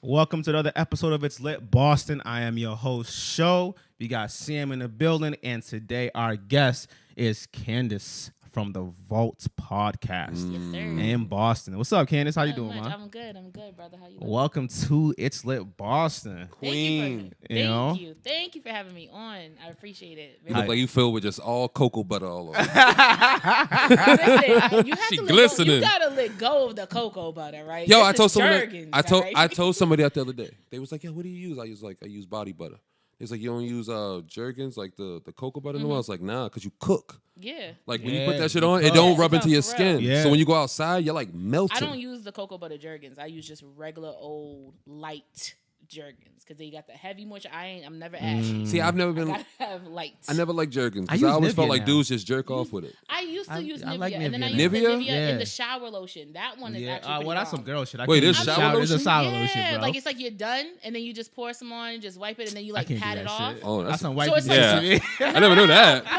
Welcome to another episode of It's Lit Boston. I am your host, Sho. We got Sam in the building, and today our guest is Candice from the Vault Podcast in Boston. What's up, Candice? How you doing, man? I'm good, brother. How you doing? Welcome to It's Lit Boston. Queen. Thank you for having me on. I appreciate it. You look like you filled with just all cocoa butter all over. Listen, you have She to glistening. You gotta let go of the cocoa butter, right? Yo, This I told is somebody. Jergens, I right? told somebody that the other day. They was like, "Yo, what do you use?" I use body butter. It's like, you don't use Jergens, like the cocoa butter no more? I was like, nah, because you cook. Yeah. Like, when you put that shit on, it don't rub into your skin. Yeah. So when you go outside, you're like melting. I don't use the cocoa butter Jergens. I use just regular old light Jergens because they got the heavy moisture. I'm never ashy. See, I've never been. I gotta have light. I never liked Jergens I because use I always Nivea felt like now. dudes just jerk off with it. I used to use I Nivea, like and then I Nivea used the now. Nivea Yeah. in the shower lotion. That one is actually pretty well, that's bomb. some girl shit. Wait, There's there's shower There's a lotion? shower Yeah, lotion, bro. like it's like you're done, and then you just pour some on, and just wipe it, and then you like can't do pat that it off. shit. Oh, That's some white So it's people like- shit. I never knew that. No.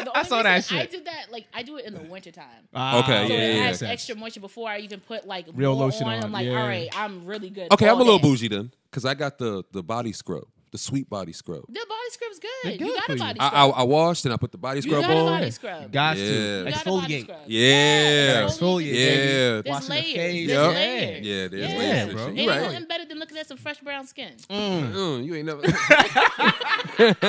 The I only saw that reason I shit. did that, like I do it in the wintertime. Okay, So yeah, it yeah. adds extra moisture before I even put like Real more lotion on, I'm like, yeah. all right, I'm really good. Okay, I'm a all little day. bougie then because I got the body scrub, the sweet body scrub. The body scrub's good. They're You good got for a you. body I scrub. washed and I put the body You scrub got a on. body scrub. Got Yeah. to You got a body exfoliate. scrub. Yeah. Exfoliate. Yeah. There's Washing the layers. face. There's Yep. layers. Yeah, there's Yeah, layers, bro. Ain't You right. nothing better than looking at some fresh brown skin. You ain't never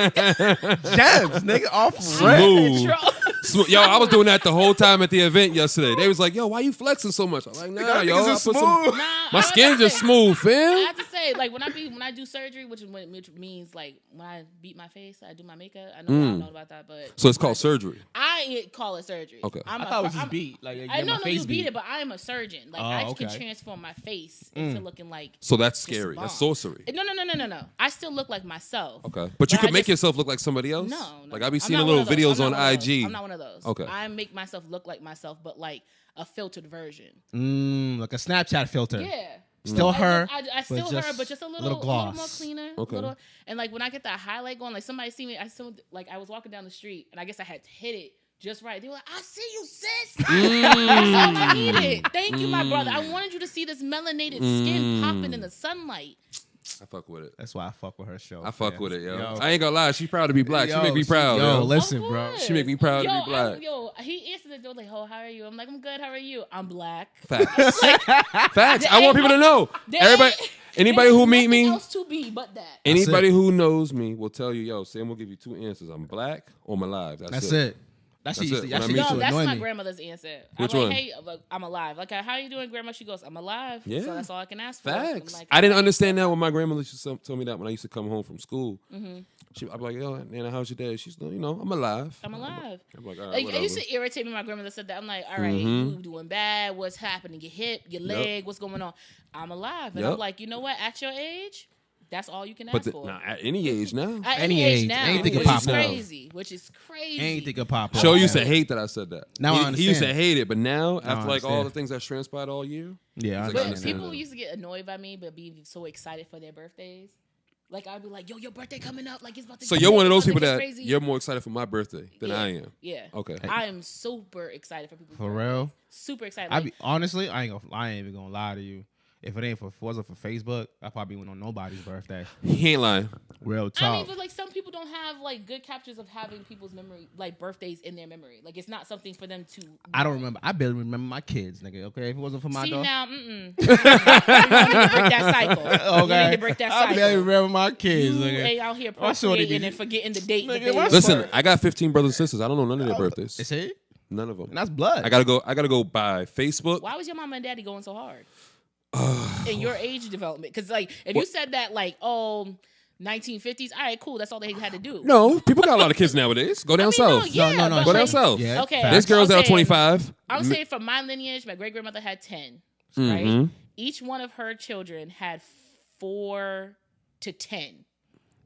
Jabs, nigga, off smooth. Control. Yo, I was doing that the whole time at the event yesterday. They was like, "Yo, why you flexing so much?" I'm like, "Nah, yo, I Niggas is put some- smooth. Nah, my I skin's have just to- smooth, I fam." have to say, like when I do surgery, which means like when I beat my face, I do my makeup. I know I don't know about that, but So it's called surgery. I call it surgery. Okay. I thought it was just beat. Like, I know face you beat it, but I am a surgeon. Like I can okay. transform my face into looking like. So that's Just scary. bomb. That's sorcery. No. I still look like myself. Okay, but you But could I make just- yourself look like somebody else. No. Like I be I'm seeing not the little one of those. videos I'm on not one of those. IG. I'm not one of those. Okay. I make myself look like myself, but like a filtered version. Like a Snapchat filter. Yeah. Still her. I still her, but just a little more gloss. cleaner. Okay. And like when I get that highlight going, like somebody see me, I was walking down the street and I guess I had to hit it just right. They were like, "I see you, sis." That's all I needed. Thank you, my brother. I wanted you to see this melanated skin popping in the sunlight. I fuck with it. That's why I fuck with her show. I fuck with it, yo. Yo. I ain't gonna lie. She proud to be black. Yo, she make me proud. Yo, Yo, listen, Of bro. course. She make me proud to be black. He answered the door like, "Oh, how are you?" I'm like, "I'm good. How are you?" I'm black. Facts. Like, Facts. there I want ain't people to no- know. Everybody, anybody who meet Nothing me, else to be but that. anybody who knows me will tell you, yo, Sam will give you two answers. I'm black or I'm alive. That's it. That shit That's used it. to, When that I shit meet used No, to that's annoy my me. grandmother's answer. Which I'm one? like, hey, I'm alive. Like, how you doing, grandma? She goes, I'm alive. Yeah. So that's all I can ask for. Facts. I'm like, I didn't understand that when my grandmother used to tell me that when I used to come home from school. Mm-hmm. I'd be like, yo, Nana, how's your dad? She's, I'm alive. I'm alive. I'm like, all right, Like, it whatever. used to irritate me. My grandmother said that. I'm like, all right, you doing bad? What's happening? Your hip, your leg? What's going on? I'm alive. And I'm Yep. like, you know what? At your age, that's all you can But ask for. at any age now. At any any age age, now, anything can which pop is off. crazy. Which is crazy. Anything could pop up. Show used to hate that I said that. Now I he used to understand. hate it, but now I after like all understand. the things that transpired all year, Yeah, I He's like, But understand. people used to get annoyed by me, but be so excited for their birthdays. Like, I'd be like, yo, your birthday coming up. Like, it's about to so get you're one of big, those it's people about to that get crazy. you're more excited for my birthday than I am. Yeah. Okay. I am super excited for people's For birthdays. real. Super excited. I Like, be honestly, I ain't even gonna lie to you. If it wasn't for Facebook, I probably went on nobody's birthday. He ain't lying. Real I talk. mean, but like some people don't have like good captures of having people's memory, like birthdays in their memory. Like it's not something for them to. I don't remember. I barely remember my kids, nigga. Okay, if it wasn't for my See dog. now, you need to break that cycle. Okay. You need to break that I cycle. barely remember my kids, You nigga. ain't out here My shorty be- procreating and forgetting the date. Nigga, that my they- Listen, I got 15 brothers and sisters. I don't know none of their Is birthdays. it? None of them. And that's blood. I gotta go by Facebook. Why was your mama and daddy going so hard in your age development? Because like, if you said that like, 1950s, all right, cool. That's all they had to do. No, people got a lot of kids nowadays. Go down I mean, no, south. yeah, No, but Go down like- south. Yeah, Okay, facts. There's girls that I'm are saying- 25. I'm saying from my lineage, my great grandmother had 10. Mhm. Right? Each one of her children had 4 to 10.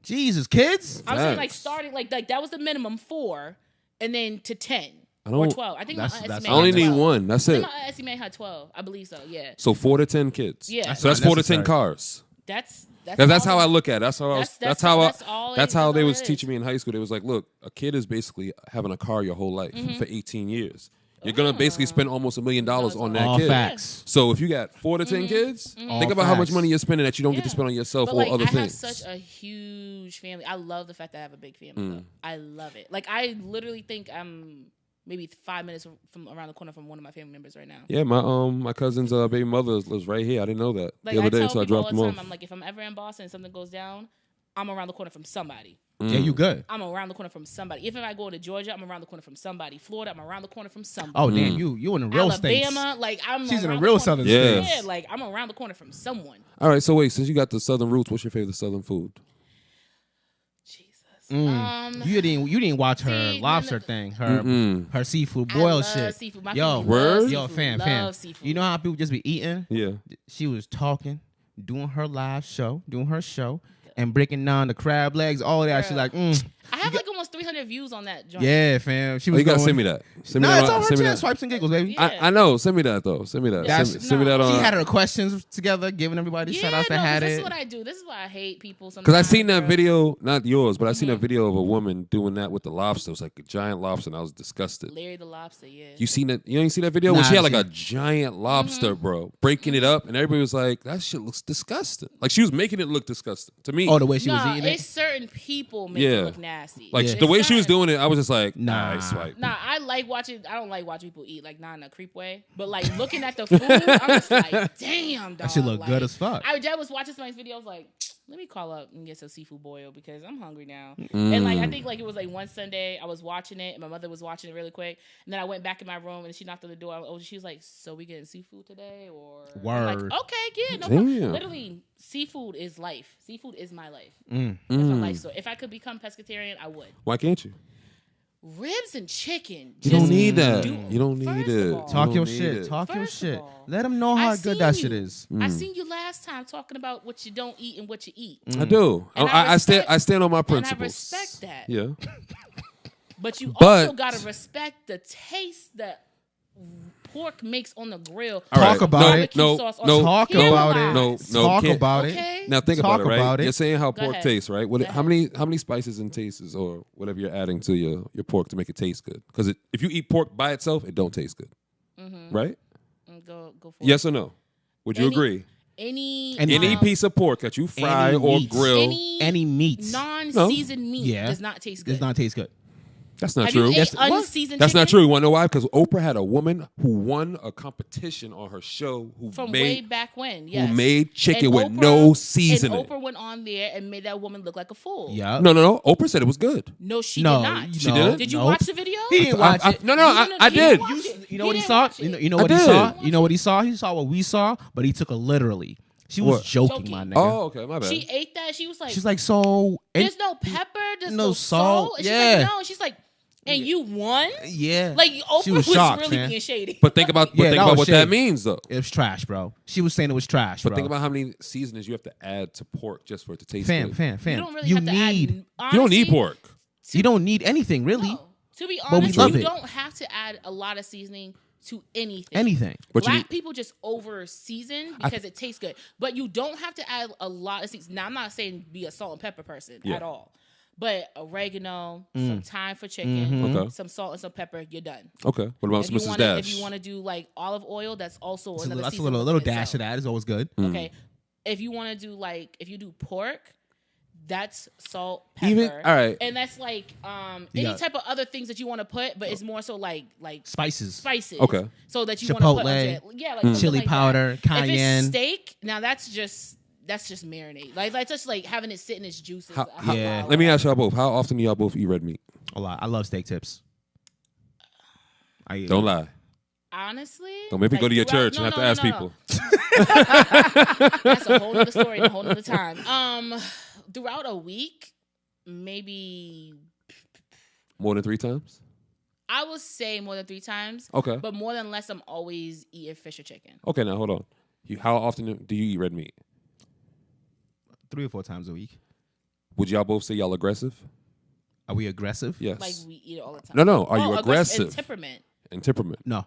Jesus, kids. I'm saying like Facts. starting like that was the minimum 4, and then to 10 I or don't- 12. I think That's- my that's Auntie I only May need had 12. one. That's I think it. my Auntie May had 12. I believe so. Yeah. So 4 to 10 kids. Yeah. That's So that's not 4 to 10 necessary. cars. That's That's all- how I look at it. That's how I was, That's that's how all it- that's how that's they all was it is. teaching me in high school. They was like, look, a kid is basically having a car your whole life Mm-hmm. for 18 years. You're gonna basically spend almost $1 million on that All kid. facts. So if you got 4 to 10 kids, think about how much money you're spending that you don't get to spend on yourself but or other I things. have such a huge family. I love the fact that I have a big family. Though. I love it. Like I literally think I'm maybe 5 minutes from around the corner from one of my family members right now. Yeah, my cousin's baby mother lives right here. I didn't know that Like the other I day tell until I people all dropped the them time, off. I'm like, if I'm ever in Boston and something goes down, I'm around the corner from somebody. Yeah, you good. I'm around the corner from somebody. Even if I go to Georgia, I'm around the corner from somebody. Florida, I'm around the corner from somebody. Oh damn, you in the real states. Alabama, like I'm. She's in around a real the corner southern Yeah. states. Yeah, like I'm around the corner from someone. All right, so wait, since you got the southern roots, what's your favorite southern food? Jesus. You didn't watch her See, lobster thing, her seafood boil I love shit. Seafood. My Yo, family loves yo, seafood. fam. Love seafood. You know how people just be eating? Yeah. She was talking, doing her live show, doing her show, and breaking down the crab legs, all of that. She's like, I have like almost 300 views on that joint. yeah, fam. She Oh, was. you gotta going, send me that. Send me No, that. it's on her send me channel. that. Swipes and Giggles, baby. Yeah. I know. Send me that though. Send me that. That's- Send me that on. She had her questions together, giving everybody Yeah, shout outs that no, had this it. is what I do. This is why I hate people sometimes. Because I seen that bro. video, not yours, but I seen a video of a woman doing that with the lobster. It was like a giant lobster, and I was disgusted. Larry the Lobster, yeah. You seen that? You ain't see that video Nah, where she had I like a giant lobster, bro, breaking it up, and everybody was like, "That shit looks disgusting." Like she was making it look disgusting to me. Oh, the way she was No, eating it's it. certain people make Yeah. it look nasty. Like Yeah. the way It's she was certain- doing it, I was just like, Nah. "Nah, swipe." Nah, I like watching. I don't like watching people eat, like not in a creep way, but like looking at the food, I'm just like, damn, dog. That shit look like, good as fuck. I was watching somebody's video. I was like, let me call up and get some seafood boil because I'm hungry now. And like I think like it was like one Sunday I was watching it and my mother was watching it really quick, and then I went back in my room and she knocked on the door. She was like, "So we getting seafood today?" Or I'm like, Word. okay, yeah, no problem. Damn. Literally, seafood is life. Seafood is my life. Mm. That's my life. So if I could become pescatarian, I would. Why can't you? Ribs and chicken. You don't just need that. do- You don't need First it. of all- Talk You your don't need shit. it. Talk your First of shit. all, Let them know I how good seen that you. shit is. I seen you last time talking about what you don't eat and what you eat. I do. And I stand on my And I principles. respect that. Yeah. But you But- also gotta respect the taste that pork makes on the grill. All Talk about no, it. No, Sauce on no, Talk camera. about it. No, Talk can't- about Okay. it. Now think Talk about it, right? about it. You're saying how Go pork ahead. tastes, right? What, Go how many spices and tastes or whatever you're adding to your pork to make it taste good? Because if you eat pork by itself, it don't taste good, right? Go for Yes or no? Would you Any- agree? it. Any Any piece of pork that you fry any or meats. grill, Any meats non-seasoned meat Yeah. does not taste good. does not taste good. that's not Have true. you ate Yes, what? unseasoned That's not chicken? true. You want to know why? Because Oprah had a woman who won a competition on her show who From way made back when, yes. made chicken And with Oprah- no seasoning. And Oprah went on there and made that woman look like a fool. Yeah. No. Oprah said it was good. No, she No, did not. She didn't? Did you Nope. watch the video? He didn't watch it. No, You I didn't did. watch it. You know He what he didn't saw? watch it. You know I what he did. saw? You know what he saw? He saw what we saw, but he took it literally. She was What? joking, my Joking. nigga. Oh, okay, my bad. She ate that. She was like, She's like, so there's no pepper, there's no no salt. salt. And Yeah. she's like, no. And she's like, and you won? yeah. Like, Oprah She was, was shocked, really man. being shady. But think about, Yeah, that was what that shady. means, though. It was trash, bro. She was saying it was trash, But bro. think about how many seasonings you have to add to pork just for it to taste fam. good. you don't really You have to need. add. You don't need honestly, pork. You don't need anything really. No. To be But we honest, love you it. don't have to add a lot of seasoning to anything. Anything. But you Black need- people just over season because it tastes good. But you don't have to add a lot of seasoning. Now, I'm not saying be a salt and pepper person Yeah. at all. But oregano, some thyme for chicken, Mm-hmm. Okay. some salt and some pepper, you're done. Okay. What about If you Mrs. wanna- Dash? If you want to do like olive oil, that's also That's another a seasoning little within dash itself. of that is always good. Mm. Okay. If you want to do like, if you do pork, that's salt, pepper. Even- all right. And that's like You any got- type of other things that you want to put, but it's more so like Spices. spices. Okay. So that you want to put Chipotle, onto it. Yeah, like something chili like powder, that. cayenne. If it's steak, now that's just marinade. Like just like having it sit in its juices. Yeah. Let me ask y'all both. How often do y'all both eat red meat? A lot. I love steak tips. I eat Don't lie. Honestly, Don't make me go to your church and have to ask people. That's a whole other story and a whole other time. Throughout a week, maybe More than 3 times? I would say more than 3 times. Okay. But more than less, I'm always eating fish or chicken. Okay, now hold on. How often do you eat red meat? 3 or 4 times a week. Would y'all both say y'all aggressive? Are we aggressive? Yes. Like we eat it all the time. No. Are you aggressive? And temperament. And temperament. No.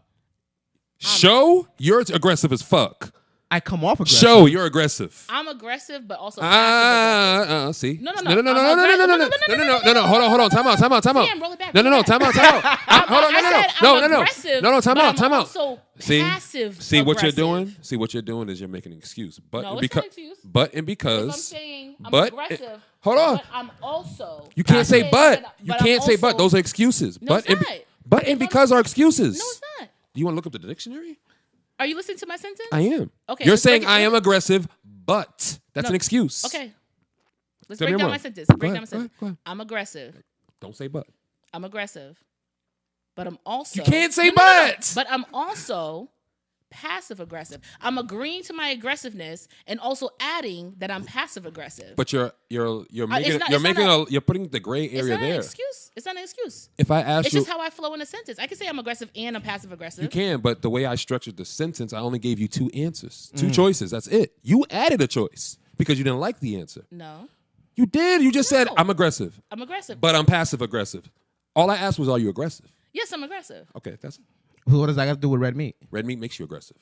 Show you're aggressive as fuck. I come off aggressive. Show you're aggressive. I'm aggressive, but also passive aggressive. See? No. No. Hold on. Time out. Sam, roll it back. No. Time out. Hold on. No. Time out. Also passive. See what you're doing? See what you're doing is you're making an excuse. But No, and it's not because, an excuse. but and If because. I'm saying I'm but aggressive. hold on. But I'm also. You can't say but. You I'm can't say but. also- Those are excuses. No, But it's not. but and because are excuses. No, it's not. Do you want to look up the dictionary? Are you listening to my sentence? I am. Okay, You're let's saying break it- I am aggressive, but that's No. an excuse. Okay. Let's Tell me break down wrong. my sentence. Go Break ahead, down my sentence. go ahead. I'm aggressive. Don't say but. I'm aggressive. But I'm also. You can't say No. but. But I'm also passive aggressive. I'm agreeing to my aggressiveness and also adding that I'm passive aggressive. But you're making not- you're it's making not you're putting the gray it's area not an there. excuse. It's not an excuse. If I ask It's you, just how I flow in a sentence. I can say I'm aggressive and I'm passive aggressive. you can, but the way I structured the sentence, I only gave you two answers, two choices. That's it. You added a choice because you didn't like the answer. No, You did. You just said No. I'm aggressive, I'm aggressive. but I'm passive aggressive. All I asked was, are you aggressive? Yes, I'm aggressive. Okay, that's it. What does that got to do with red meat? Red meat makes you aggressive.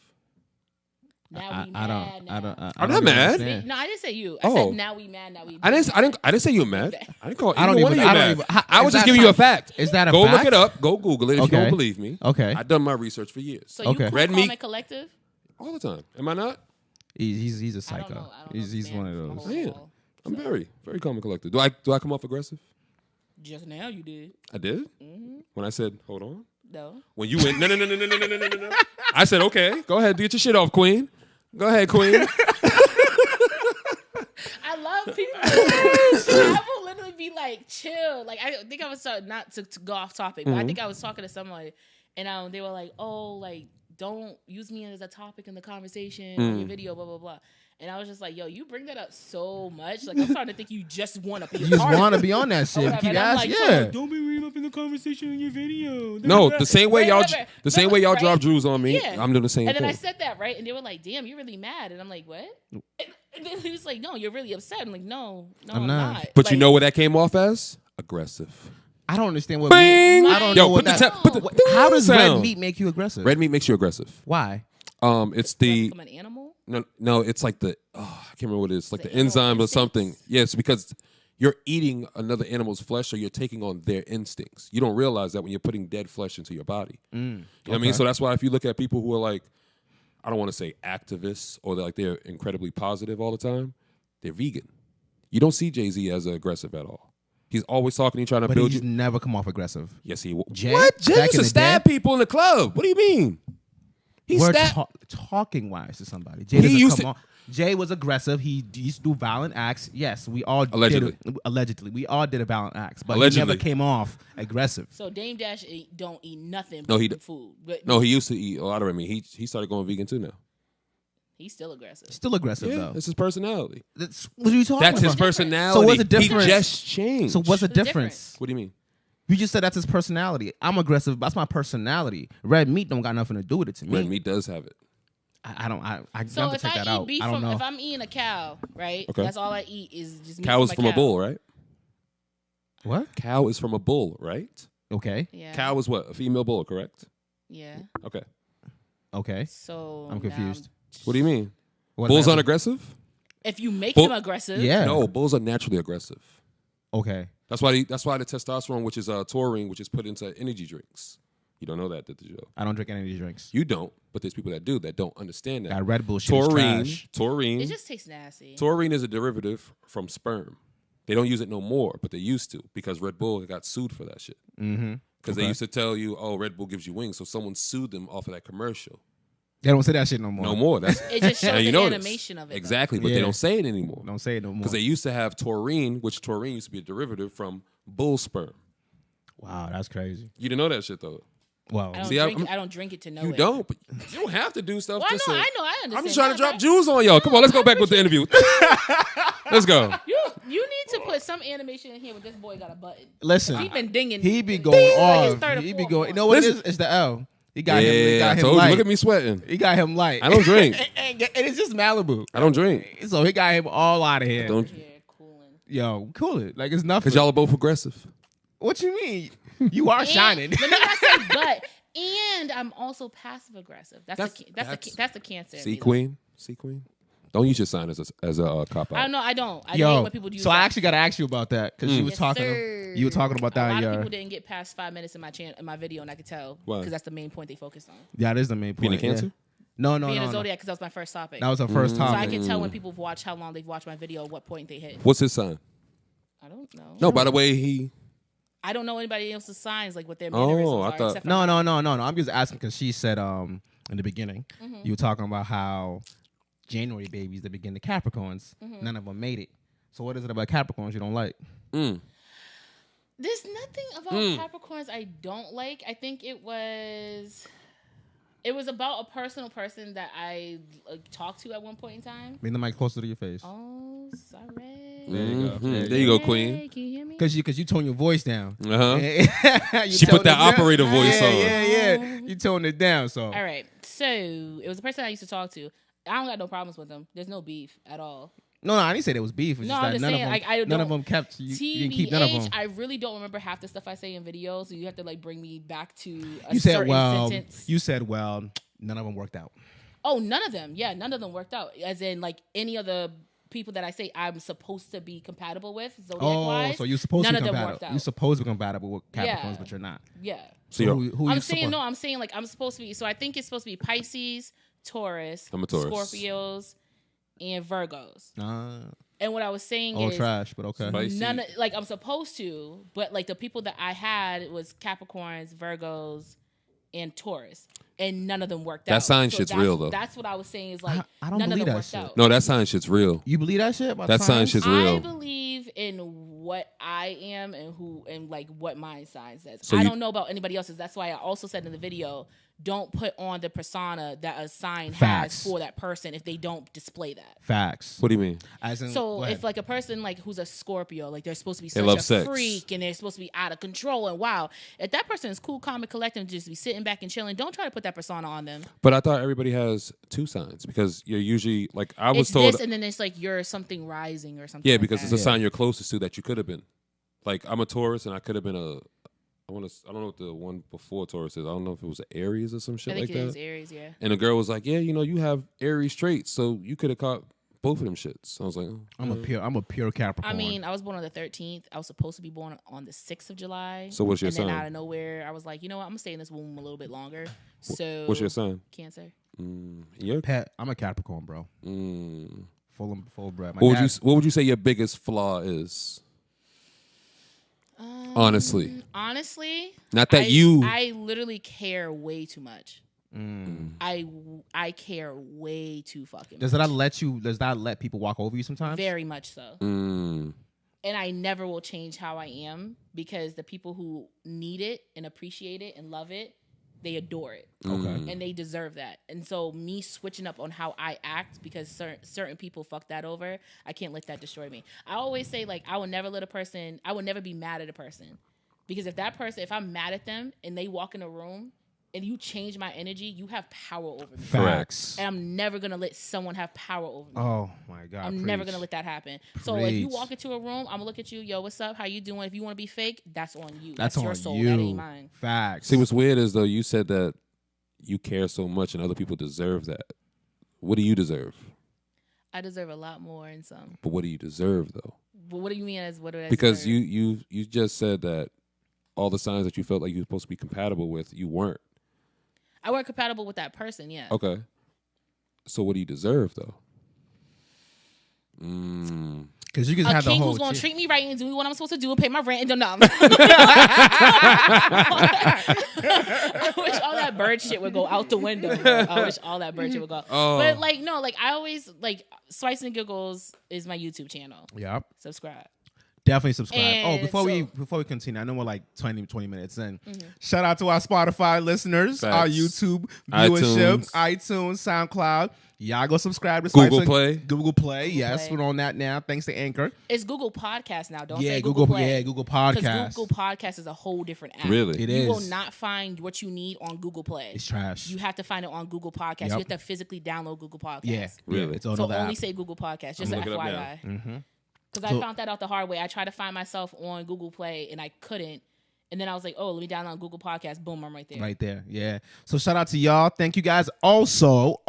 Now we I mad. don't. now. I don't I'm even not mad. understand. No, I didn't say you. I Oh. said now we mad. Now we. I didn't say you were mad. I didn't call. I don't either one even- of you I don't mad. even- how- I is was just that giving you a fact? fact. Is that a Go fact? look it up. Go Google it if you Okay. don't believe me. Okay. I've done my research for years. So you Okay. cool Red calm meat- and collective? All the time. Am I not? He's a I don't psycho. know. I don't He's know one of the those. man. Yeah. I'm very, very calm and collected. Do I come off aggressive? Just now you did. I did. When I said, "Hold on," No. when you went, no. I said, "Okay, go ahead, get your shit off, Queen. Go ahead, Queen." I love people. I will literally be like, chill. Like I think I was not to go off topic, but I think I was talking to someone, and they were like, "Oh, like don't use me as a topic in the conversation on your video, blah blah blah." And I was just like, "Yo, you bring that up so much. Like I'm starting to think you just want to be. You just want want to be on that shit. whatever. Keep And I'm asking. like, so, Yeah. like, Don't bring me up in the conversation in your video. No, the same way y'all, Whatever. the same way y'all Right? drop Drews on me. Yeah. I'm doing the same And then I thing. said that, right? And they were like, damn, you're really mad. And I'm like, what? And then he was like, no, you're really upset. I'm like, no, I'm not. not. But like, you know what that came off as? Aggressive. I don't understand what. Bing! Meat, I don't Yo, know what put the that. tap- put the- what- how does red sound. meat make you aggressive? Red meat makes you aggressive. Why? It's the from an animal? no, it's like the I can't remember what it is. Like The the enzyme or animal something. instincts? Yes, because you're eating another animal's flesh, so you're taking on their instincts. You don't realize that when you're putting dead flesh into your body. You know what I mean? So that's why if you look at people who are like, I don't want to say activists or they're incredibly positive all the time, they're vegan. You don't see Jay-Z as aggressive at all. He's always talking. He's trying to But build he's you. never come off aggressive. Yes, he will. Jay? What? Jay Back used in to the stab day? people in the club. What do you mean? He We're stabbed. talking wise to somebody. Jay He doesn't used come to- on. Jay was aggressive. He used to do violent acts. Yes, we all Allegedly. Allegedly, we all did a violent acts, but he Allegedly. never came off aggressive. So Dame Dash don't eat nothing No, but he food. But No, he used to eat a lot of red meat. He started going vegan too now. he's still aggressive. Still aggressive Yeah, though. that's his personality. That's what are you talking That's his about? personality. So what's the difference? He just changed. So what's the What's the difference? What do you mean? You just said that's his personality. I'm aggressive. That's my personality. Red meat don't got nothing to do with it to me. Red meat does have it. I don't. I So have to if check I that eat out. beef I don't from, know. if I'm eating a cow, right? Okay. That's all I eat is just meat Cow is from a cow. bull, right? What? Cow is from a bull, right? Okay. Yeah. Cow is what? A female bull, correct? Yeah. Okay. Okay. So I'm now confused. What do you mean? What Bulls that- aren't aggressive? if you make Bull- him aggressive, Yeah. No, bulls are naturally aggressive. Okay. That's why the testosterone, which is taurine, which is put into energy drinks. You don't know that, did you? I don't drink any of these drinks. You don't, but there's people that do that don't understand that. Got Red Bull shit is Taurine, trash. taurine, it just tastes nasty. taurine is a derivative from sperm. They don't use it no more, but they used to because Red Bull got sued for that shit. Mm-hmm. Because they used to tell you, oh, Red Bull gives you wings. So someone sued them off of that commercial. They don't say that shit no more. No more. That's It just now shows you the know this. animation of it. though. Exactly, but Yeah. they don't say it anymore. Don't say it no more. Because they used to have taurine, which taurine used to be a derivative from bull sperm. Wow, that's crazy. You didn't know that shit though. Well, I don't, See, drink, I'm- I don't drink it to know You it. don't, but you don't have to do stuff. Well, just I to- know, I understand. I'm just trying to No, drop no. jewels on y'all. Come on, let's go back with the interview. Let's go. You need to put some animation in here with this boy got a button. listen, He been dinging. he be It's going like his off. third or He be fourth going. one. You know what it Listen. is? It's the L. He got him. He Yeah, got I him told you. light. Look at me sweating. He got him light. I don't drink. and it's just Malibu. I don't drink. So he got him all out of here. Don't Yeah, cooling. Yo, cool it. Like it's nothing. because y'all are both aggressive. What you mean? You are shining. Let me not say but. And I'm also passive aggressive. That's That's the cancer. in See, me, though. Queen, See, Queen? Don't use your sign as a cop out. I know I don't. I hate when people do. So I actually got to ask you about that because she was talking. You were talking about that. A lot of people didn't get past 5 minutes in my video, and I could tell because that's the main point they focused on. Yeah, that is the main point. Being a Cancer? No. Being a Zodiac because that was my first topic. That was our first topic. So I can tell when people watch how long they've watched my video, what point they hit. What's his sign? I don't know. No, by the way, I don't know anybody else's signs, like what their mannerisms are. I thought. No. I'm just asking because she said in the beginning you were talking about how January babies that begin the Capricorns, none of them made it. So what is it about Capricorns you don't like? There's nothing about Capricorns I don't like. I think it was about a personal person that I talked to at one point in time. Bring the mic closer to your face. Oh, sorry. There you go. There you go, Queen. Can you hear me? Because you tone your voice down. She put that operator voice on. Yeah. You toned it down. So all right. So it was a person I used to talk to. I don't got no problems with them. There's no beef at all. No, I didn't say there was beef. It's no, just I'm just saying, none of them kept. You didn't keep none of them. I really don't remember half the stuff I say in videos, so you have to like bring me back to a you certain said, sentence. You said, well, none of them worked out. Oh, none of them. Yeah, none of them worked out. As in, like any of the people that I say I'm supposed to be compatible with, zodiac-wise. So you're supposed to be compatible. compatible. You're supposed to be compatible with Capricorns, but you're not. Yeah. So who I'm saying no. I'm saying like I'm supposed to be. So I think it's supposed to be Pisces, Taurus, I'm a Taurus. Scorpios, and Virgos. And what I was saying is trash, but okay. None of, like I'm supposed to, but like the people that I had was Capricorns, Virgos, and Taurus, and none of them worked out. That sign shit's real though. That's what I was saying is like I don't none of believe them that worked shit. out. No, that sign shit's real. You believe that shit? That sign shit's real. I believe in what I am and like what my sign says. So I don't know about anybody else's. That's why I also said in the video, don't put on the persona that a sign has for that person if they don't display that. Facts. What do you mean? So if like a person like who's a Scorpio, like they're supposed to be such a sex. freak and they're supposed to be out of control and wow, if that person is cool, calm, and collected and just be sitting back and chilling, don't try to put that persona on them. But I thought everybody has two signs because you're usually like I was it's told, this, and then it's like you're something rising or something. Yeah, like because that. it's a sign you're closest to that you could have been. Like I'm a Taurus and I could have been I don't know what the one before Taurus is. I don't know if it was Aries or some shit like that. I think it is Aries, yeah. And the girl was like, "Yeah, you have Aries traits, so you could have caught both of them shits." I was like, I'm a pure Capricorn. I mean, I was born on the 13th. I was supposed to be born on the 6th of July. So what's your sign? And then out of nowhere, I was like, you know what? I'm gonna stay in this womb a little bit longer. So what's your sign? Cancer. I'm a Capricorn, bro. Full bread. What would you say your biggest flaw is? Honestly, not that I literally care way too much. I care way too fucking much. Does that let people walk over you sometimes? Very much so. And I never will change how I am because the people who need it and appreciate it and love it, they adore it. Okay. And they deserve that. And so me switching up on how I act because certain people fuck that over, I can't let that destroy me. I always say like I will never be mad at a person. Because if I'm mad at them and they walk in a room and you change my energy, you have power over me. Facts. And I'm never going to let someone have power over me. Oh, my God. I'm never going to let that happen. So if you walk into a room, I'm going to look at you, yo, what's up? How you doing? If you want to be fake, that's on you. That's your soul. That ain't mine. Facts. See, what's weird is, though, you said that you care so much and other people deserve that. What do you deserve? I deserve a lot more and some. But what do you deserve, though? But what do you mean as what do I Because deserve? you just said that all the signs that you felt like you were supposed to be compatible with, you weren't. I weren't compatible with that person, yeah. Okay. So what do you deserve, though? Because you can have the whole. A king who's gonna treat me right and do what I'm supposed to do and pay my rent and do nothing. I wish all that bird shit would go out the window. Bro. I wish all that bird shit would go. Oh. But like no, like I always like Swipes and Giggles is my YouTube channel. Yep. Subscribe. Definitely subscribe. And before we continue, I know we're like 20 minutes in. Shout out to our Spotify listeners, our YouTube viewership, iTunes, SoundCloud. Y'all go subscribe to Google Play. Google Play. Yes, we're on that now. Thanks to Anchor. It's Google Podcast now. Don't say Google Play. Yeah, Google Podcast. Because Google Podcast is a whole different app. Really? It you is. will not find what you need on Google Play. It's trash. You have to find it on Google Podcast. Yep. You have to physically download Google Podcast. Yeah, really. It's on so the only app. say Google Podcast. Just an FYI. Because I found that out the hard way. I tried to find myself on Google Play and I couldn't. And then I was like, oh, let me download Google Podcast. Boom, I'm right there. Right there, yeah. So shout out to y'all. Thank you guys. Also,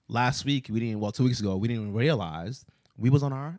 last week 2 weeks ago, we didn't realize we was on our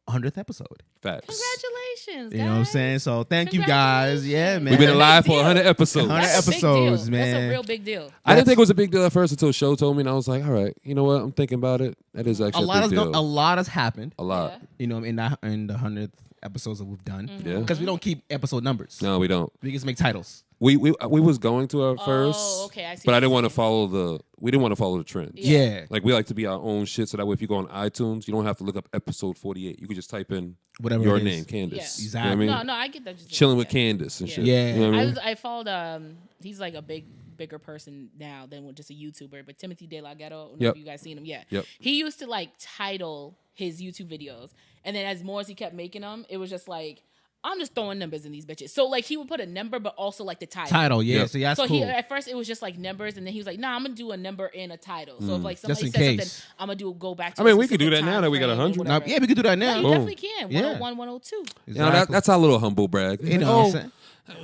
100th episode. Facts. Congratulations, guys. You know what I'm saying? So thank you guys. Yeah, man. We've been alive for 100 episodes. 100 That's a big episodes, deal. man. That's a real big deal. I didn't think it was a big deal at first until Sho told me, and I was like, all right, you know what? I'm thinking about it. That is actually a big deal. A lot has happened. A lot. Yeah. You know, in the 100th episodes that we've done. Yeah. Because we don't keep episode numbers. No, we don't. We just make titles. We was going to at first. Oh, okay. I see. But I didn't want to follow we didn't want to follow the trend. Yeah. Like, we like to be our own shit, so that way if you go on iTunes, you don't have to look up episode 48. You can just type in Whatever your it name, is. Candice. Yeah. You Exactly. know what I mean? No, I get that. Chilling with Yeah. Candice and shit. Yeah. You know what I mean? I followed. He's like a bigger person now than just a YouTuber. But Timothy De La Ghetto, I don't know if you guys seen him. Yeah. Yep. He used to like title his YouTube videos, and then as more as he kept making them, it was just like, I'm just throwing numbers in these bitches. So like he would put a number, but also like the title. Yeah. Yep. So that's So cool. he at first it was just like numbers, and then he was like, "Nah, I'm gonna do a number and a title." So if like somebody Just in says case. something, I'm gonna go back to. I mean, a we could do specific that now time that we got frame or 100. whatever. Yeah, we could do that Yeah, now. you definitely can. Yeah. 101, 102. You know, that's our little humble brag. You know what I'm saying?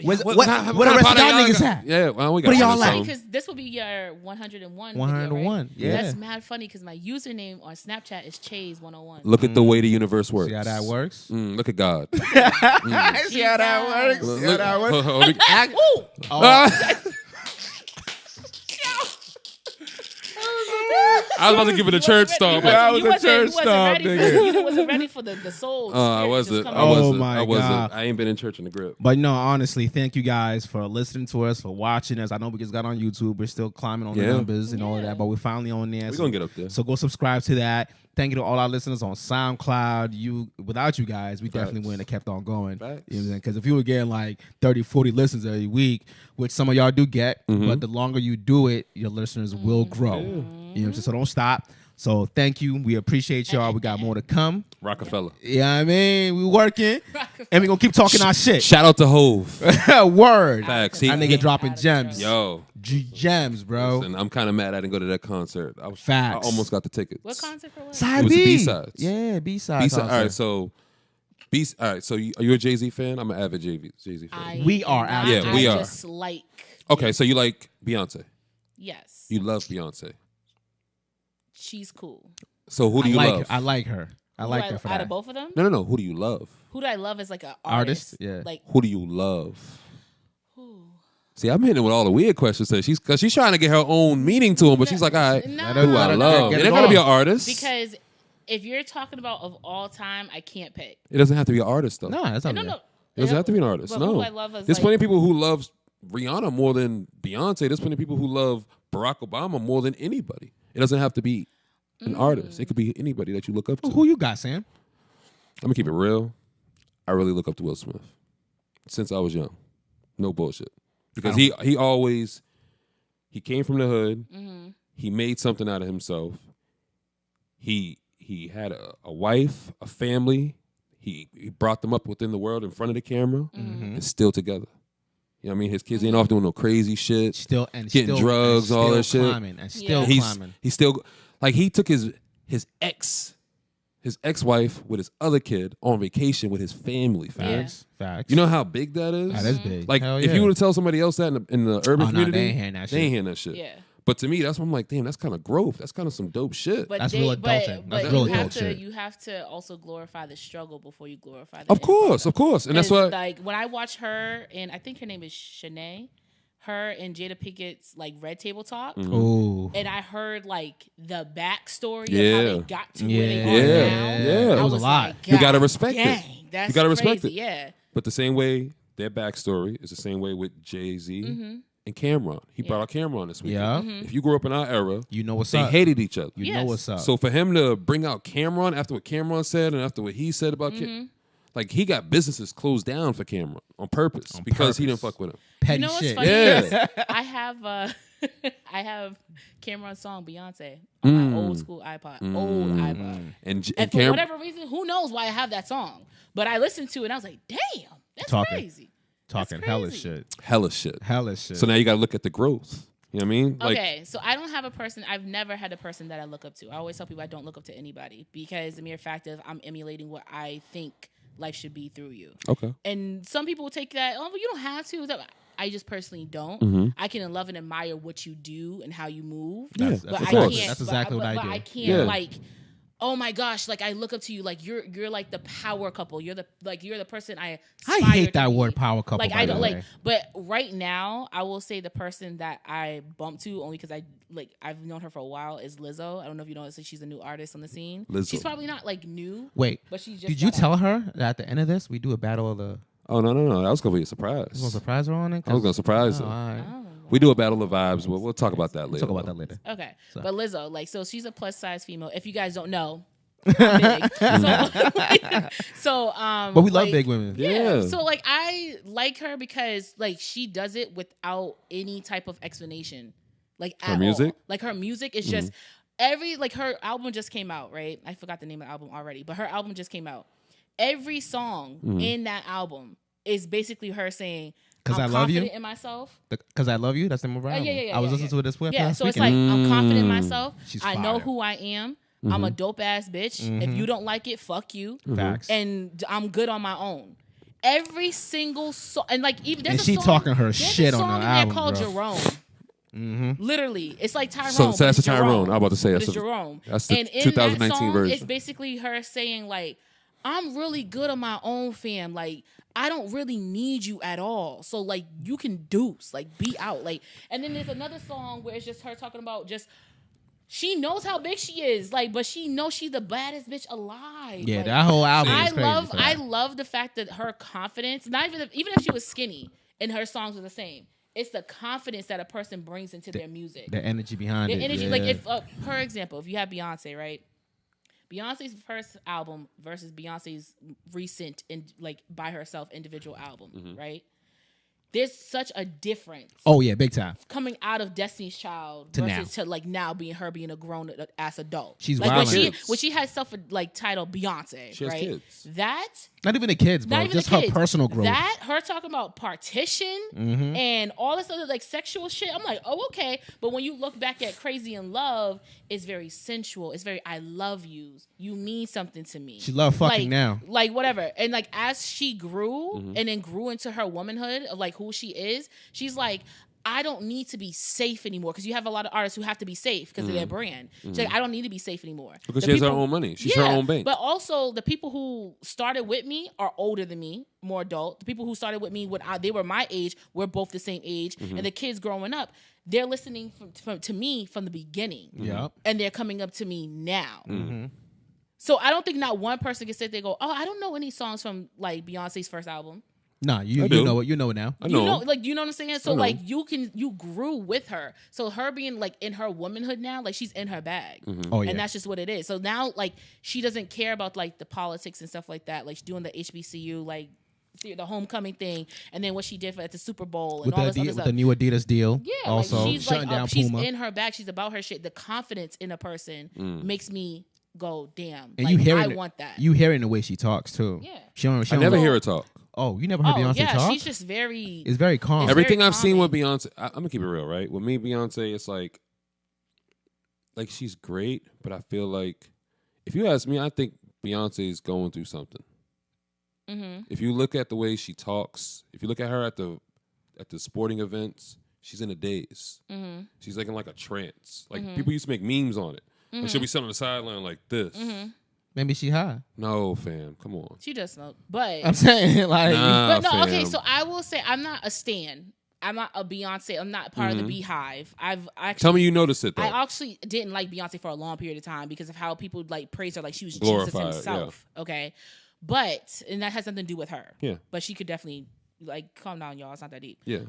Where the rest of what y'all niggas at? Yeah, well, we got What are y'all some. like? Because this will be your 101. 101, Video, right? yeah. That's mad funny because my username on Snapchat is Chase101. Look at the way the universe works. See how that works? Look at God. See how that works? Look- See how that works? Ooh! I was about to give it a church stomp. That was a church stomp, nigga. You wasn't ready for the soul. I spirit wasn't. just coming I out. wasn't. Oh, my I wasn't. God. I ain't been in church in the grip. But no, honestly, thank you guys for listening to us, for watching us. I know we just got on YouTube. We're still climbing on the Yeah. numbers and all of Yeah. that, but we're finally on there. We're gonna get up there. So go subscribe to that. Thank you to all our listeners on SoundCloud. Without you guys, we definitely wouldn't have kept on going. Facts. You know what I'm saying? Because if you were getting like 30, 40 listens every week, which some of y'all do get, but the longer you do it, your listeners will grow. You know what I'm saying? So don't stop. So thank you. We appreciate y'all. We got more to come. Rockefeller. Yeah, I mean, we working. And we going to keep talking our shit. Shout out to Hove. Word. Facts. That nigga dropping gems. Yo. Gems, bro. And I'm kind of mad I didn't go to that concert. I Facts. almost got the tickets. What concert for what? Side It was the B. B-sides. Yeah, B-sides. B-side. All right, so are you a Jay-Z fan? I'm an avid Jay-Z fan. We are not. out. Yeah, we I are. just like. Okay, so you like Beyonce. Yes. You love Beyonce. She's cool. So who do you love? I like her. I like her for out that. of both of them? No. Who do you love? Who do I love as like an Artist? artist? Yeah. Like Who do you love? who? See, I'm hitting with all the weird questions. Because she's trying to get her own meaning to them, but she's like, all right, No. who I love. Get It it ain't got to be an off. artist. Because if you're talking about of all time, I can't pick. It doesn't have to be an artist, though. No, that's not No, me. no. It doesn't have to be an artist. But No. who I love is There's like, plenty of people who love Rihanna more than Beyonce. There's plenty of people who love Barack Obama more than anybody. It doesn't have to be an artist. It could be anybody that you look up to. Who you got, Sam? I'm going to keep it real. I really look up to Will Smith since I was young. No bullshit. Because he came from the hood. He made something out of himself. He had a wife, a family. He brought them up within the world in front of the camera and still together. You know what I mean? His kids ain't off doing no crazy shit. Getting drugs, all that shit. And still Yeah. climbing. He's still like he took his ex-wife with his other kid on vacation with his family. Fam. Facts. You know how big that is? That is big. Like Hell if yeah. you were to tell somebody else that in the urban Oh, nah, community, they ain't hearing that they ain't shit. hearing that shit. Yeah. But to me, that's what I'm like, damn, that's kind of growth. That's kind of some dope shit. But That's real adulting. That's real adult shit. You have to also glorify the struggle before you glorify the Of course. And that's 'Cause, why. like when I watch her, and I think her name is Shanae, her and Jada Pickett's like Red Table Talk, Ooh. and I heard like the backstory of Yeah. how they got to where they Yeah. are Yeah. now. Yeah. I It was a lot. Like, You gotta God respect it. dang, That's You gotta respect crazy. it. Yeah. But the same way their backstory is the same way with Jay-Z and Cameron. He brought out Cameron this week. Yeah. If you grew up in our era, You know what's they up. hated each other. You know Yes. what's up. So for him to bring out Cameron after what Cameron said and after what he said about like he got businesses closed down for Cameron on purpose because he didn't purpose. fuck with him. Petty You know what's shit. funny? Yeah. I have I have Cameron's song Beyonce on my old school iPod. Old iPod. And And for Cam- whatever reason, who knows why I have that song. But I listened to it and I was like, damn, that's Talking. crazy. Talking That's hella crazy. shit. hella shit. Hella shit. So now you got to look at the growth. You know what I mean? Like, Okay, so I don't have a person. I've never had a person that I look up to. I always tell people I don't look up to anybody because the mere fact of I'm emulating what I think life should be through you. okay. And some people will take that. Oh, but you don't have to. I just personally don't. Mm-hmm. I can love and admire what you do and how you move. That's but of I course. can't. That's exactly what I do. But I can't Yeah. like. Oh my gosh! Like I look up to you, like you're like the power couple. You're the person I. I aspire hate to that be. word power couple. Like by I the don't way. like, but right now I will say the person that I bump to only because I've known her for a while is Lizzo. I don't know if you know, she's a new artist on the scene. Lizzo. She's probably not like new. Wait, but she's just. did you got tell out. her that at the end of this we do a battle of the? Oh no! That was gonna be a surprise. You gonna surprise her on it? I was gonna surprise her. All right. Oh, We do a battle of vibes, but we'll talk about that later. Talk about that later. okay, So. but Lizzo, like, so she's a plus size female. If you guys don't know, I'm big. But we love like, big women. Yeah. So like I like her because like she does it without any type of explanation. Like Her at music? all. Like her music is just like her album just came out, right? I forgot the name of the album already, but her album just came out. Every song in that album is basically her saying, 'Cause I'm I love you? confident in myself. Because I love you. That's the name of her album. yeah, I was yeah, listening to it this week. Yeah, last so it's weekend. like I'm confident in myself. She's I know fire. who I am. I'm a dope ass bitch. If you don't like it, fuck you. Facts. And I'm good on my own. Every single song, and like even there's And a she song, talking her there's shit a on song the in there album, called bro. Jerome. Literally, it's like Tyrone. So but that's it's a Tyrone. Jerome. I'm about to say But that's it's Jerome. that's the and in 2019 that song, version. it's basically her saying like, "I'm really good on my own, fam. Like, I don't really need you at all. So like, you can deuce, like, be out, like." And then there's another song where it's just her talking about just. She knows how big she is, like, but she knows she's the baddest bitch alive. Yeah, like, that whole album I is crazy. love, for I that. love the fact that her confidence, not even if she was skinny and her songs were the same, it's the confidence that a person brings into their music. The energy behind The it. energy, yeah. like if, for example, if you have Beyonce, right? Beyonce's first album versus Beyonce's recent, like by herself individual album, right? There's such a difference Oh yeah, big time. coming out of Destiny's Child To versus to like now being a grown ass adult. She's like when wildin'. she had self like titled Beyonce, She has right? kids. That Not even the kids, bro. not even Just the her kids. personal growth. That her talking about partition and all this other like sexual shit. I'm like, oh okay. But when you look back at Crazy in Love, it's very sensual. It's very I love yous. You mean something to me. She love fucking like, now. Like whatever. And like as she grew and then grew into her womanhood of like who she is, she's like, I don't need to be safe anymore because you have a lot of artists who have to be safe because of their brand. She's like, I don't need to be safe anymore. Because The she has her people- own money. She's her own bank. But also the people who started with me are older than me, more adult. The people who started with me when they were my age, we're both the same age. And the kids growing up, they're listening to me from the beginning. Yep. And they're coming up to me now. So I don't think not one person can sit there and go, oh, I don't know any songs from like Beyonce's first album. Nah, you do. know it. You know it now. I You know. know, like you know what I'm saying? So I know. like you grew with her. So her being like in her womanhood now, like she's in her bag. Oh yeah. And that's just what it is. So now like she doesn't care about like the politics and stuff like that. Like she's doing the HBCU, like the homecoming thing, and then what she did at the Super Bowl and with all the, this other with stuff. the new Adidas deal. Yeah, Also like she's shutting like down she's Puma. in her bag. She's about her shit. The confidence in a person makes me go, damn. And like, you hearing I it- want that. You hearing the way she talks too. Yeah. She don't, I never don't- hear her talk. Oh, you never heard Beyonce yeah, talk? she's just very. It's very calm. It's Everything very I've seen with calming. Beyonce, I'm gonna keep it real, right? With me, Beyonce, it's like she's great, but I feel like if you ask me, I think Beyonce is going through something. Mhm. If you look at the way she talks, if you look at her at the sporting events, she's in a daze. Mhm. She's like in like a trance. Like Mm-hmm. people used to make memes on it. Like she'll be sitting on the sideline like this. Mm-hmm. Maybe she high. No, fam, come on. She does smoke, but I'm saying like Nah, but no. Okay, fam. so I will say I'm not a stan. I'm not a Beyonce. I'm not part of the Beehive. I've actually. Tell me you noticed it though. I actually didn't like Beyonce for a long period of time because of how people like praise her, like she was Glorified, Jesus himself. Okay, but and that has nothing to do with her. Yeah. But she could definitely like calm down, y'all. It's not that deep. Yeah.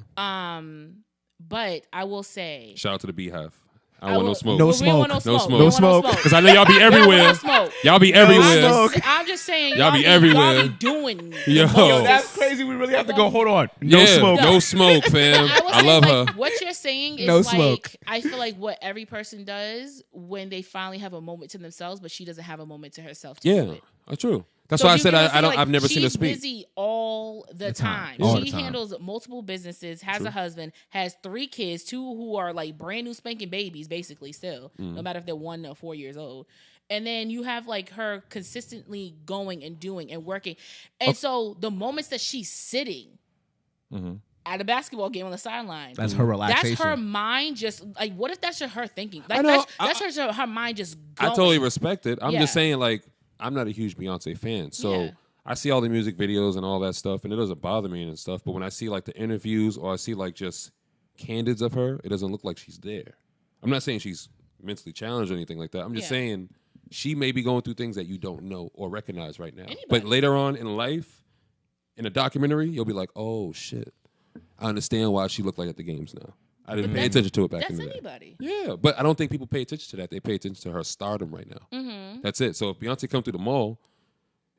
But I will say. Shout out to the Beehive. I I don't want no will- smoke. No we don't want smoke. No smoke. We No don't want smoke. Because I know y'all be We don't want everywhere. no smoke. Y'all be everywhere. smoke. I'm just saying, Y'all be Y'all everywhere. be doing. Yo. the Yo, most. that's crazy. We really have to go. Hold on. No Yeah, smoke. No smoke, fam. I, will I say, love like, her. What you're saying is No like smoke. I feel like what every person does when they finally have a moment to themselves, but she doesn't have a moment to herself. To do Yeah, it. that's true. That's So why I you said get what I'm I don't. saying? I've never seen her She's speak. busy all the time. All She the time. handles multiple businesses, has a husband, has 3 kids, 2 who are like brand new spanking babies, basically still, no matter if they're 1 or 4 years old. And then you have like her consistently going and doing and working. And so the moments that she's sitting at a basketball game on the sideline. That's her relaxation. That's her mind just like, what if that's just her thinking? Like, I know. that's her mind just going. I totally respect it. I'm Yeah. just saying, like, I'm not a huge Beyonce fan. So Yeah. I see all the music videos and all that stuff, and it doesn't bother me and stuff. But when I see, like, the interviews or I see, like, just candids of her, it doesn't look like she's there. I'm not saying she's mentally challenged or anything like that. I'm just saying she may be going through things that you don't know or recognize right now. But later on in life, in a documentary, you'll be like, oh, shit. I understand why she looked like at the games now. I didn't pay attention to it back in the day. That's anybody. Yeah, but I don't think people pay attention to that. They pay attention to her stardom right now. Mm-hmm. That's it. So if Beyonce come through the mall,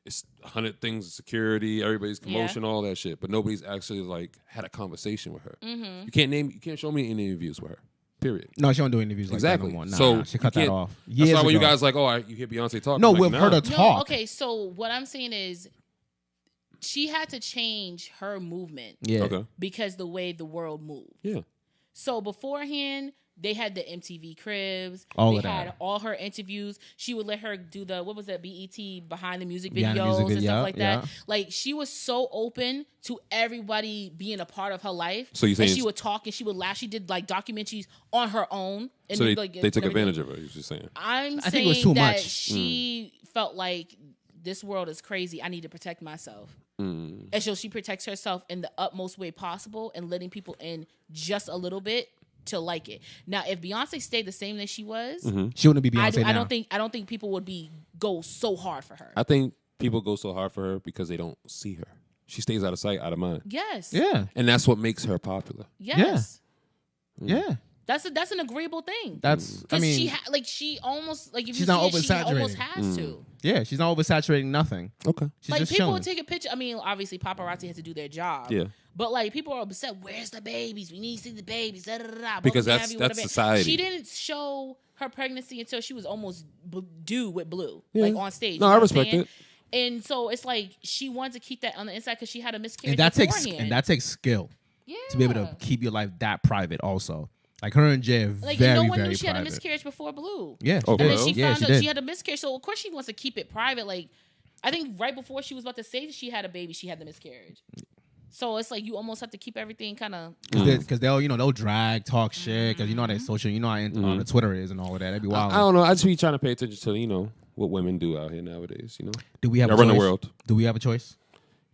it's 100 things of security, everybody's commotion, all that shit. But nobody's actually like had a conversation with her. Mm-hmm. You can't show me any interviews with her. Period. No, she don't do interviews like that no more. Nah, So she cut that off. That's why when you guys like, oh, you hear Beyonce talk. No, like, we've heard her talk. No, okay, so what I'm saying is she had to change her movement. Yeah. Okay. Because the way the world moved. Yeah. So beforehand, they had the MTV Cribs. All they of that. had all her interviews. She would let her do the, what was that, BET behind the music Behind the videos music and video, stuff like that. yeah. Like, she was so open to everybody being a part of her life. So you saying and she would talk and she would laugh. She did like documentaries on her own. And So they like, took advantage of her. You're just saying. I'm I think saying it was too that much. she felt like this world is crazy. I need to protect myself. And so she protects herself in the utmost way possible and letting people in just a little bit to like it. Now, if Beyonce stayed the same as she was, She wouldn't be Beyonce now. I don't think people would go so hard for her. I think people go so hard for her because they don't see her. She stays out of sight, out of mind. Yes. Yeah. And that's what makes her popular. Yes. Yeah. That's an agreeable thing. That's, I Because mean, she almost, like, if she's you not see it, she oversaturating. almost has to. yeah, she's not oversaturating nothing. Okay. She's Like, just people chilling. would take a picture. I mean, obviously, paparazzi has to do their job. Yeah. But, like, people are upset. Where's the babies? We need to see the babies. Da, da, da, da. Because Both that's Gabby, whatever. society. She didn't show her pregnancy until she was almost due with Blue, Yeah. like, on stage. No, You know I what I'm respect saying? it. And so it's like she wanted to keep that on the inside because she had a miscarriage And that takes skill to be able to keep your life that private also. Like her and Jay are like, very, no one very knew she private. had a miscarriage before Blue. Yeah, she Oh, did. And then she yeah, found she out did. she had a miscarriage. So, of course, she wants to keep it private. Like, I think right before she was about to say that she had a baby, she had the miscarriage. So it's like you almost have to keep everything kind of. Because they'll drag, talk shit. Because you know how they social, you know how the Twitter is and all of that. That'd be wild. I don't know. I just be trying to pay attention to, what women do out here nowadays, Do we have They a run choice? the world. Do we have a choice?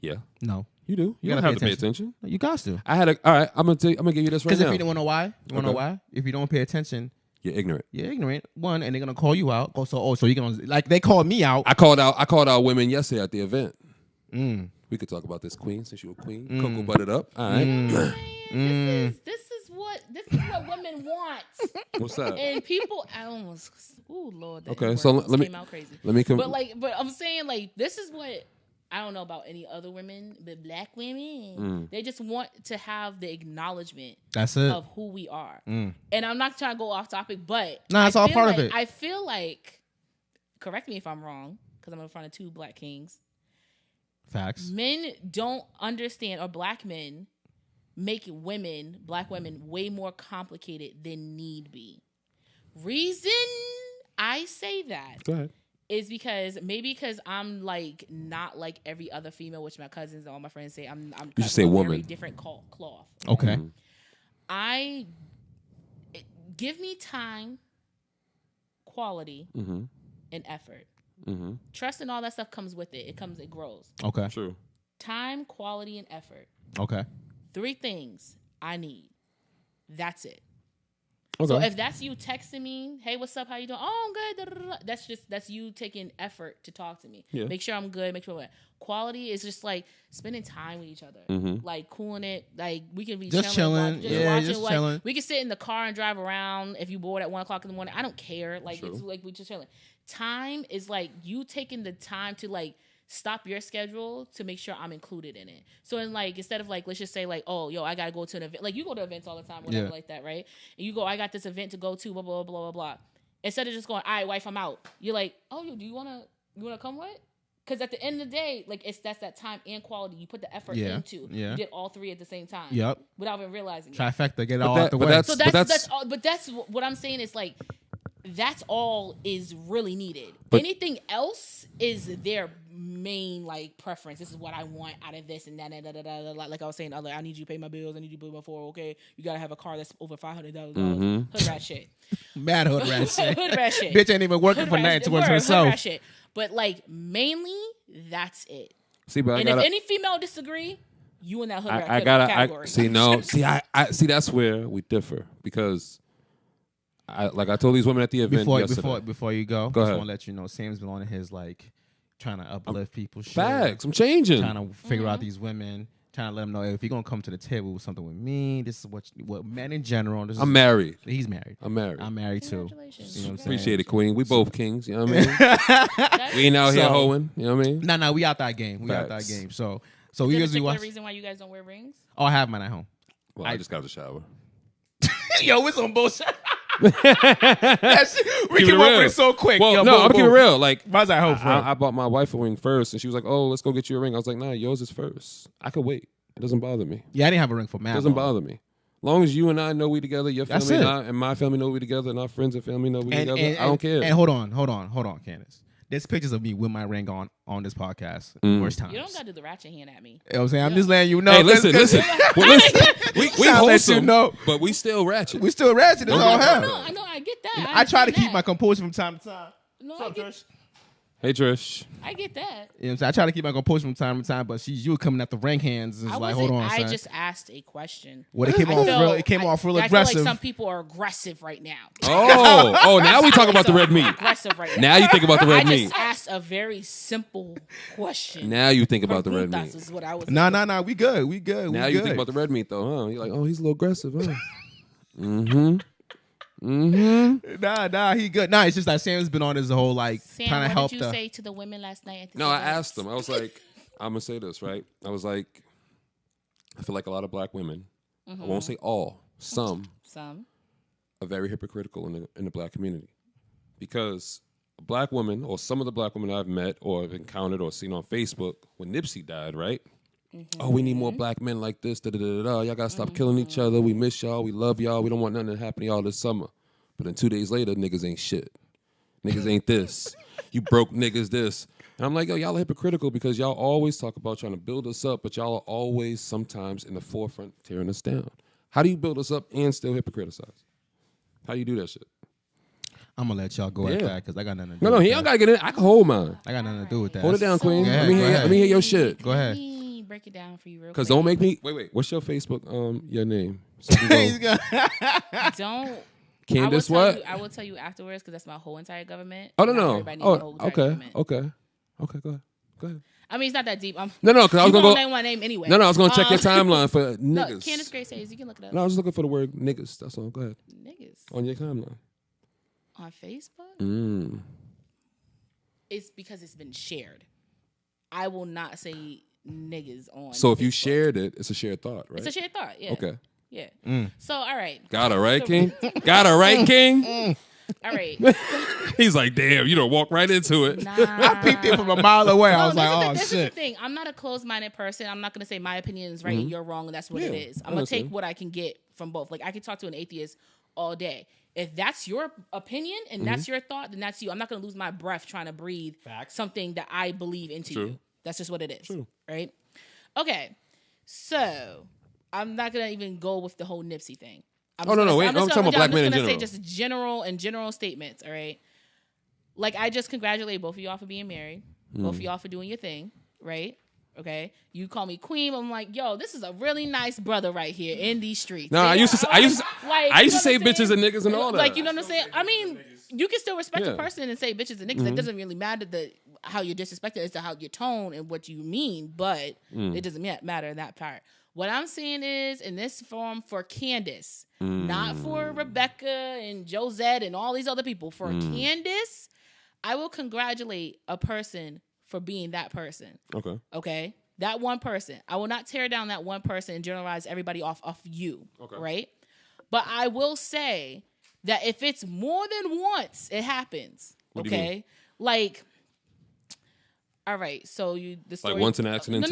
Yeah. No. You do. You gotta don't have to pay attention. You got to. All right, I'm gonna give you this right Because now. if you don't want to know why, you want to know why? If you don't pay attention, You're ignorant. you're ignorant. One, and they're gonna call you out. So you're gonna like they called me out. I called out women yesterday at the event. We could talk about this, queen, since you're a queen. Cocoa butted up. All right. This is what women want. What's that? And people, I almost, oh Lord, that Okay, word so almost let me- came out crazy. Let me come. But I'm saying, like, this is what I don't know about any other women, but black women, they just want to have the acknowledgement That's it. of who we are. And I'm not trying to go off topic, but Nah, it's all feel part of like- it. I feel like, correct me if I'm wrong, because I'm in front of two black kings. Facts. Men don't understand, or black men make black women, way more complicated than need be. Reason I say that Go ahead. is because I'm like not like every other female, which my cousins and all my friends say I'm You should say cut from a woman. very different cloth. Okay. Give me time, quality, and effort. Trust and all that stuff comes with it. It grows. Okay. True. Time, quality, and effort. Okay. 3 things I need. That's it. Okay. So if that's you texting me, hey, what's up? How you doing? Oh, I'm good. Da, da, da. That's you taking effort to talk to me. Yeah. Make sure I'm good. Make sure quality is just like spending time with each other, like cooling it. Like we can be Just chilling. chilling. Watching, Just chilling. We can sit in the car and drive around. If you bored at 1:00 in the morning, I don't care. Like True. it's like we just chilling. Time is like you taking the time to like stop your schedule to make sure I'm included in it. So in like instead of like let's just say like, oh yo, I gotta go to an event. Like you go to events all the time, whatever like that, right? And you go, I got this event to go to, blah blah blah blah blah. Instead of just going, all right, wife, I'm out. You're like, oh yo, do you wanna come with? Because at the end of the day, like that's that time and quality you put the effort into. Yeah. You did all 3 at the same time. Yep. Without even realizing it. Trifecta. Get it But all that- out the but way. that's- So that's what I'm saying is like that's all is really needed. But- Anything else is their main like preference. This is what I want out of this and that. Like I was saying earlier, I need you to pay my bills. I need you to pay my 401k. Okay, you gotta have a car that's over $500. Hood rat shit. Mad hood rat shit. Hood rat shit. Bitch ain't even working for nothing towards herself. Hood rat shit. But like mainly, that's it. See, but if any female disagree, you in that hood rat category. See, that's where we differ because, I told these women at the event yesterday. Before you go, ahead. I just want to let you know, Sam's been on his like trying to uplift people. Facts. I'm changing. Trying to figure out these women. Trying to let them know if you're gonna come to the table with something with me, this is what men in general. I'm married. He's married. I'm married. I'm married too. Congratulations. You know what I'm Appreciate it, Queen. We both kings. You know what I mean? We ain't out here hoeing. You know what I mean? Nah, we out that game. We out that game. So we usually watch. Reason why you guys don't wear rings? Oh, I have mine at home. Well, I just got the shower. Yo, it's some bullshit. We came up with it so quick. Well, yo, no, I'm keeping it real. Like, mine's at home. I bought my wife a ring first, and she was like, "Oh, let's go get you a ring." I was like, "Nah, yours is first. I could wait. It doesn't bother me." Yeah, I didn't have a ring for man. It doesn't bother me. Long as you and I know we together, your family and my family know we together, and our friends and family know we together, I don't care. And hold on, Candice. There's pictures of me with my ring on this podcast. Worst times. You don't gotta do the ratchet hand at me. You know what I'm saying? I'm just letting you know. Hey, listen. Well, listen. We wholesome, you know. but we still ratchet. We still ratchet. That's all hell. I know. I get that. I try to keep my composure from time to time. No, What's up, Trish? Hey, Trish. I get that. You know what I'm saying? I try to keep my composure from time to time, but you were coming at the ring hands. It's like, hold on, I son. just asked a question. Well, it came off real aggressive. I feel like some people are aggressive right now. Oh, now we talk about the red meat. Aggressive right now you think about the red I meat. just asked a very simple question. Now you think about the red meat. Is what I was. Nah. We good. Now you think about the red meat though, huh? You're like, oh, he's a little aggressive, huh? Mm-hmm. Nah, he good. Nah, it's just that Sam's been on his whole like trying to help. What did you say to the women last night? At the I asked them. I was like, I'm gonna say this, right? I was like, I feel like a lot of black women. I won't say all. Some are very hypocritical in the black community because a black woman or some of the black women I've met or have encountered or seen on Facebook when Nipsey died, right? Oh, we need more black men like this. Y'all gotta stop killing each other. We miss y'all. We love y'all. We don't want nothing to happen to y'all this summer. But then 2 days later, niggas ain't shit. Niggas ain't this. You broke niggas this. And I'm like, yo, y'all are hypocritical because y'all always talk about trying to build us up, but y'all are always sometimes in the forefront tearing us down. How do you build us up and still hypocritize? How do you do that shit? I'm gonna let y'all go at that because I got nothing to do No, he don't gotta get in. I can hold mine. I got nothing to do with that. Hold it down, Queen. Let me hear your shit. Go ahead. Break it down for you real quick. Because don't make me wait. What's your Facebook? Your name? So Don't. Candice, what? I will tell you afterwards because that's my whole entire government. Oh no. Okay. Go ahead. I mean, it's not that deep. No, because I was gonna go name my name anyway. No, I was gonna check your timeline for niggas. No, Candice Gray says you can look it up. No, I was looking for the word niggas. That's all. Go ahead. Niggas on your timeline on Facebook. It's because it's been shared. I will not say niggas on. So if Facebook. you shared it, it's a shared thought, right? It's a shared thought. Yeah. Okay. Yeah. So all right. Got her right, King. Got her right, King. All right. He's like, damn, you don't walk right into it. Nah. I peeked it from a mile away. I was like, oh, this shit. is the thing. I'm not a closed-minded person. I'm not going to say my opinion is right and you're wrong and that's what it is. I'm going to take what I can get from both. Like, I can talk to an atheist all day. If that's your opinion and that's your thought, then that's you. I'm not going to lose my breath trying to breathe something that I believe into you. That's just what it is. True. Right? Okay. So, I'm not going to even go with the whole Nipsey thing. I'm talking about black men in general. I'm just going to say just general statements, all right? Like, I just congratulate both of y'all for being married. Both of y'all for doing your thing, right? Okay? You call me queen. I'm like, yo, this is a really nice brother right here in these streets. No, I used to say bitches and niggas and all that. Like, you know what I'm saying? I mean, you can still respect a person and say bitches and niggas. It doesn't really matter how you're disrespected. It's how your tone and what you mean, but it doesn't matter in that part. What I'm saying is, in this form, for Candice, not for Rebecca and Josette and all these other people. For Candice, I will congratulate a person for being that person. Okay? That one person. I will not tear down that one person and generalize everybody off you. Right? But I will say that if it's more than once, it happens. Okay? Like... All right, so the story... Like once an accident,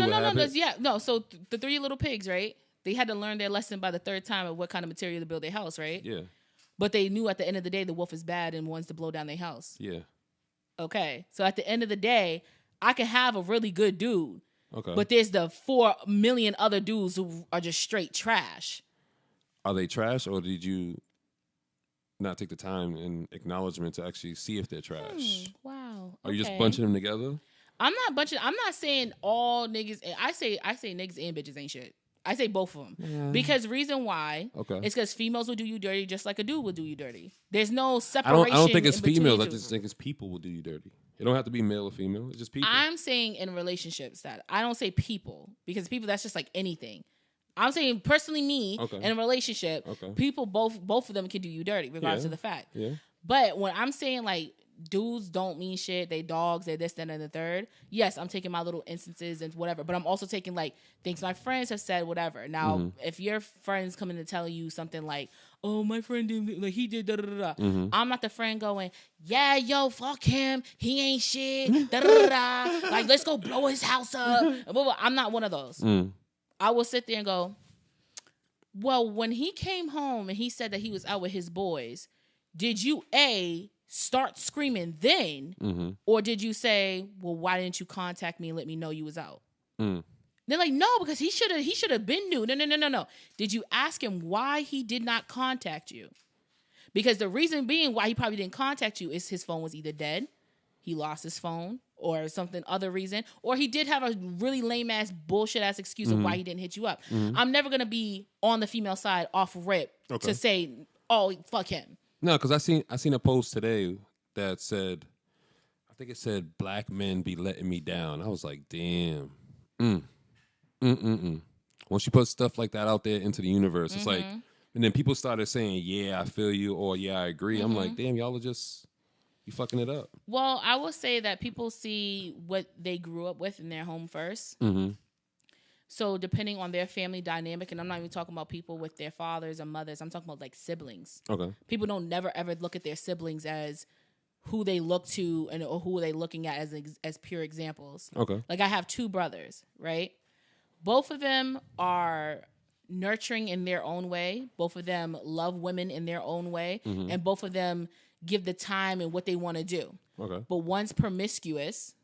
No, so the three little pigs, right? They had to learn their lesson by the third time of what kind of material to build their house, right? Yeah. But they knew at the end of the day the wolf is bad and wants to blow down their house. Yeah. Okay, so at the end of the day, I can have a really good dude. Okay. But there's the 4 million other dudes who are just straight trash. Are they trash, or did you not take the time and acknowledgement to actually see if they're trash? Wow. Are you just bunching them together? I'm not saying all niggas. I say niggas and bitches ain't shit. I say both of them. Yeah. Because reason why is because females will do you dirty just like a dude will do you dirty. There's no separation. I don't think it's females. I just think it's people will do you dirty. It don't have to be male or female. It's just people. I'm saying in relationships that I don't say people because people that's just like anything. I'm saying personally me in a relationship, people both of them can do you dirty regardless of the fact. Yeah. But when I'm saying like dudes don't mean shit, they dogs, they're this, that, and the third. Yes, I'm taking my little instances and whatever, but I'm also taking like things my friends have said, whatever. Now, if your friends coming to tell you something like, "Oh, my friend did like he did da da da," I'm not the friend going, "Yeah, yo, fuck him, he ain't shit, da da da." Like let's go blow his house up. I'm not one of those. I will sit there and go, well, when he came home and he said that he was out with his boys, did you start screaming then, or did you say, well, why didn't you contact me and let me know you was out? They're like, no, because he should have been new. No. Did you ask him why he did not contact you? Because the reason being why he probably didn't contact you is his phone was either dead, he lost his phone, or something other reason, or he did have a really lame ass bullshit ass excuse of why he didn't hit you up. I'm never gonna be on the female side off rip to say, oh, fuck him. No, because I seen a post today that said, I think it said, black men be letting me down. I was like, damn. Once you put stuff like that out there into the universe, it's like, and then people started saying, yeah, I feel you, or yeah, I agree. I'm like, damn, y'all are just, you fucking it up. Well, I will say that people see what they grew up with in their home first. So depending on their family dynamic, and I'm not even talking about people with their fathers or mothers, I'm talking about like siblings. People don't never ever look at their siblings as who they look to and or who are they looking at as pure examples. Like I have 2 brothers, right? Both of them are nurturing in their own way. Both of them love women in their own way, and both of them give the time and what they want to do. But one's promiscuous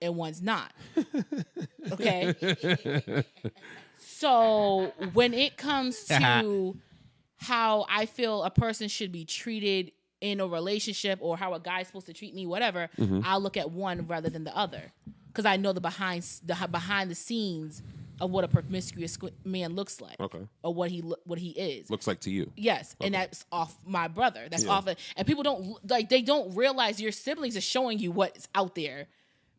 and one's not. Okay? So when it comes to how I feel a person should be treated in a relationship or how a guy's supposed to treat me, whatever, I'll look at one rather than the other. Because I know the behind the scenes of what a promiscuous man looks like, or what he is. Looks like to you. Yes, and that's off my brother. That's off it. And people they don't realize your siblings are showing you what's out there.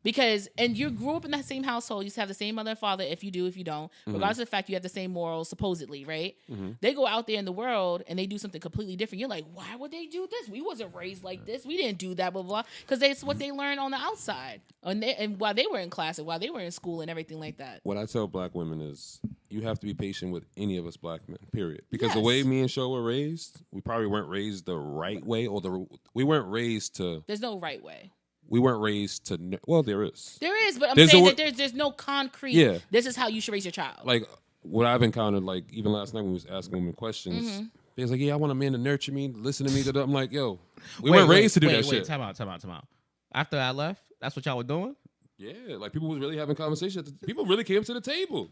Because, and you grew up in that same household, you have the same mother and father, if you do, if you don't, regardless of the fact you have the same morals, supposedly, right? They go out there in the world and they do something completely different. You're like, why would they do this? We wasn't raised like this. We didn't do that, blah, blah, blah. Because it's what they learned on the outside. And while they were in class and while they were in school and everything like that. What I tell black women is, you have to be patient with any of us black men, period. Because the way me and Sho were raised, we probably weren't raised the right way, or we weren't raised to... There's no right way. We weren't raised to... Well, there is. There is, but I'm saying that there's no concrete... This is how you should raise your child. Like, what I've encountered, like, even last night when we was asking women questions, they was like, yeah, I want a man to nurture me, listen to me. I'm like, yo, we weren't raised to do that shit. Time out. After I left, that's what y'all were doing? Yeah, like, people was really having conversations. People really came to the table.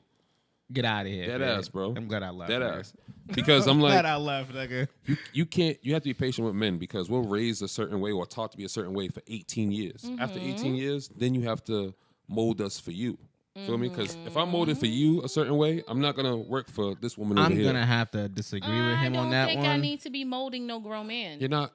Get out of here. Dead ass, bro. I'm glad I left. Dead ass. Because I'm like... glad I left, nigga. You have to be patient with men because we're raised a certain way or taught to be a certain way for 18 years. After 18 years, then you have to mold us for you. Feel me? Because if I'm molded for you a certain way, I'm not going to work for this woman over here. I'm going to have to disagree with him on that one. I don't think I need to be molding no grown man. You're not,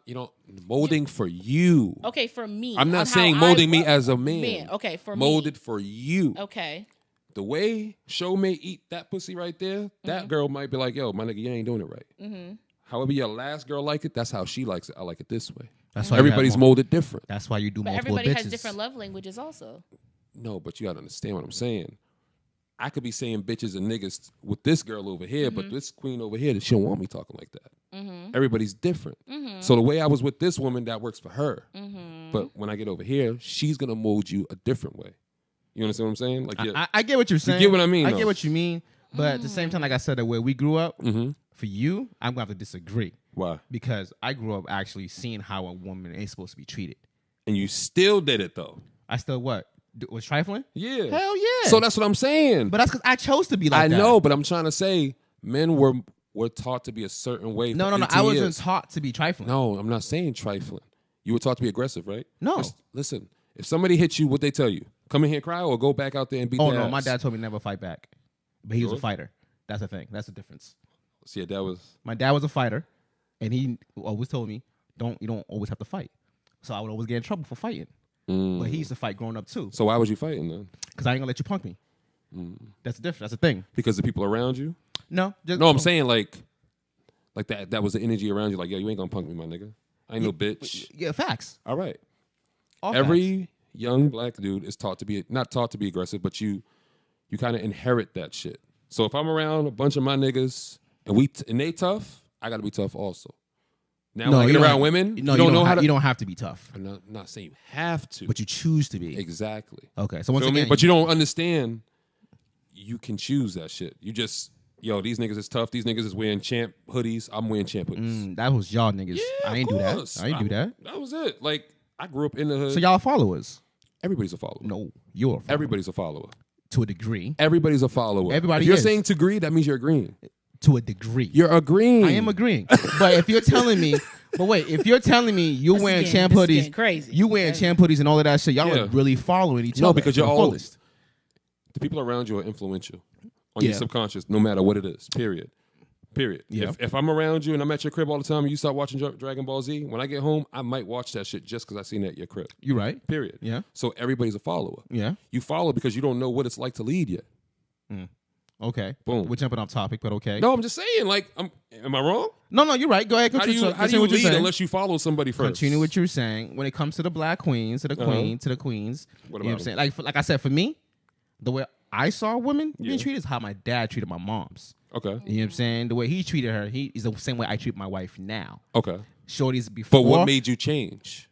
molding for you. Okay, for me. I'm not saying molding me as a man. Okay, for me. Molded for you. Okay. The way Sho may eat that pussy right there, that girl might be like, yo, my nigga, you ain't doing it right. However your last girl like it, that's how she likes it. I like it this way. That's why everybody's molded different. That's why you do multiple bitches. But everybody has different love languages also. No, but you got to understand what I'm saying. I could be saying bitches and niggas with this girl over here, but this queen over here, she don't want me talking like that. Everybody's different. So the way I was with this woman, that works for her. But when I get over here, she's going to mold you a different way. You understand what I'm saying? Like, I get what you're saying. You get what I mean? I get what you mean. But at the same time, like I said, the way we grew up, for you, I'm going to have to disagree. Why? Because I grew up actually seeing how a woman is supposed to be treated. And you still did it, though. I still what? Was trifling? Yeah. Hell yeah. So that's what I'm saying. But that's because I chose to be like that. I know, but I'm trying to say men were taught to be a certain way. No. For 18 I wasn't years. taught to be trifling. No, I'm not saying trifling. You were taught to be aggressive, right? No. Listen, if somebody hits you, what they tell you? Come in here and cry or go back out there and beat their ass? My dad told me never fight back. But he was a Really? fighter. That's the thing. That's the difference. See, your dad was... My dad was a fighter, and he always told me, you don't always have to fight. So I would always get in trouble for fighting. But he used to fight growing up too. So why was you fighting then? Because I ain't gonna let you punk me. That's the difference. That's the thing. Because the people around you? No, I'm saying like that was the energy around you. Like, yo, you ain't gonna punk me, my nigga. I ain't no bitch. Yeah, facts. All right. All Every facts. young black dude is not taught to be aggressive, but you kind of inherit that shit. So if I'm around a bunch of my niggas and they tough, I gotta be tough also. Now when I get around women, you don't know how to. You don't have to be tough. I'm not saying you have to, But you choose to be. exactly. Okay, so once Feel me? again, But you don't understand. You can choose that shit. You just, these niggas is tough. These niggas is wearing champ hoodies. I'm wearing champ hoodies. that was y'all niggas. Yeah, I ain't of do that. course. I ain't do that. That was it. Like, I grew up in the hood. So y'all followers? Everybody's a follower. No, you're a follower. Everybody's a follower. To a degree. Everybody's a follower. Everybody If you're is. saying to agree, that means you're agreeing. To a degree. You're agreeing. I am agreeing. But if you're telling me, you're wearing champ hoodies, crazy. you wearing champ hoodies and all of that shit, y'all Yeah. are really following each other. No, because you're to the all fullest. the people around you are influential on Yeah. your subconscious, no matter what it is. Period. Yeah. If I'm around you and I'm at your crib all the time and you start watching Dragon Ball Z, when I get home, I might watch that shit just because I seen it at your crib. You right. Period. Yeah. So everybody's a follower. Yeah. You follow because you don't know what it's like to lead yet. Okay. Boom. We're jumping off topic, but okay. No, I'm just saying. Like, am I wrong? No, you're right. Go ahead. How do you Continue what you're lead saying. unless you follow somebody first? Continue what you're saying. When it comes to the black queens, to the queens, What you know what I'm about saying? Like I said, for me, the way I saw women being Yeah. treated is how my dad treated my moms. Okay. You know what I'm saying? The way he treated her, he is the same way I treat my wife now. Okay. Shorty's before. But what made you change?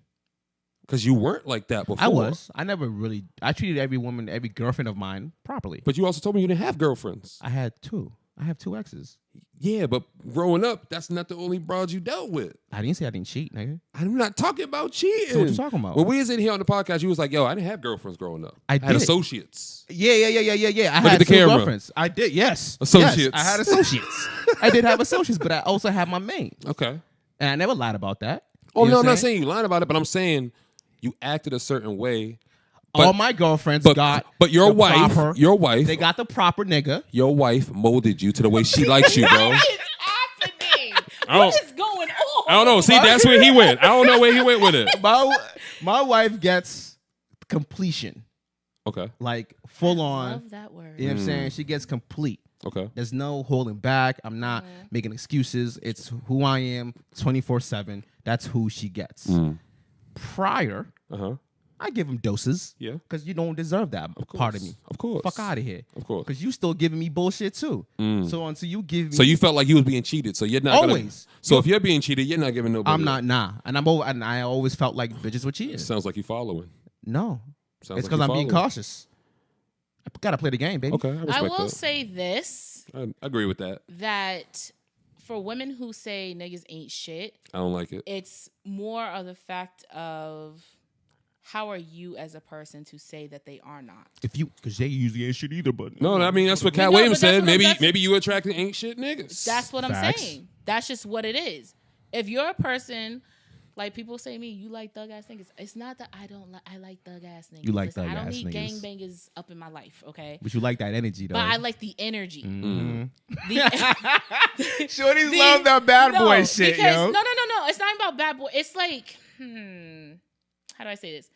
Because you weren't like that before. I was. I treated every woman, every girlfriend of mine properly. But you also told me you didn't have girlfriends. I had two. I have two exes. Yeah, but growing up, that's not the only broads you dealt with. I didn't say I didn't cheat, nigga. I'm not talking about cheating. So what you talking about? When we was in here on the podcast, you was like, yo, I didn't have girlfriends growing up. I had did. associates. Yeah. I Look had at the two camera. girlfriends. I did, yes. Associates. Yes, I had associates. I did have associates, but I also had my main. Okay. And I never lied about that. Oh, You no, know I'm what not saying you lied about it, but I'm saying you acted a certain way. All my girlfriends got But your the wife, proper, they got the proper nigga. your wife molded you to the way she likes you, bro. What is happening? I What don't- is going on? I don't know. See, that's where he went. I don't know where he went with it. My wife gets completion. Okay. Like full I on. love that word. You know what I'm saying? She gets complete. Okay. There's no holding back. I'm not making excuses. It's who I am 24/7. That's who she gets. Prior, Uh-huh. I give him doses. Yeah. Because you don't deserve that part of me. Of course. Fuck out of here. Of course. Because you still giving me bullshit too. So until you give me. So you felt like you was being cheated. So you're not Always. Gonna, so if you're being cheated, you're not giving nobody. I'm not, nah. And I always felt like bitches were cheating. Sounds like you following. No. Sounds It's like because you I'm being following. cautious. I gotta play the game, baby. Okay, I respect I will that. say this, I agree with that. that for women who say niggas ain't shit, I don't like it. it's more of the fact of how are you as a person to say that they are not? Because they usually ain't shit either, but No, I mean that's what Cat No, Williams but that's said. what I'm- Maybe you attracted ain't shit niggas. That's what I'm Facts. saying. That's just what it is. If you're a person, like people say to me, you like thug ass niggas. It's not that I don't like. I like thug ass niggas. You like Listen, I thug don't ass need niggas. gangbangers up in my life. Okay, But you like that energy, though. but I like the energy. Mm-hmm. Shorties The- love that bad boy No, shit, because, yo. No. It's not about bad boy. It's like, how do I say this?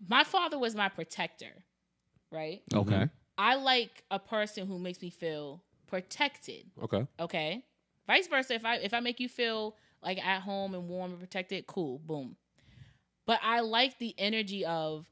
My father was my protector, right? Okay. I like a person who makes me feel protected. Okay. Okay. Vice versa. If I make you feel like at home and warm and protected, cool, boom. But I like the energy of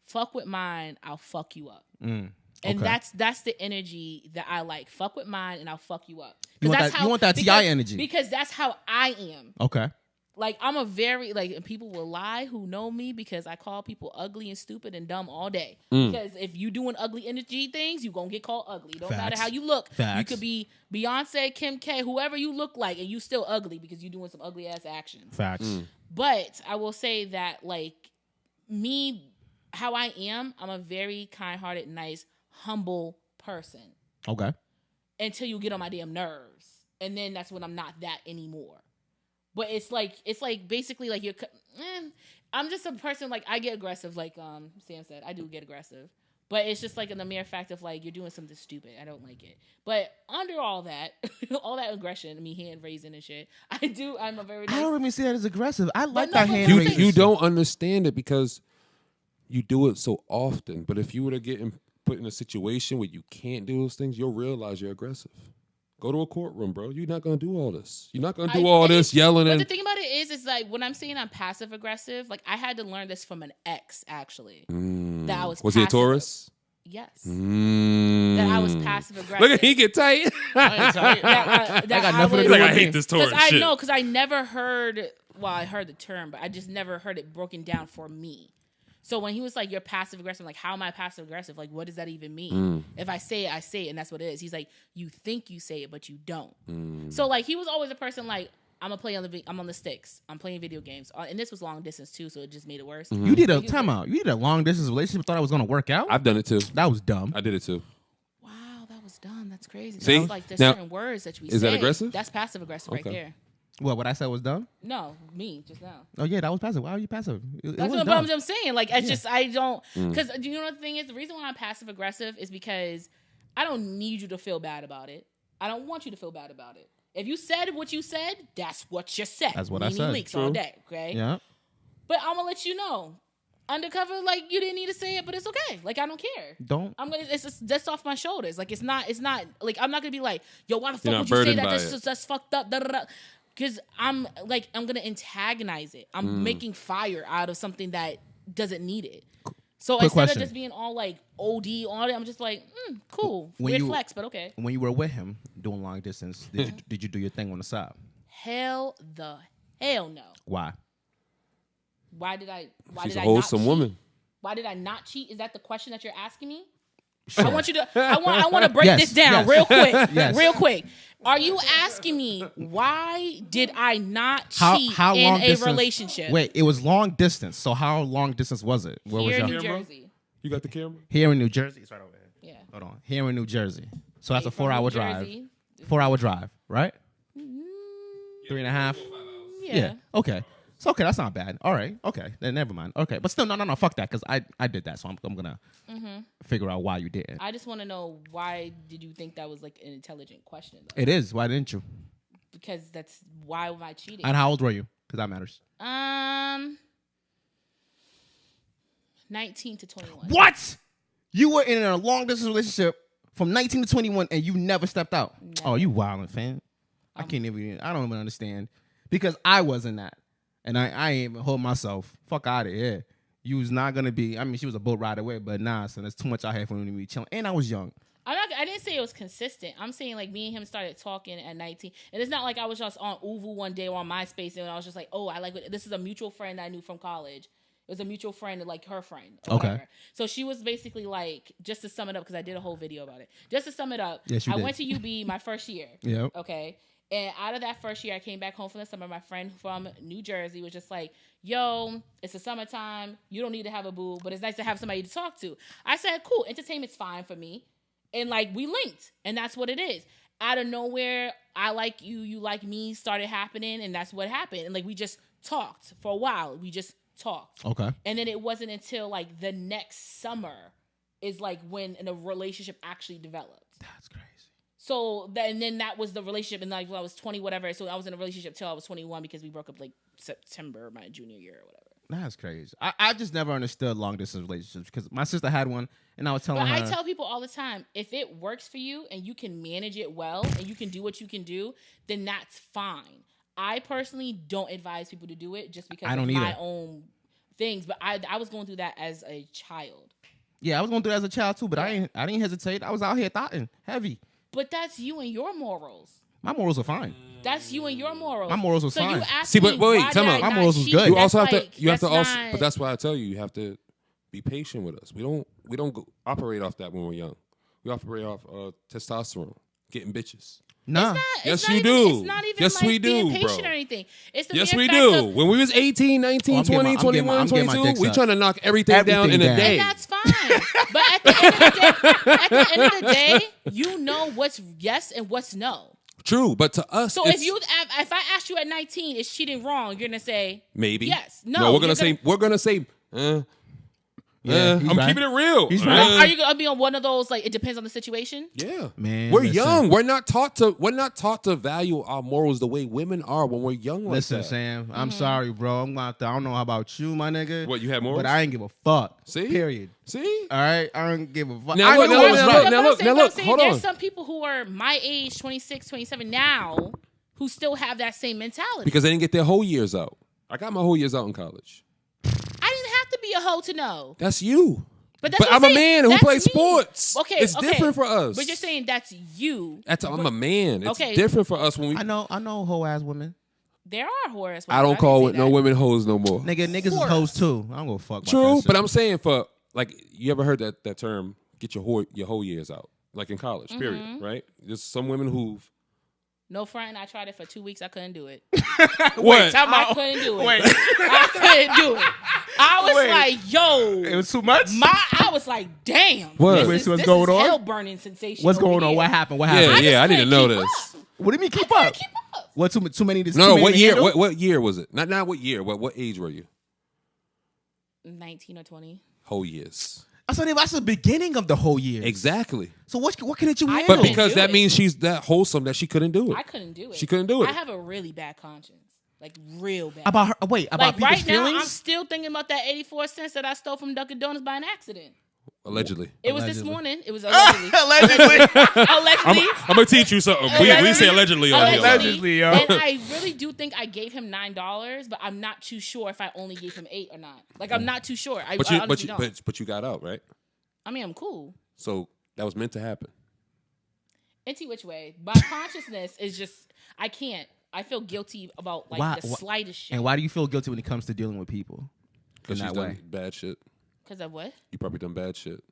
fuck with mine, I'll fuck you up. And Okay. that's the energy that I like. Fuck with mine and I'll fuck you up. You want That's that- you want that T.I. energy. Because that's how I am. Okay. Like I'm a very and people will lie who know me because I call people ugly and stupid and dumb all day. Because if you doing ugly energy things, you gonna get called ugly. Don't matter Facts. how you look. Facts. You could be Beyonce, Kim K, whoever you look like, and you still ugly because you doing some ugly ass actions. Facts. But I will say that like me how I am, I'm a very kind-hearted, nice, humble person. Okay. Until you get on my damn nerves. And then that's when I'm not that anymore. But it's like basically like I'm just a person, like I get aggressive, like Sam said. I do get aggressive. But it's just like in the mere fact of like you're doing something stupid. I don't like it. But under all that, all that aggression, me hand raising and shit, I'm a very nice. I don't even see that as aggressive. I like no, that hand raising. You don't understand it because you do it so often. But if you were to get put in a situation where you can't do those things, you'll realize you're aggressive. Go to a courtroom, bro. You're not going to do all this. You're not going to do all this yelling. But the thing about it is like when I'm saying I'm passive aggressive, like I had to learn this from an ex actually. That I was he a Taurus? Yes. That I was passive aggressive. Look at he get tight. I got nothing to do with I hate this Taurus shit. I know, because I never heard. Well, I heard the term, but I just never heard it broken down for me. So when he was like, you're passive aggressive, I'm like, how am I passive aggressive? Like, what does that even mean? If I say it, I say it, and that's what it is. He's like, you think you say it, but you don't. So like, he was always a person like, I'm on the sticks. I'm playing video games. And this was long distance too, so it just made it worse. You did a timeout. You did a long distance relationship. Thought I was going to work out? I've done it too. That was dumb. I did it too. Wow, that was dumb. That's crazy. See? That's like there's Now, certain words that we is say. that aggressive? That's passive aggressive right there. What I said was dumb? No, me just now. Oh yeah, that was passive. Why are you passive? That's what I'm saying. Like, it's just, I don't, because do you know what the thing is? The reason why I'm passive aggressive is because I don't need you to feel bad about it. I don't want you to feel bad about it. If you said what you said, that's what you said. That's what I said. Leaks all day, okay? Yeah. But I'm gonna let you know, undercover, like you didn't need to say it, but it's okay. Like I don't care. It's just that's off my shoulders. Like it's not like I'm not gonna be like, yo, why the fuck would you say that? That's fucked up. Da, da, da. Because I'm gonna antagonize it. I'm making fire out of something that doesn't need it. So instead of just being all like OD on it, I'm just like, cool. Weird flex, but okay. When you were with him doing long distance, did you do your thing on the side? Hell no. Why? Why did I She's a not wholesome cheat? woman. Why did I not cheat? Is that the question that you're asking me? Sure. I want you to. I want to break this down real quick. Real quick. Are you asking me why did I not cheat in a relationship? Wait, it was long distance. So how long distance was it? Where Here was in New Jersey. You got the camera? Here in New Jersey. It's right over here. Yeah. Hold on. Here in New Jersey. So that's a 4-hour drive. 4-hour drive, right? 3.5. Yeah. Okay. So okay, that's not bad. All right. Okay. Then never mind. Okay. But still, no. Fuck that, because I did that. So I'm gonna figure out why you did it. I just want to know, why did you think that was like an intelligent question? Though? It is. Why didn't you? Because that's why am I cheating? And how old were you? Because that matters. 19 to 21. What? You were in a long distance relationship from 19 to 21 and you never stepped out? Never. Oh, you wildin', fam. I don't even understand. Because I wasn't that. And I ain't even hold myself. Fuck out of here. You was not going to be, I mean, she was a boat ride away, but nah, son, there's too much out here for me to be chilling. And I was young. I didn't say it was consistent. I'm saying like me and him started talking at 19. And it's not like I was just on Uvu one day or on MySpace and I was just like, oh, I like it. This is a mutual friend I knew from college. It was a mutual friend, like her friend. Okay. Whatever. So she was basically like, just to sum it up, because I did a whole video about it. Just to sum it up, yes, I went to UB my first year. Yep. Okay. And out of that first year, I came back home from the summer. My friend from New Jersey was just like, yo, it's the summertime. You don't need to have a boo, but it's nice to have somebody to talk to. I said, cool. Entertainment's fine for me. And like, we linked. And that's what it is. Out of nowhere, I like you, you like me started happening. And that's what happened. And like, we just talked for a while. We just talked. Okay. And then it wasn't until like the next summer is like when a relationship actually developed. That's crazy. So then that was the relationship, and like when I was 20, whatever. So I was in a relationship till I was 21 because we broke up like September my junior year or whatever. That's crazy. I just never understood long distance relationships because my sister had one, and I was telling her. I tell people all the time, if it works for you and you can manage it well and you can do what you can do, then that's fine. I personally don't advise people to do it just because of my own things, but I was going through that as a child. Yeah, I was going through that as a child too, but I didn't hesitate. I was out here thoughting heavy. But that's you and your morals. My morals are fine. That's you and your morals. My morals are so fine. You ask me, wait, tell me. My morals was good. You also have to. You have to also. But that's why I tell you, you have to be patient with us. We don't operate off that when we're young. We operate off testosterone. getting bitches. Nah. Yes, you do. It's not even Yes, like we being do, patient bro. or anything. It's the Yes, mere we fact do. of- When we was 18, 19, I'm 20, getting my 21, dicks 22, we up. trying to knock everything down in a Everything down. day. And that's fine. But at the end of the day, you know what's yes and what's no. True, but to us, So if I ask you at 19, is cheating wrong? You're gonna say maybe yes. No, we're gonna say. Yeah, he's I'm right. keeping it real. He's right. Are you gonna be on one of those like it depends on the situation? Yeah, Man, we're listen. young. We're not taught to value our morals the way women are when we're young. Like Listen, that. Sam, I'm sorry, bro. I'm out there. I don't know about you, my nigga. What, you have morals? But I ain't give a fuck. See? Period. See? All right? I don't give a fuck. Now I look, knew now I was look, right. now look, hold there's on. some people who are my age, 26, 27 now, who still have that same mentality. Because they didn't get their whole years out. I got my whole years out in college. I didn't have to be a hoe to know. That's you. But But I'm a man who That's plays me. sports. Okay, It's different for us. But you're saying that's you. I'm a man. It's Okay. different for us when we. I know hoe ass women. There are whores. I don't call no women hoes no more. Niggas is course. hoes too. I don't go fuck about True, that but shit. I'm saying for like you ever heard that term? Get your whole years out, like in college. Mm-hmm. Period. Right? There's some women who've. No front. I tried it for 2 weeks. I couldn't do it. What? I couldn't do it. I couldn't do it. I was Wait. like, yo. It was too much? I was like, damn. What? This Wait, is, so what's this going is on? hell burning sensation. What's over going on? here. What happened? What Yeah, happened? yeah. I couldn't didn't know keep this. up. What do you mean keep I up? couldn't keep up. What too many? No, too what many to year? handle? What year was it? Not what year. What age were you? 19 or 20. Whole years. That's the beginning of the whole year. Exactly. So what couldn't you I handle? But couldn't because do that it. means she's that wholesome that she couldn't do it. I couldn't do it. She couldn't do it. I have a really bad conscience. Like, real bad. about her, wait, about like, people's right now, feelings? I'm still thinking about that 84 cents that I stole from Dunkin' Donuts by an accident. Allegedly. It was this Allegedly. morning. It was allegedly. Allegedly. allegedly. I'm gonna teach you something. We say allegedly on here. Allegedly, yo. And I really do think I gave him $9, but I'm not too sure if I only gave him $8 or not. Like, I'm not too sure. I honestly don't. But you got out, right? I mean, I'm cool. So that was meant to happen. Into which way? My consciousness is just, I can't. I feel guilty about like the slightest shit. And why do you feel guilty when it comes to dealing with people? Because In she's that done way. bad shit. Because of what? You probably done bad shit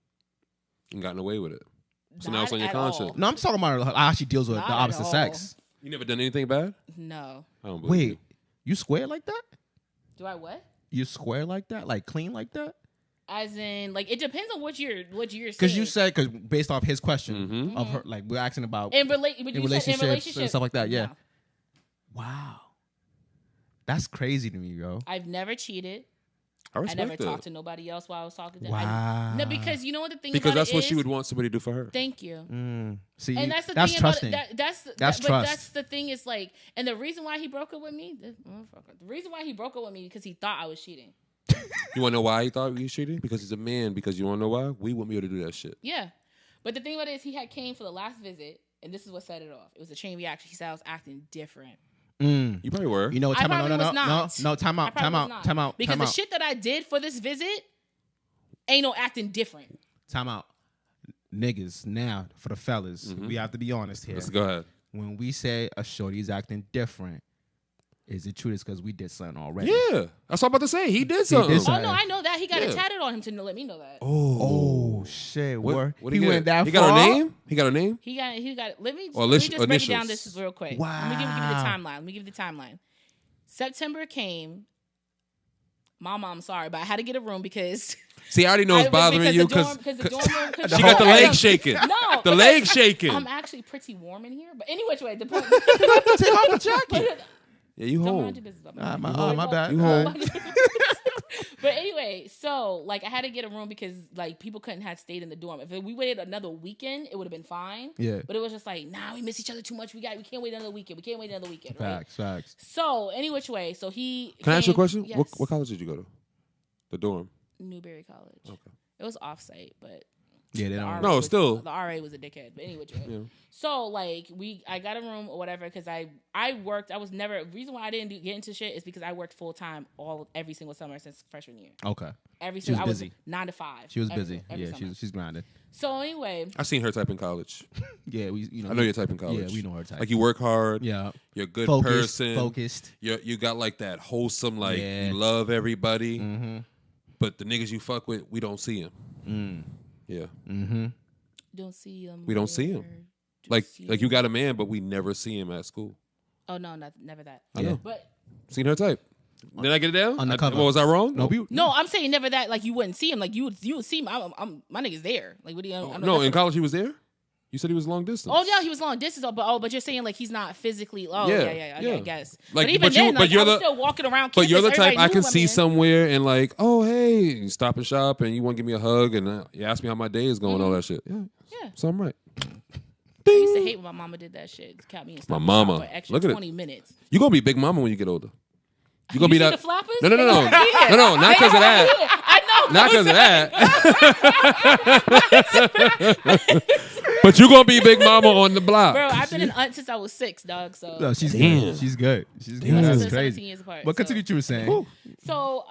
and gotten away with it. So now Not it's on your at conscience. all. No, I'm talking about how she deals with Not the at opposite all. sex. You never done anything bad? No. I don't believe Wait, you. you square like that? Do I what? You square like that? Like clean like that? As in, like, it depends on what you're saying. Because you said, based off his question Mm-hmm. of her, like we're asking about in relationships and stuff like that. Yeah. No. Wow, that's crazy to me, bro. I've never cheated. I I respect never that. talked to nobody else while I was talking to them. Wow. No, because you know what the thing Because about that's it what is? she would want somebody to do for her. Thank you. See, And that's the that's thing trusting. about it. That's trust. But that's the thing is like, and the reason why he broke up with me, the reason why he broke up with me because he thought I was cheating. You want to know why he thought you cheated? Because he's a man. Because you want to know why? We wouldn't be able to do that shit. Yeah, but the thing about it is he had came for the last visit, and this is what set it off. It was a chain reaction. He said I was acting different. You probably were. You know, I time out. probably No, was not. no, time I out, probably time was out, not. time out, Because time the out, shit that I did for this visit ain't no acting different. time out. Niggas, now for the fellas, we have to be honest here. Let's go ahead. When we say a shorty's acting different, is it true? It's because we did something already. Yeah. That's what I'm about to say. He did something. did Oh something. no, I know that he got it Yeah. tatted on him to let me know that. Oh shit! What he he went that He far. got a name? He got a name? He got. Let me Or just break it initials. down this real quick. Let me give you the timeline. Let me give you the timeline. September came. Mama, I'm sorry, but I had to get a room because See, I already know it's bothering you because the dorm room. she got the leg shaking. No, The leg shaking. I'm actually pretty warm in here, but anyway, the point. Take off the jacket. Yeah, you Don't home. mind your business. Don't mind my- your oh, business. my bad. You home. But anyway, so like I had to get a room because like people couldn't have stayed in the dorm. If we waited another weekend, it would have been fine. Yeah. But it was just like, nah, we miss each other too much. We can't wait another weekend. We can't wait another weekend. Right? Facts. So any which way, so he. Can I ask you a question? Yes. What college did you go to? The dorm. Newberry College. Okay. It was offsite, but Yeah, they the don't. RA No, was- still. the RA was a dickhead. But anyway, Yeah. so like I got a room or whatever because I worked. I was never. The reason why I didn't get into shit is because I worked full time every single summer since freshman year. Okay. Every She was single I was busy. 9 to 5. She was every- busy. every Yeah, summer. she's grinding. So anyway, I seen her type in college. Yeah, I know your type in college. Yeah, we know her type. Like you work hard. Yeah. You're a good Focused. person. Focused. You got like that wholesome, like Yeah. you love everybody. Mm-hmm. But the niggas you fuck with, we don't see them. Yeah. Mm-hmm. don't see him. We don't see him. Like you got a man, but we never see him at school. Oh no, never that. I know. But seen her type. Did I get it down? Undercover. Was I wrong? No, I'm saying never that. Like you wouldn't see him. Like you would see him. My nigga's there. Like what do you? No, in college he was there. You said he was long distance. Oh yeah, he was long distance. But you're saying like he's not physically. Oh yeah. I guess. Like, but even then, I was still walking around. But Campus, you're the type I can see man. somewhere and like, oh hey, you stop and shop and you want to give me a hug and you ask me how my day is going, all that shit. Yeah. So I'm right. I used to hate when my mama did that shit. It kept me in my mama. For extra Look at 20 minutes. You gonna be big mama when you get older. You gonna be that? The flappers? No, not because of that. Not because of that. But you gonna be big mama on the block. Bro, I've been an aunt since I was 6, dog. So no, she's good. She's good. That's crazy. 17 years apart. But continue what you were saying. Ooh. So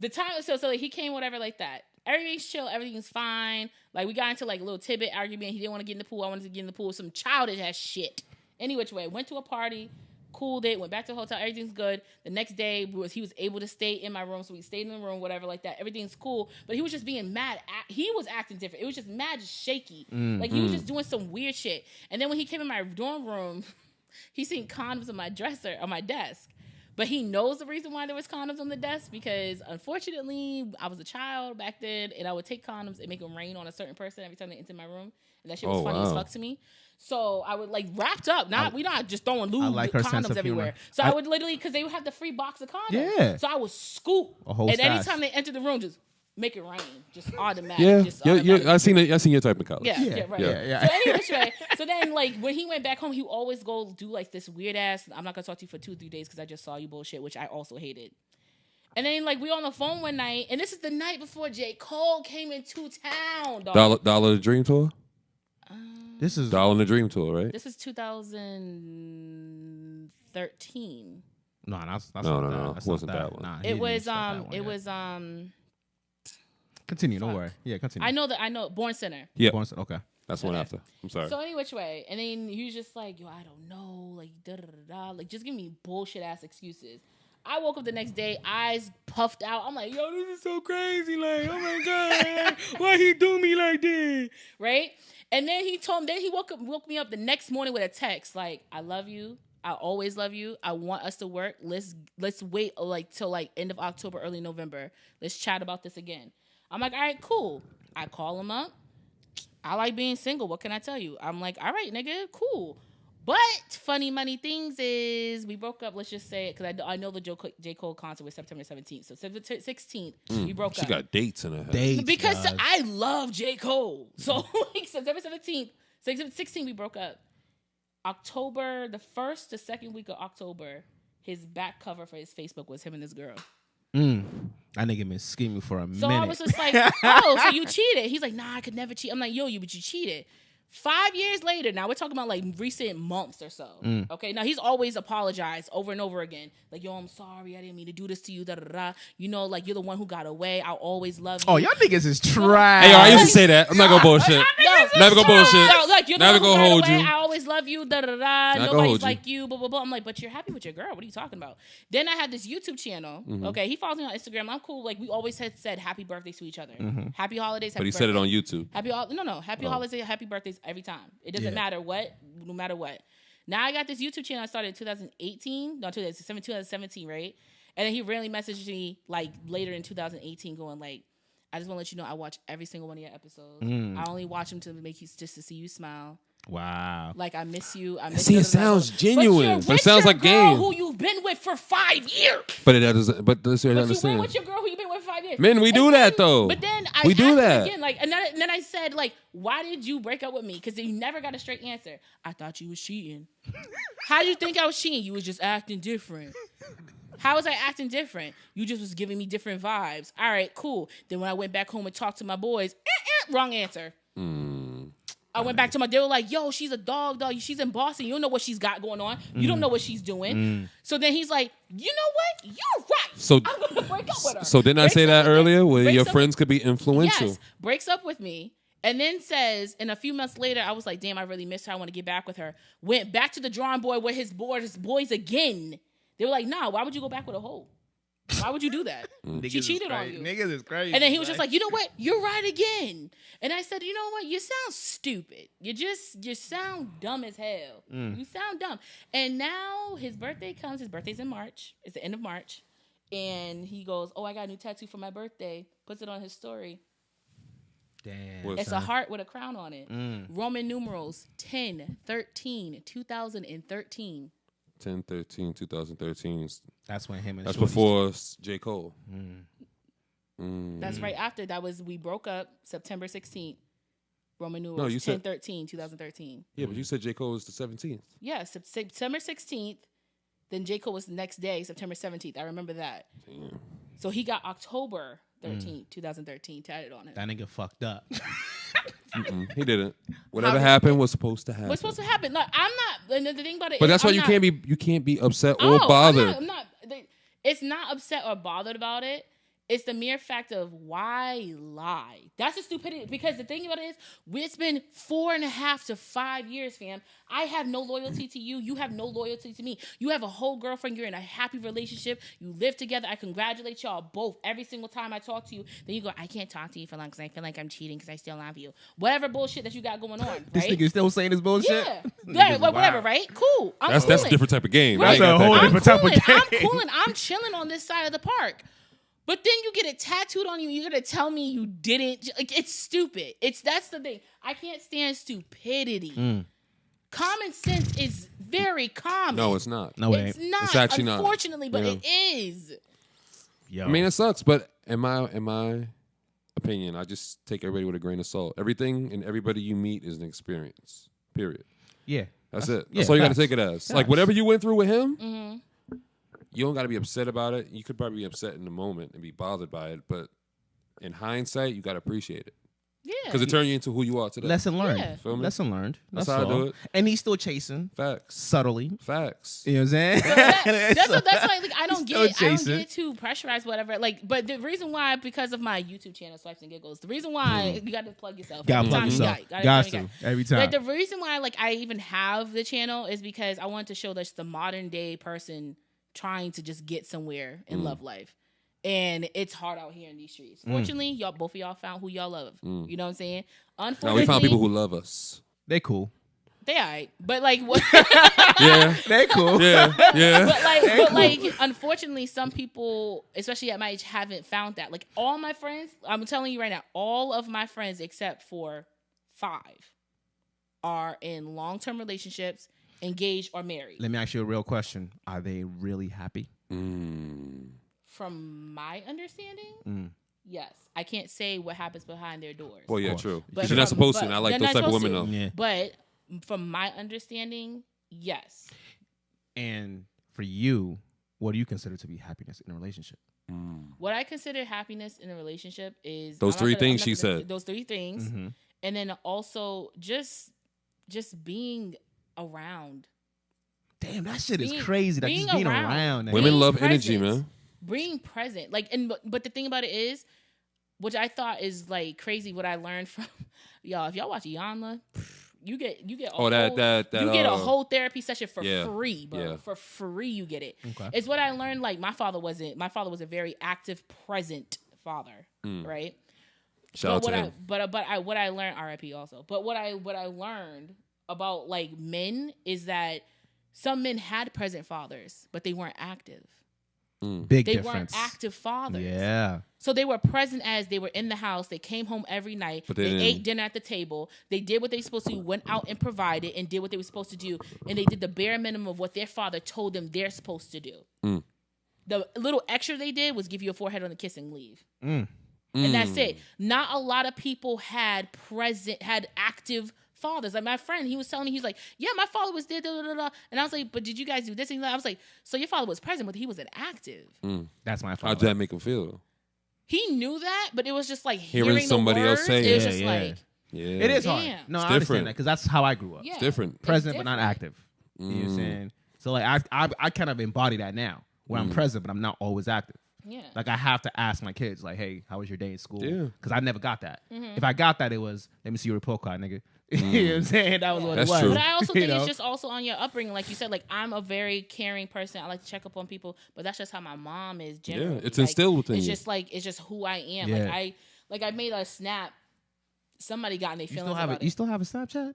the time so he came whatever like that. Everything's chill, everything's fine. Like we got into like a little tidbit argument. He didn't want to get in the pool. I wanted to get in the pool. Some childish ass shit. Any which way. Went to a party, cooled it, went back to the hotel, everything's good. The next day he was able to stay in my room, so we stayed in the room, whatever like that. Everything's cool. But he was just being mad. He was acting different. It was just mad shaky. Like he was just doing some weird shit. And then when he came in my dorm room, he seen condoms on my dresser, on my desk. But he knows the reason why there was condoms on the desk because, unfortunately, I was a child back then, and I would take condoms and make them rain on a certain person every time they entered my room, and that shit was funny as fuck to me. So I would like wrapped up. We're not just throwing lube condoms everywhere. So I would literally, because they would have the free box of condoms. Yeah. So I would scoop, a whole and stash. anytime they entered the room, just make it rain, just automatic. I seen your type in college. Yeah, right. Yeah. So anyway, so then like when he went back home, he would always go do like this weird ass, I'm not gonna talk to you for 2-3 days because I just saw you bullshit, which I also hated. And then like we on the phone one night, and this is the night before J. Cole came into town, dog. Dollar the Dream Tour? This is Dollar in the Dream Tour, right? This is 2013. No, that's no. That's wasn't not that one. Nah, It was Continue, don't worry. Yeah, continue. I know Born Center. Yeah. Okay. That's one after. I'm sorry. So any which way. And then he was just like, yo, I don't know, like da-da-da-da, like just give me bullshit ass excuses. I woke up the next day, eyes puffed out. I'm like, yo, this is so crazy. Like, oh my God, why he do me like this? Right? And then he woke me up the next morning with a text like, I love you. I always love you. I want us to work. Let's wait like till like end of October, early November. Let's chat about this again. I'm like, all right, cool. I call him up. I like being single. What can I tell you? I'm like, all right, nigga, cool. But funny money things is we broke up. Let's just say it because I know the J. Cole concert was September 17th. So September 16th, we broke up. She got dates in her head. Dates, because I love J. Cole. So like September 17th, 16th, we broke up. October, the first to second week of October, his back cover for his Facebook was him and this girl. That nigga been scheming for a minute. So I was just like, oh, so you cheated. He's like, nah, I could never cheat. I'm like, yo, but you cheated. 5 years later, now we're talking about like recent months or so. Okay, now he's always apologized over and over again. Like, yo, I'm sorry, I didn't mean to do this to you. Da da da. You know, like you're the one who got away. I'll always love you. Oh, y'all niggas is trash. Hey, yo, I used to say that. I'm not gonna bullshit. Never gonna bullshit. No, like you're never the one who gonna hold got away. you. I always love you. Da da da. Nobody's like you. Blah blah blah. I'm like, but you're happy with your girl. What are you talking about? Then I had this YouTube channel. Okay, he follows me on Instagram. I'm cool. Like we always had said happy birthdays to each other. Happy holidays. Happy But he birthdays. said it on YouTube. Happy holidays, happy birthdays every time. It doesn't matter what, no matter what. Now I got this YouTube channel I started in 2017, right? And then he randomly messaged me like later in 2018 going like, I just want to let you know I watch every single one of your episodes. I only watch them to make you just to see you smile. Wow. Like I miss you. See, it sounds genuine, but it sounds like game. Who you've been with for 5 years? But it doesn't. But this I understand. You've been with your girl who you've been with 5 years. Men, we do that though. But then I asked him again, like, and then I said, like, why did you break up with me? Because you never got a straight answer. I thought you was cheating. How did you think I was cheating? You was just acting different. How was I acting different? You just was giving me different vibes. All right, cool. Then when I went back home and talked to my boys, wrong answer. I went back to they were like, yo, she's a dog. She's in Boston. You don't know what she's got going on. You don't know what she's doing. So then he's like, you know what? You're right. So I'm going to break up with her. So didn't I say that earlier? Where your friends could be influential. Yes, breaks up with me. And then says, and a few months later, I was like, damn, I really miss her. I want to get back with her. Went back to the drawing board with his boys again. They were like, nah, why would you go back with a hoe? Why would you do that? She cheated on you. Niggas is crazy. And then he was just like, you know what? You're right again. And I said, you know what? You sound stupid. You sound dumb as hell. You sound dumb. And now his birthday comes. His birthday's in March. It's the end of March. And he goes, oh, I got a new tattoo for my birthday. Puts it on his story. Damn. It's a heart with a crown on it. Roman numerals 10/13/2013. 10/13/2013. That's when him and That's Shorty before J. Cole. That's right after. We broke up September 16th. Roman numerals No, you said 10/13/2013. Yeah, but you said J. Cole was the 17th. Yeah, September 16th. Then J. Cole was the next day, September 17th. I remember that. Damn. So he got October 13th, 2013 tatted on it. That nigga fucked up. He didn't. Whatever happened was supposed to happen. What's supposed to happen? Like, I'm not. And the thing about it, But that's why I'm you not, can't be upset or bothered. I'm not. It's not upset or bothered about it. It's the mere fact of why lie. That's the stupidity. Because the thing about it is, it's been 4.5 to 5 years, fam. I have no loyalty to you. You have no loyalty to me. You have a whole girlfriend. You're in a happy relationship. You live together. I congratulate y'all both every single time I talk to you. Then you go, I can't talk to you for long because I feel like I'm cheating because I still love you. Whatever bullshit that you got going on, right? This nigga still saying this bullshit? Yeah, whatever, right? Cool. That's a different type of game. Right. That's a whole different type of game. I'm cooling. I'm chilling on this side of the park. But then you get it tattooed on you. You're gonna tell me you didn't. Like, it's stupid. That's the thing. I can't stand stupidity. Common sense is very common. No, it's not. No, it It's ain't. not. It's actually not. Unfortunately, but Yeah. it is. Yo. I mean, it sucks, but in my opinion, I just take everybody with a grain of salt. Everything and everybody you meet is an experience. Period. Yeah. That's it. Yeah, That's all you got to facts. take it as. Facts. Like whatever you went through with him, you don't got to be upset about it. You could probably be upset in the moment and be bothered by it, but in hindsight, you got to appreciate it Yeah. because it turned you into who you are today. Lesson learned. Yeah. Feel me? Lesson learned. That's That's how I all. do it. And he's still chasing Facts. subtly. Facts. You know what I'm saying? That's why like, I don't Still get too pressurized, whatever. Like, but the reason why, because of my YouTube channel, Swipes and Giggles, the reason why you got to plug yourself. Gotta Every plug time you yourself. got Got it. to. Every time. Like, the reason why like I even have the channel is because I want to show that's the modern day person trying to just get somewhere in love life. And it's hard out here in these streets. Fortunately, both of y'all found who y'all love. You know what I'm saying? Now Unfortunately, we found people who love us. They cool. they alright. But like what Yeah. They cool. Yeah. Yeah. but like unfortunately some people, especially at my age, haven't found that. Like all my friends, I'm telling you right now, all of my friends except for 5 are in long-term relationships, engaged or married. Let me ask you a real question. Are they really happy? From my understanding, yes. I can't say what happens behind their doors. Well, yeah, course. true. But You're not from- supposed to. but And I like they're those not type of women, supposed though. Yeah. But from my understanding, yes. And for you, what do you consider to be happiness in a relationship? What I consider happiness in a relationship is Those I'm not three gonna- things I'm not she gonna- said. Those 3 things, and then also just being around. Damn, that shit is Being- crazy. That being just being around. around. that. Women Being love energy, present. man. Being present, like, and but the thing about it is, which I thought is like crazy, what I learned from y'all. If y'all watch Iyanla, you get a Oh, that you get a whole therapy session for yeah, free, bro. yeah. For free, you get it. Okay. It's what I learned. Like my father was a very active, present father, right? Shout out to him. What I learned, RIP also. But what I learned about like men is that some men had present fathers, but they weren't active. Big They difference. weren't active fathers. Yeah. So they were present as they were in the house. They came home every night. But They they didn't- ate dinner at the table. They did what they were supposed to do, went out and provided and did what they were supposed to do. And they did the bare minimum of what their father told them they're supposed to do. The little extra they did was give you a forehead on the kiss and leave. And that's it. Not a lot of people had active fathers. Like my friend, he was telling me, he's like, yeah, my father was there, and I was like, but did you guys do this and that? I was like, so your father was present, but he wasn't active. That's my How'd father. that make him feel? He knew that, but it was just like Hearing hearing somebody the else words, say it was it. just Yeah, like, Yeah. It is hard. Damn. No, It's I understand different. that because that's how I grew up. yeah, It's different. Present it's but not different. active. You know what I'm saying? So like I kind of embody that now, where I'm present but I'm not always active. Yeah. Like I have to ask my kids, like, hey, how was your day in school? Yeah. Because I never got that. Mm-hmm. If I got that, it was, let me see your report card, nigga. You know what I'm saying? That was what That's it was. true. But I also You think know? it's just also on your upbringing. Like you said, like I'm a very caring person. I like to check up on people, but that's just how my mom is generally. Yeah, it's instilled within it's you. Just like it's just who I am. Yeah. Like I made a snap. Somebody got in their You feelings still have about it. You it. still have a Snapchat?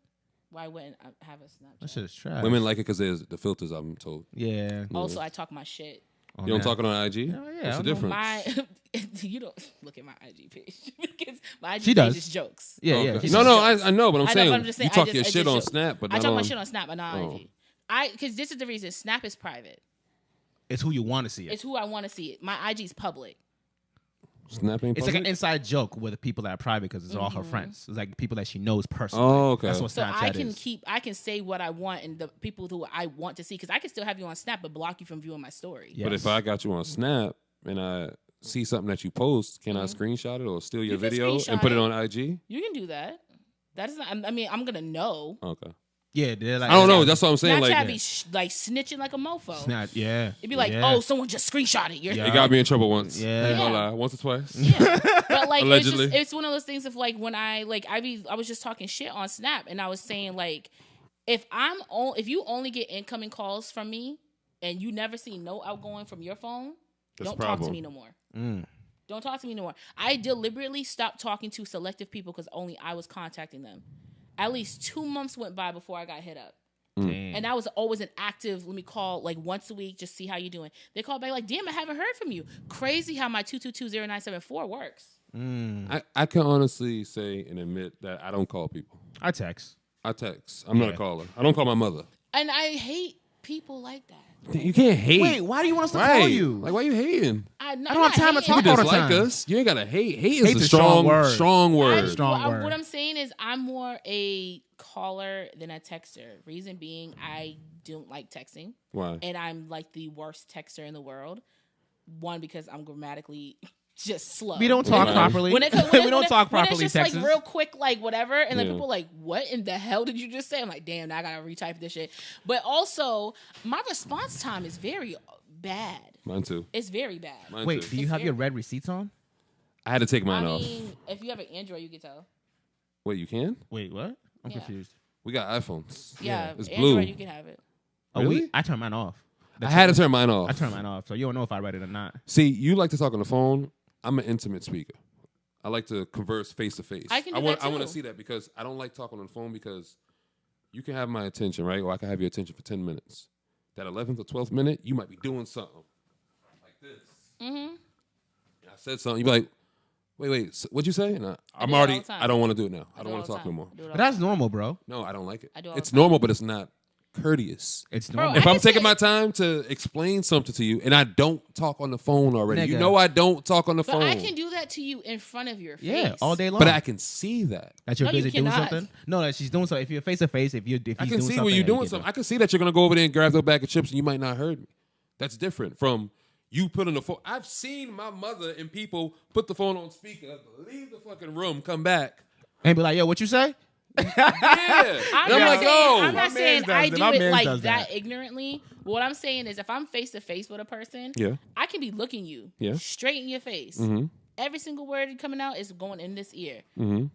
Why wouldn't I have a Snapchat? That shit is trash. Women like it because there's the filters. I'm told. Yeah. Also, I talk my shit. On You don't that. talk it on IG? Hell yeah, What's I the don't difference? You don't look at my IG page because my IG She page does. is jokes. Yeah, Okay. yeah. she No, does. no, I know, but I'm I know, saying but I'm just saying, you talk I your just shit on show- Snap, but I not talk on. my shit on Snap, but not on Oh. IG. Because this is the reason. Snap is private. It's who you want to see it. It's who I want to see it. My IG's public. Snap ain't It's like an public? inside joke with the people that are private because it's all her friends. It's like people that she knows personally. Oh, okay. That's what So Snapchat I can say what I want and the people who I want to see because I can still have you on Snap but block you from viewing my story. Yes. But if I got you on Snap and I see something that you post, can I screenshot it or steal your You can video screenshot and put it it. on IG? You can do that. That is not. I mean, I'm gonna know. Okay. Yeah, they're like, I don't know. That's what I'm saying. Snapchat Like, be like snitching like a mofo. Snap. Yeah. It'd be like, yeah. oh, someone just screenshot it. You're Yeah. it got me in trouble once. Yeah. I ain't gonna Yeah. lie. Once or twice. But like Allegedly. it's one of those things of like when I was just talking shit on Snap and I was saying like if you only get incoming calls from me and you never see no outgoing from your phone, That's don't a talk to problem. me no more. Mm. Don't talk to me no more. I deliberately stopped talking to selective people because only I was contacting them. At least 2 months went by before I got hit up. Damn. And that was always an active, let me call like once a week, just see how you doing. They call back like, damn, I haven't heard from you. Crazy how my 2220974 works. I can honestly say and admit that I don't call people. I text. I text. I'm not a caller. I don't call my mother. And I hate people like that. You can't hate. Wait, why do you want us to right. call you? Like, why you hating? I don't have time to You talk can all the dislike time. us. You ain't gotta hate. Hate Hate's is a a strong word. strong word. Strong word. What I'm saying is I'm more a caller than a texter. Reason being, I don't like texting. Why? And I'm like the worst texter in the world. One, because I'm grammatically just slow. We don't talk Yeah. properly. We don't talk properly, When it's just Texas. like real quick, like whatever, and then Yeah. people are like, "What in the hell did you just say?" I'm like, "Damn, now I gotta retype this shit." But also, my response time is very bad. Mine too. It's very bad. Mine Wait, too. do you have your red receipts on? I had to take mine I off. mean, if you have an Android, you can tell. Wait, you can? Wait, what? I'm Yeah. confused. We got iPhones. Yeah, It's Android, blue. you can have it. Oh, Really? I turned mine off. I had to turn mine off. I turned mine off, so you don't know if I read it or not. See, you like to talk on the phone. I'm an intimate speaker. I like to converse face to face. I can do want. that I want to too. see that because I don't like talking on the phone because you can have my attention, right? Or I can have your attention for 10 minutes. That 11th or 12th minute, you might be doing something like this. Mm-hmm. I said something. You be like, wait, what'd you say? And I'm do that already. all the time. I don't want to do it now. I do don't it want to all talk the no time. more. I do it all But the that's time. normal, bro. No, I don't like it. I do all It's the time. normal, but it's not courteous. It's Bro, normal. If I I'm can taking say- my time to explain something to you and I don't talk on the phone already, you Nigga. know I don't talk on the But phone. I can do that to you in front of your face. Yeah, all day long. But I can see that. that you're No, you busy doing cannot. something. No, that she's doing something. If you're face to face, if he's I can doing see something, when you're you doing can something. do I can see that you're gonna go over there and grab the bag of chips and you might not heard me. That's different from you putting the phone. I've seen my mother and people put the phone on speaker, leave the fucking room, come back. it. And be like, yo, what you say? Yeah, I'm and I'm not like, saying, oh, I'm My not saying mans does I that. do My it mans like does that that. ignorantly. What I'm saying is if I'm face to face with a person, yeah, I can be looking you Yeah. straight in your face. mm-hmm, Every single word coming out is going in this ear. mm-hmm.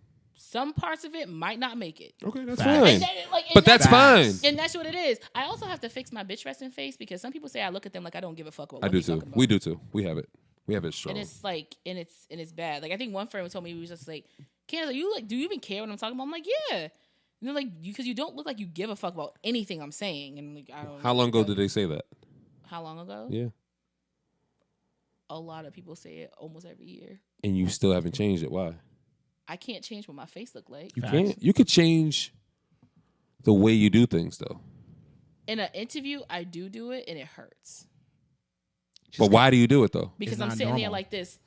Some parts of it might not make it. Okay, that's Facts. fine. And that- like, and But that's fine. Facts. And that's what it is. I also have to fix my bitch resting face because some people say I look at them like I don't give a fuck about I what do he's too. talking about. We do too. We have it. We have it strong. And it's like, and it's bad. Like I think one friend told me he was just like, Candice, do you even care what I'm talking about? I'm like, yeah. And they're like, because you don't look like you give a fuck about anything I'm saying. And like, I don't. How long ago did they say that? How long ago? Yeah, A lot of people say it almost every year. and you still haven't changed it. Why? I can't change what my face look like. You Facts. can't. You could change the way you do things though. In an interview, I do it, and it hurts But why do you do it though? because It's I'm not sitting there normal. like this,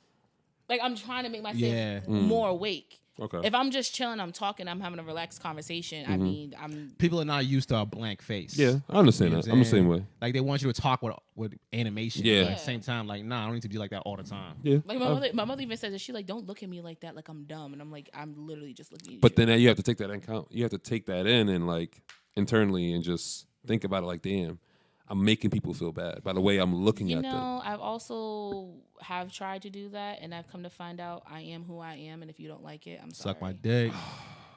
like I'm trying to make myself Yeah. more awake. Okay. If I'm just chilling, I'm talking, I'm having a relaxed conversation. I mean, I'm People are not used to a blank face. Yeah, I understand You know that. what I'm the saying? same way. Like they want you to talk with animation. Yeah. But at the same time, like, nah, I don't need to be like that all the time. Yeah. like my mother even says that she like don't look at me like that, like I'm dumb, and I'm like I'm literally just looking at you. But then you have to take that in count. You have to take that in and like internally and just think about it like, damn, I'm making people feel bad by the way I'm looking at them. I've also have tried to do that, and I've come to find out I am who I am, and if you don't like it, I'm sorry. Suck my dick.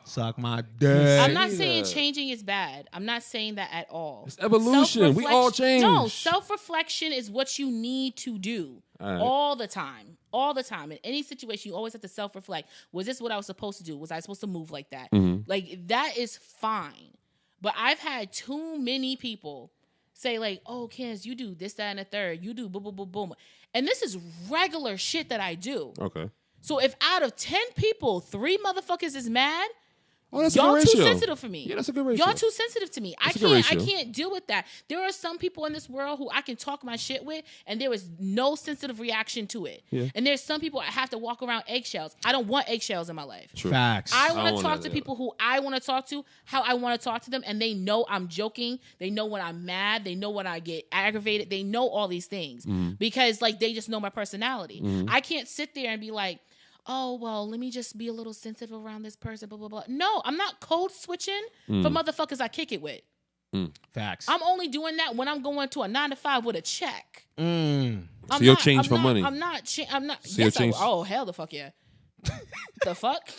Suck my dick. I'm not saying changing is bad. I'm not saying that at all. It's evolution. We all change. No, self-reflection is what you need to do all the time. All the time. In any situation, you always have to self-reflect. Was this what I was supposed to do? Was I supposed to move like that? Mm-hmm. Like, that is fine. But I've had too many people say, like, oh, Candice, you do this, that, and the third. You do boom, boom, boom, boom. And this is regular shit that I do. Okay. So if out of 10 people, 3 motherfuckers is mad, that's y'all a good ratio. too sensitive for me. Yeah, that's a good ratio. Y'all too sensitive to me. I can't deal with that. There are some people in this world who I can talk my shit with, and there is no sensitive reaction to it. Yeah. And there's some people I have to walk around eggshells. I don't want eggshells in my life. True. Facts. I want to talk to people who I want to talk to, how I want to talk to them, and they know I'm joking. They know when I'm mad. They know when I get aggravated. They know all these things because, like, they just know my personality. I can't sit there and be like, oh, well, let me just be a little sensitive around this person, blah, blah, blah. No, I'm not code switching for motherfuckers I kick it with. Facts. I'm only doing that when I'm going to a 9-to-5 with a check. So you'll change for money. I'm not. So yes, oh, hell the fuck yeah. The fuck?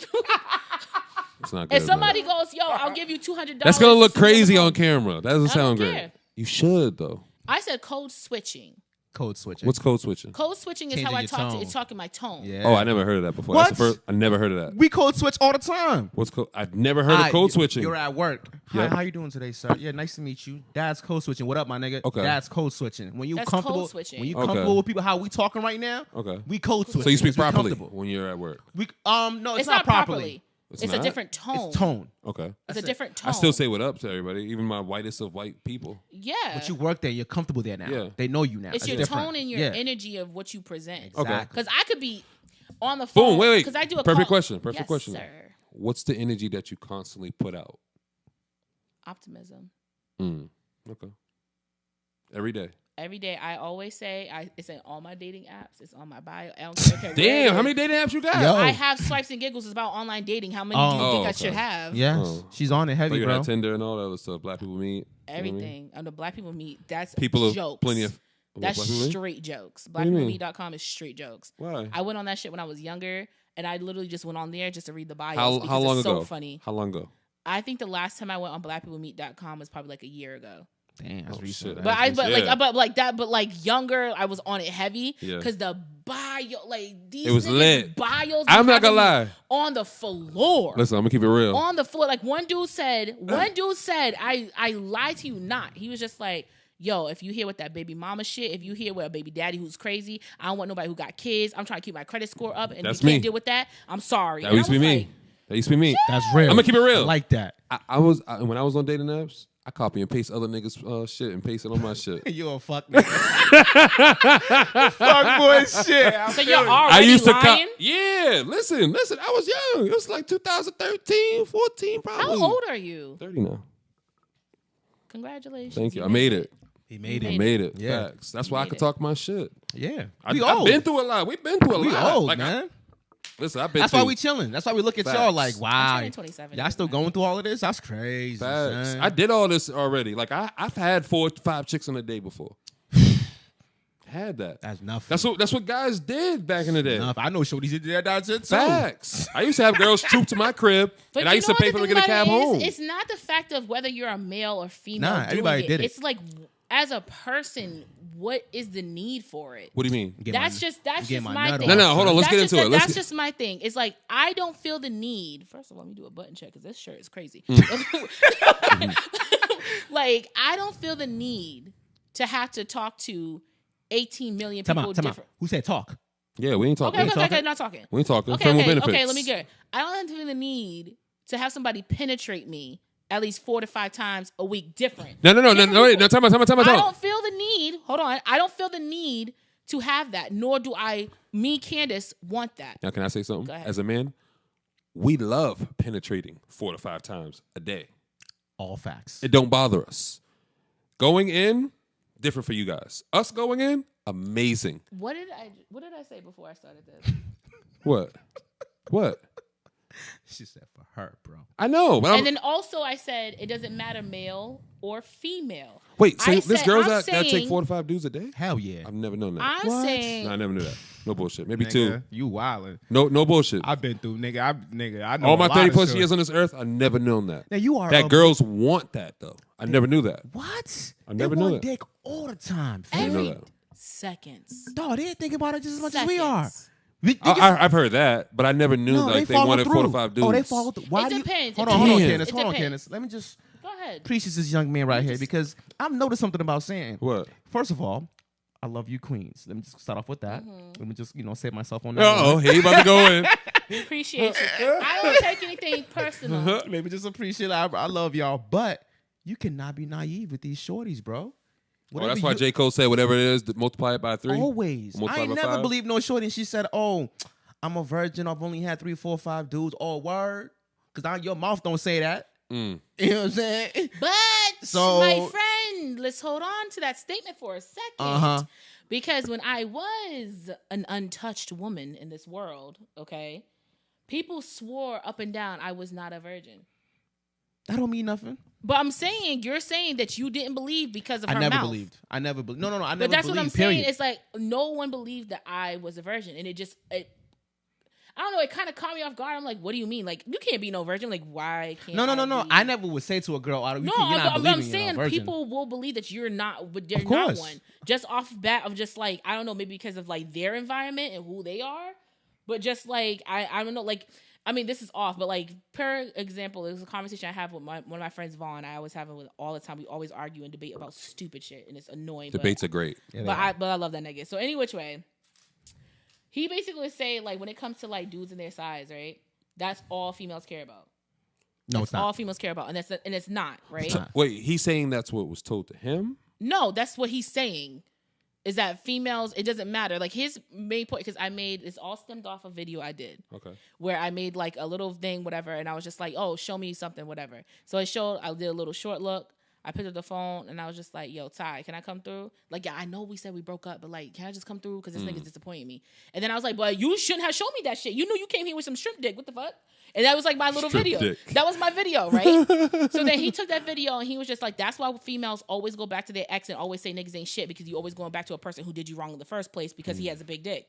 It's not good. If somebody goes, yo, I'll give you $200. That's going to look crazy on camera. That doesn't sound great. Care. You should, though. I said code switching. Code switching. What's code switching? Code switching is Changing how I your talk tone. to. It's talking my tone. Yeah. Oh, I never heard of that before. What? That's the first. I never heard of that. We code switch all the time. What's code? I've never heard of code switching. You're at work. Hi, Yep. how you doing today, sir? Yeah, nice to meet you. Dad's code switching. What up, my nigga? Okay. Dad's code switching. When you That's comfortable, code switching. when you Okay. comfortable with people, how we talking right now? Okay. We code switching. So you speak because we properly comfortable. when you're at work. We no, it's not properly. It's It's not? a different tone. It's tone. Okay. It's a different tone. I still say what up to everybody, even my whitest of white people. Yeah. But you work there, you're comfortable there now. Yeah. They know you now. It's That's your different. tone and your Yeah. energy of what you present. Okay. Because I could be on the phone. Boom. Wait. Because I do a Perfect call. question. Perfect Yes, question. Sir. What's the energy that you constantly put out? Optimism. Okay. Every day. Every day, I always say, it's in all my dating apps. It's on my bio. I don't care where it Damn, how is. many dating apps you got? Yo. I have Swipes and Giggles. It's about online dating. How many do you think I should have? Yes. Oh. She's on it So heavy, you bro. got Tinder and all that other stuff. Black people meet. Everything. The black people meet. That's People of jokes. plenty of. That's black people meet? straight jokes. do you mean? Blackpeoplemeet.com is straight jokes. Why? I went on that shit when I was younger, and I literally just went on there just to read the bios. How because long it's ago? so funny. How long ago? I think the last time I went on blackpeoplemeet.com was probably like a year ago. Damn, that's Oh, recent. shit. But like younger, I was on it heavy Yeah. because the bio, like these It was niggas' lit. bios. I'm be not gonna having me lie. on the floor. Listen, I'm gonna keep it real. On the floor, like one dude said, I lied to you not. He was just like, yo, if you hear with that baby mama shit, if you hear with a baby daddy who's crazy, I don't want nobody who got kids. I'm trying to keep my credit score up, and That's you can't me. deal with that. I'm sorry. That And I used to be was me. like, That used to be me. That's real. I'm gonna keep it real. I like that. When I was on dating apps, I copy and paste other niggas' shit and paste it on my shit. You a fuck nigga. Fuck boy shit. so you're already lying? Yeah, listen. I was young. It was like 2013, 14, probably. How old are you? 30 now. Congratulations. Thank you. I made it. He made I it. made it. Yeah. Facts. That's why I made could it. talk my shit. Yeah. I've We old. been through a lot. We've been through a We lot. old, Like, man. Listen, I've been That's through why we chilling. That's why we look at y'all Facts. like, I'm wow. turning 27. Y'all still going through all of this? That's crazy. facts. son. I did all this already. Like I've had 4 to 5 chicks in a day before. Had that. That's enough. That's what guys did back in the day. enough. I know shorties did that shit too. Facts. I used to have girls troop to my crib, But and I you used know to pay what for the them to get a thing cab about it home. is? It's not the fact of whether you're a male or female. Nah, doing everybody did it. It's like, as a person, what is the need for it? What do you mean? That's just my thing. No, hold on. Let's get into it. That's just my thing. It's like I don't feel the need. First of all, let me do a button check because this shirt is crazy. Like I don't feel the need to have to talk to 18 million people different. Who said talk? Yeah, we ain't talking. Okay, not talking. We ain't talking. Okay, Friend with benefits. let me get it. I don't feel the need to have somebody penetrate me at least 4 to 5 times a week different. No, wait. No, time out. I don't feel the need. Hold on. I don't feel the need to have that, nor do me, Candice, want that. Now, can I say something? Go ahead. As a man, we love penetrating 4 to 5 times a day. All facts. It don't bother us. Going in, different for you guys. Us going in, amazing. What did I say before I started this? What? She said for her, bro. I know, but And then also I said it doesn't matter male or female. Wait, so I this said- girls I'm that take saying- 4 to 5 dudes a day? Hell yeah. I've never known that. I'm saying No, I never knew that. No bullshit. Maybe Nigga, 2. You wildin'. No bullshit. I've been through, nigga. I know All a my lot 30 of plus shit. years on this earth, I never known that. Now you are That girls want that though. I never knew that. What? I never they knew want that. dick all the time. I didn't know every that. seconds. Dog, they think about it just as much as we are. Seconds. I've heard that, but I never knew like they follow wanted 4 to through. 5 dudes. Oh, they follow through. Why It do you- depends. Hold It on, depends. Candice. It Hold on, depends. Candice. Let me just Go ahead. appreciate this young man right here because I've noticed something about Sam. What? First of all, I love you, Queens. Let me just start off with that. Mm-hmm. Let me just, save myself on that. Oh, he about to go in. We appreciate you. I don't take anything personal. Let me just appreciate it. I love y'all, but you cannot be naive with these shorties, bro. Oh, that's why J. Cole said whatever it is, multiply it by 3. Always. Multiply I by never 5. believed no shorty. And she said, "Oh, I'm a virgin. I've only had 3, 4, 5 dudes." All word, because your mouth don't say that. You know what I'm saying? But So- my friend, let's hold on to that statement for a second. Uh-huh. Because when I was an untouched woman in this world, okay, people swore up and down I was not a virgin. That don't mean nothing. But I'm saying, you're saying that you didn't believe because of her I never mouth. believed. I never believed. No. I never But that's believed. what I'm period. saying. It's like no one believed that I was a virgin. And I don't know, it kind of caught me off guard. I'm like, what do you mean? Like, you can't be no virgin. Like, why can't No. be? I never would say to a girl, No, you're not I'm believing saying you're a virgin. people will believe that you're not, but they're Of not course. one. Just off bat of just like, I don't know, maybe because of like their environment and who they are. But just like, I don't know, like, I mean, this is off, but like, per example, it was a conversation I have with one of my friends, Vaughn. I always have it with all the time. We always argue and debate about stupid shit, and it's annoying. Debates are great. Yeah, But I love that nigga. So any which way, he basically was saying like when it comes to like dudes and their size, right? That's all females care about. No, it's All not. females care about, and it's not, right? It's not. Wait, he's saying that's what was told to him? No, that's what he's saying. Is that females? It doesn't matter. Like his main point, because it's all stemmed off a video I did. Okay. Where I made like a little thing, whatever, and I was just like, "Oh, show me something, whatever." So I did a little short look. I picked up the phone and I was just like, "Yo, Ty, can I come through?" Like, yeah, I know we said we broke up, but like, can I just come through? Because this nigga's disappointing me. And then I was like, "Well, you shouldn't have shown me that shit. You knew you came here with some shrimp dick. What the fuck?" And that was like my little Strip video. dick. That was my video, right? So then he took that video and he was just like, that's why females always go back to their ex and always say niggas ain't shit, because you always going back to a person who did you wrong in the first place because he has a big dick,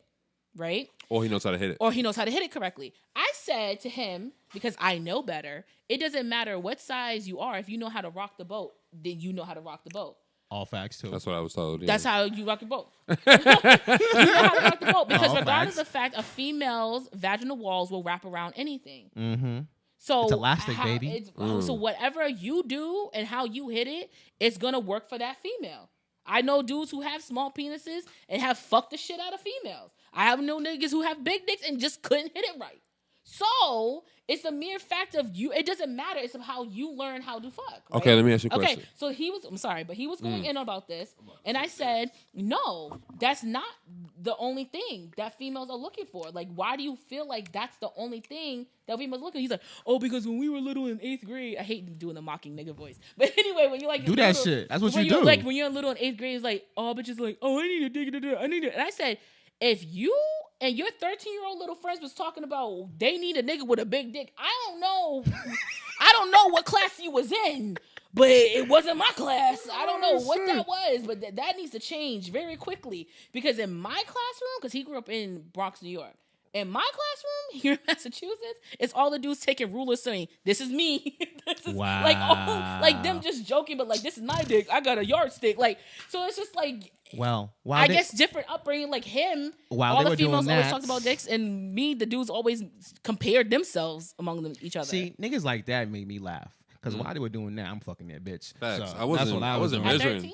right? Or he knows how to hit it. Or he knows how to hit it correctly. I said to him, because I know better, it doesn't matter what size you are. If you know how to rock the boat, then you know how to rock the boat. All facts too. That's what I was told. Yeah. That's how you rock your boat. You know how to rock the boat. Because All regardless facts. of the fact, a female's vaginal walls will wrap around anything. Mm-hmm. So It's elastic, baby. So whatever you do and how you hit it, it's gonna work for that female. I know dudes who have small penises and have fucked the shit out of females. I have no niggas who have big dicks and just couldn't hit it right. So it's a mere fact of you. It doesn't matter. It's how you learn how to fuck. Right? Okay, let me ask you a question. Okay, so I'm sorry, but he was going in about this, and I said, no, that's not the only thing that females are looking for. Like, why do you feel like that's the only thing that females looking? He's like, oh, because when we were little in 8th grade, I hate doing the mocking nigga voice, but anyway, when you're like Do that little, shit. That's what when you you're do. Like when you're little in 8th grade, it's like, oh, but just like, oh, I need a dick, I need it, and I said, if you and your 13-year-old little friends was talking about they need a nigga with a big dick, I don't know what class you was in, but it wasn't my class. I don't know what that was, but that needs to change very quickly, because in my classroom, because he grew up in Bronx, New York, in my classroom here in Massachusetts, it's all the dudes taking rulers saying, this is me. This is Wow. like, oh, like them just joking, but like, this is my dick. I got a yardstick. Like, so it's just like, Well, I guess different upbringing, like him. While all they the were doing females always that- talked about dicks, and me, the dudes always compared themselves among each other. See, niggas like that made me laugh. Because while they were doing that, I'm fucking that bitch. Facts. So, I wasn't- that's what I wasn't doing. At measuring. 13?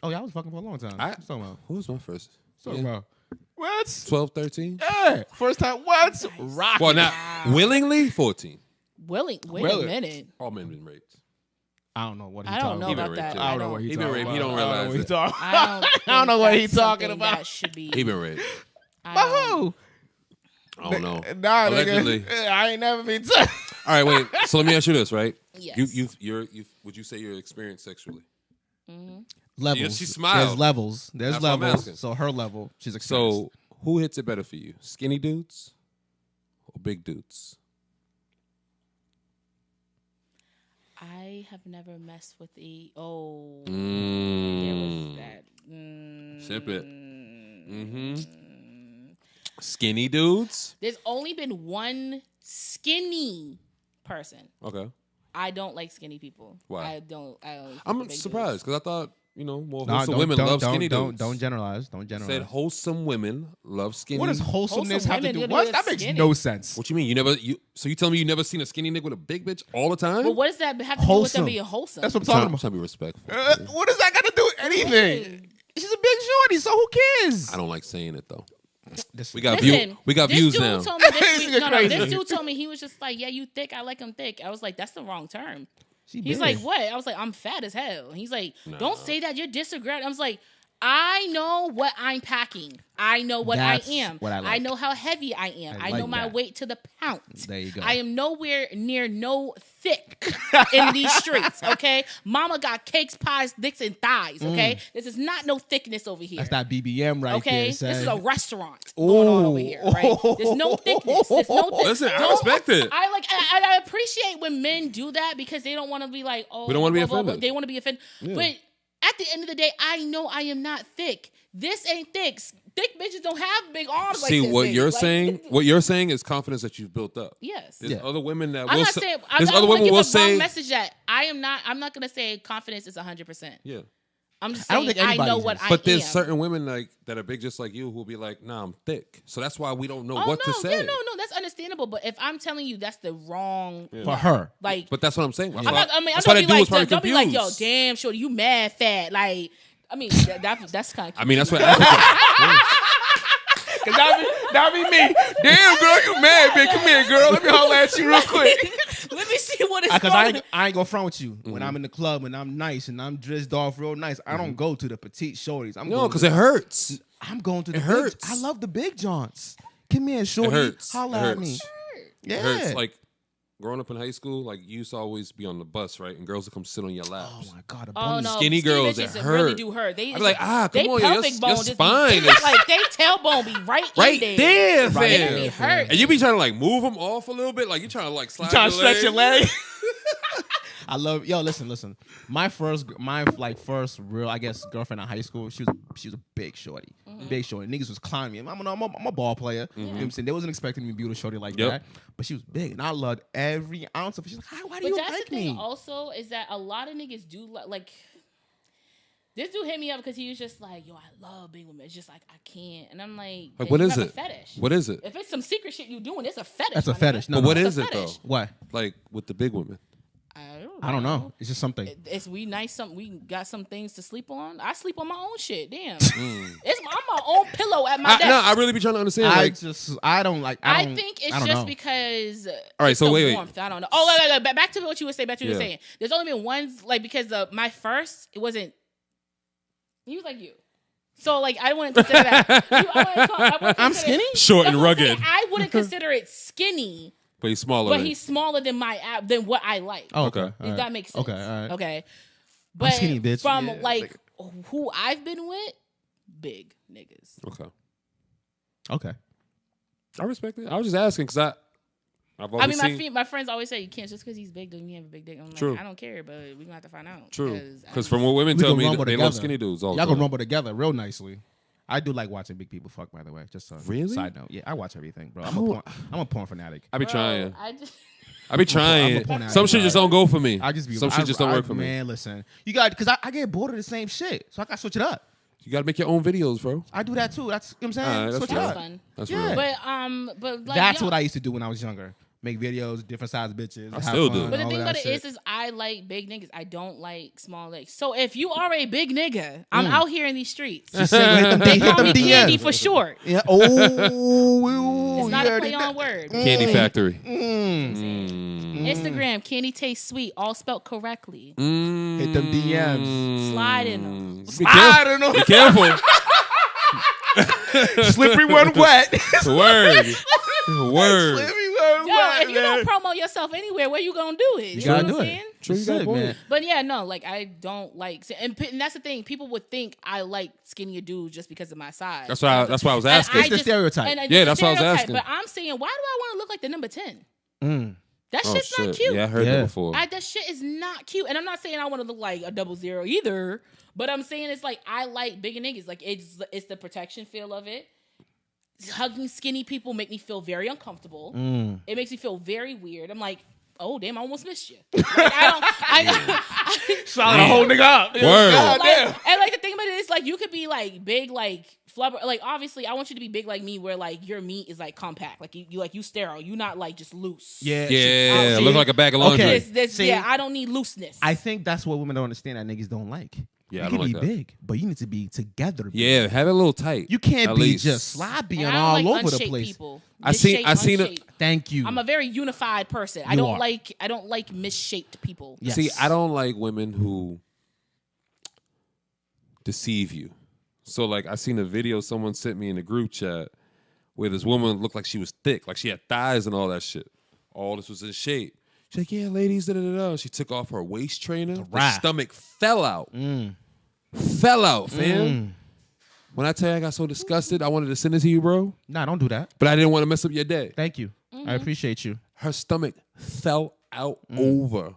Oh, yeah, I was fucking for a long time. What you talking about? Who was my first? What you talking about? What? 12, 13? Yeah. First time, what? Rocky. Well, not willingly, 14. Wait Really? a minute. All men been raped. I don't know what he's I don't talking know He about. been about raped, that. too. I don't know what he's He been talking raped. about. He don't I know realize what he's it. talking I don't know what think he's that's talking something about. That should be. He been raped. By who? I don't know. Nah, Allegedly. nigga. I ain't never been touched. All right, wait. So let me ask you this, right? Yes. Would you say you're experienced sexually? Levels. Yeah, she smiled. There's levels. There's That's what I'm asking. levels. So her level, she's experienced. So who hits it better for you? Skinny dudes or big dudes? I I have never messed with the. Oh, there was that. Sip it. Skinny dudes. There's only been one skinny person. Okay. I don't like skinny people. Why? I don't. I'm surprised because I thought more Nah, wholesome women love skinny dudes. Don't generalize. Don't generalize. Said wholesome women love skinny. What does wholesomeness Wholesome have to women do? do What? with That makes skinny. no sense. What you mean? So you telling me you never seen a skinny nigga with a big bitch all the time? But what does that have to do with Wholesome. them being wholesome? That's what I'm I'm talking trying about. to be respectful. What does that got to do with anything? She's a big shorty, so who cares? I don't like saying it though. Listen, We got Listen, we got this views dude now. Told me this, This nigga crazy. this dude told me he was just like, yeah, you thick. I like him thick. I was like, that's the wrong term. He's big. like, what? I was like, I'm fat as hell. He's like, don't say that. You're disagreeing. I was like, I know what I'm packing. I know what That's I am. what I like. know how heavy I am. I I know like my that. weight to the pound. There you go. I am nowhere near no thick in these streets, okay? Mama got cakes, pies, dicks, and thighs, okay? This is not no thickness over here. That's that BBM right Okay, there. this is son. a restaurant going on over here, right? There's no thickness. There's no Listen, I respect it. I appreciate when men do that because they don't want to be like, oh, We don't wanna be blah, blah, blah. offended. They want to be offended. But at the end of the day, I know I am not thick. This ain't thick. Thick bitches don't have big arms like See this. what nigga. you're Like, saying. What you're saying is confidence that you've built up. Yes. There's other women that I'm will not say. saying. I'm There's not other going to women give will a say. wrong message that I am not. I'm not going to say confidence is 100%. Yeah. I'm just I don't saying think I know anybody's what is. I am. But there's certain women that are big just like you who'll be like, nah, I'm thick. So that's why we don't know what to say. Yeah, no, that's understandable. But if I'm telling you that's the wrong, for her. like, But that's what I'm saying. That's I'm why, not. I mean, that's I'm why not that be dude was probably like, don't be like, yo, confused. damn, shorty, you mad fat. Like, I mean, that's kind of. I mean, that's what Africa. Cause that be me. Damn, girl, you mad, bitch. Come here, girl. Let me holler at you real quick. Let me see what it's Cause called. I ain't gonna front with you. When I'm in the club and I'm nice and I'm dressed off real nice, I don't go to the petite shorties. No, because it hurts. I'm going to the it hurts. I love the big joints. Come here, shorty. It hurts. Holla It at hurts. me. Yeah. It hurts. Like growing up in high school, like you used to always be on the bus, right? And girls would come sit on your laps. Oh my god, a Oh bunny. no, Skinny girls, bitches it really hurt. do hurt. They I'd be like, come they on, pelvic your bone just spine be, is like they tailbone be right right there, It fam. be hurt. And you be trying to like move them off a little bit, like you trying to like slide Trying to your stretch leg. your leg. I love listen. My first real, I guess, girlfriend in high school, she was a big shorty. Big shorty. Niggas was clowning me. I'm a ball player. You know what I'm saying? They wasn't expecting me to be with a shorty like that. But she was big and I loved every ounce of it. She's like, why do But you that's like the thing me? also is that a lot of niggas do like this dude hit me up because he was just like, yo, I love being with men. It's just like I can't. And I'm like Like, what you is have it? A fetish. What is it? If it's some secret shit you doing, it's a fetish. That's a my nigga. fetish. No, But what no. is a it though? fetish. What? Like with the big women. I don't know. It's just something. It's we nice. We got some things to sleep on. I sleep on my own shit. Damn, Mm. I'm my own pillow at my desk. No, I really be trying to understand. I Like, think it's just know. because All right, it's so the wait. warmth. I don't know. Oh, wait, back to what you were saying. Yeah. Saying. There's only been one like because my first it wasn't. He was like you. So like I wouldn't consider that. I'm skinny? Short and That's what I'm rugged. saying. I wouldn't consider it skinny, But he's smaller. but than- he's smaller than than what I like. Oh, Okay. okay. If that makes sense. Okay, all right. Okay. But skinny, bitch. from Yeah, like who I've been with, big niggas. Okay. I respect it. I was just asking because I've always I mean, seen. my friends always say you can't just because he's big doesn't mean you have a big dick. I'm like, True. I don't care, but we're gonna have to find out. True. I Because from what women We tell can me, rumble they love together. skinny dudes all the Y'all time. can rumble together real nicely. I do like watching big people fuck, by the way. Just a Really? side note. Yeah, I watch everything, bro. Oh. I'm a porn fanatic. I be Bro, trying. I just I be trying. porn addict, Some shit just don't go for me. I just be Some shit just don't work for me. Man, listen, you got because I get bored of the same shit, so I got to switch it up. You gotta make your own videos, bro. I do that too. That's you know what I'm saying. Alright, that's Switch it real. up. fun. That's Yeah. real. But like That's yo, what I used to do when I was younger. Make videos, different size bitches. I have still fun, do. But the all thing of about that it shit. is I like big niggas. I don't like small legs. So if you are a big nigga, I'm out here in these streets. She said, hit them, They hit call me them Candy DMs. for short. Yeah. Oh, It's not you a heard play it. on word. Candy Factory. Instagram, Candy Tastes Sweet, all spelled correctly. Hit them DMs. Slide in them. I don't know. Be careful. Slippery when wet. Word. Word. Slippery when Yo, wet. if you don't promote yourself anywhere, where you gonna do it? You gotta know do what I'm it. saying? True, you That's got a it, point. man. But yeah, no, like I don't like, and that's the thing. People would think I like skinnier dudes just because of my size. That's why I was And asking. It's the stereotype. and Yeah, the that's what I was stereotype. asking. But I'm saying, why do I want to look like the number 10? That shit's not cute. Yeah, I heard that before. That shit is not cute. And I'm not saying I want to look like a 00 either, but I'm saying it's like I like bigger niggas. Like it's the protection feel of it. Hugging skinny people make me feel very uncomfortable. It makes me feel very weird. I'm like, oh damn, I almost missed you. Like, I Trying to hold nigga up. Word. And like the thing about it is like you could be like big, like flubber. Like obviously, I want you to be big like me, where like your meat is like compact, like you sterile. You not like just loose. Yeah. Look like a bag of laundry. See, I don't need looseness. I think that's what women don't understand that niggas don't like. Yeah, you can be big, but you need to be together. Yeah, have it a little tight. You can't be just sloppy and all over the place. People. I seen it. Thank you. I'm a very unified person. I don't like misshaped people. Yes. See, I don't like women who deceive you. So like I seen a video someone sent me in the group chat where this woman looked like she was thick, like she had thighs and all that shit. All this was in shape. She's like, yeah, ladies, da-da-da-da. She took off her waist trainer. The stomach fell out. Fell out, fam. When I tell you I got so disgusted, I wanted to send it to you, bro. Nah, don't do that. But I didn't want to mess up your day. Thank you. I appreciate you. Her stomach fell out over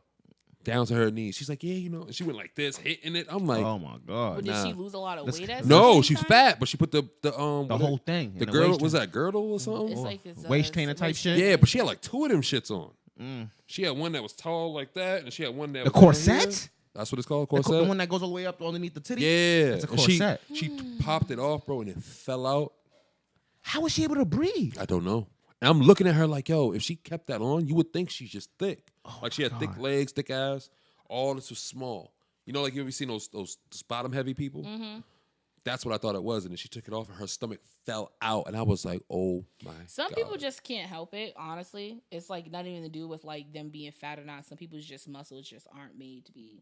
down to her knees. She's like, yeah, you know. And she went like this, hitting it. I'm like, oh my god. But did she lose a lot of weight? No, she's fat, but she put the whole thing. The girdle was that girdle or something? It's like waist trainer type shit. Yeah, but she had like two of them shits on. She had one that was tall like that, and she had one that the was corset. That's what it's called, corset. The one that goes all the way up underneath the titty. Yeah, it's a corset. She popped it off, bro, and it fell out. How was she able to breathe? I don't know. And I'm looking at her like, yo, if she kept that on, you would think she's just thick. Like she had thick legs, thick ass. All this was small. You know, like you ever seen those bottom heavy people? That's what I thought it was. And then she took it off and her stomach fell out. And I was like, oh my Some God. people just can't help it, honestly. It's like not even to do with like them being fat or not. Some people's just muscles just aren't made to be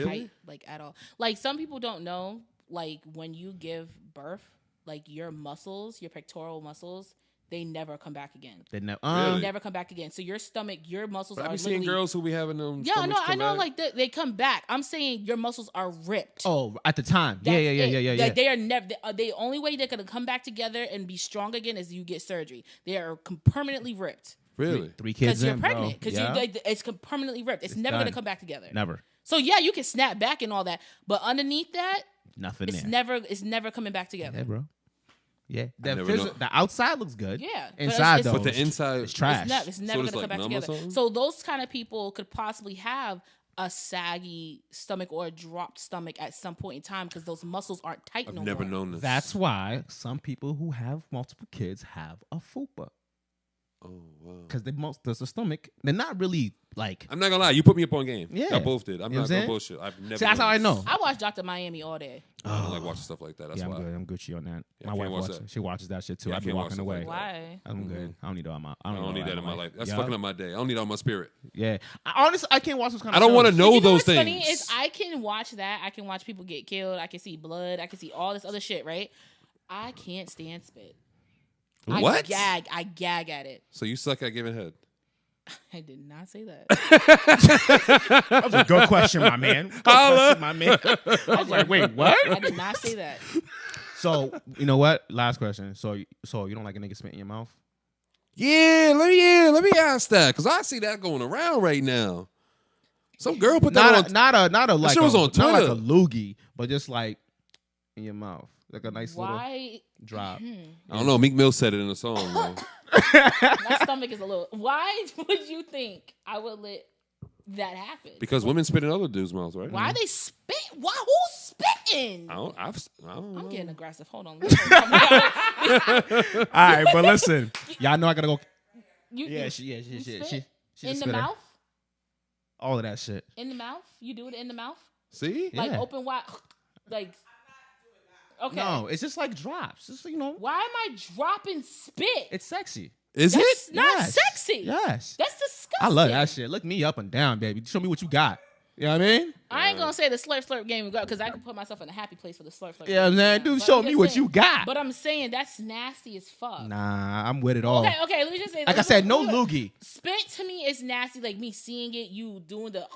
tight, like at all. Like some people don't know, like when you give birth, like your muscles, your pectoral muscles, they never come back again. They never, they never come back again. So your stomach, your muscles are seeing girls who be having them. Yeah, no, I know, like they come back. I'm saying your muscles are ripped. Oh, at the time, That's yeah. Like, they are never. The only way they're gonna come back together and be strong again is you get surgery. They are permanently ripped. Really? Three kids because you're pregnant. Because it's never gonna It's never done. gonna come back together. Never. So yeah, you can snap back and all that, but underneath that, Nothing it's there. never coming back together. Yeah, bro. Yeah, know. the outside looks good. Yeah, but inside though, but the inside it's trash. It's never it's gonna like come back numb or together. something? So those kind of people could possibly have a saggy stomach or a dropped stomach at some point in time because those muscles aren't tight no more. I've never known this. That's why some people who have multiple kids have a fupa. Oh, wow. Because the stomach, they're not really like. I'm not gonna lie, you put me up on game. Yeah. I both did. I'm You know not what I'm gonna saying? bullshit. I've never. See, that's how I know. I watch Dr. Miami all day. I don't like watching stuff like that. That's Yeah, why. I'm Gucci on that. Yeah, My I wife can't watch watches. that. She watches that shit too. Yeah, I I be can't watch walking stuff away. like that. Why? I'm good. I don't need all my. I don't need that in my life. That's Yeah. fucking up my day. I don't need all my spirit. Yeah, honestly, I can't watch those kind of. I don't want to shows. know You know those what's things. funny is I can watch that. I can watch people get killed. I can see blood. I can see all this other shit. Right? I can't stand spit. What? I gag at it. So you suck at giving head. I did not say that. That was a good question, my man. Good question, my man. I was like, wait, what? I did not say that. So you know what? Last question. So you don't like a nigga spit in your mouth? Yeah, let me ask that because I see that going around right now. Some girl put that on. Not a like shit was on not like Twitter. a loogie, but just like in your mouth, like a nice Why? little drop. I don't know. Meek Mill said it in a song, man. My stomach is a little. Why would you think I would let that happen? Because women spit in other dudes' mouths, right? Why they spit? Why? Who's spitting? I don't know. I'm getting aggressive. Hold on. All right, but listen, y'all know I gotta go. You She spit she in just the spit her. mouth. All of that shit. In the mouth. You do it in the mouth. See? Like Yeah. open wide. Like. Okay. No, it's just like drops. Just Why am I dropping spit? it's sexy. Is That's it? not Yes. sexy. Yes. That's disgusting. I love that shit. Look me up and down, baby. Show me what you got. You know what I mean? I ain't gonna say the slurp game because I can put myself in a happy place for the slurp. Yeah, I'm saying, dude, But show I'm me just what saying- you got. But I'm saying that's nasty as fuck. Nah, I'm with it all. Okay. Let me just say. Like I said, no loogie. Spit to me is nasty. Like me seeing it, you doing the.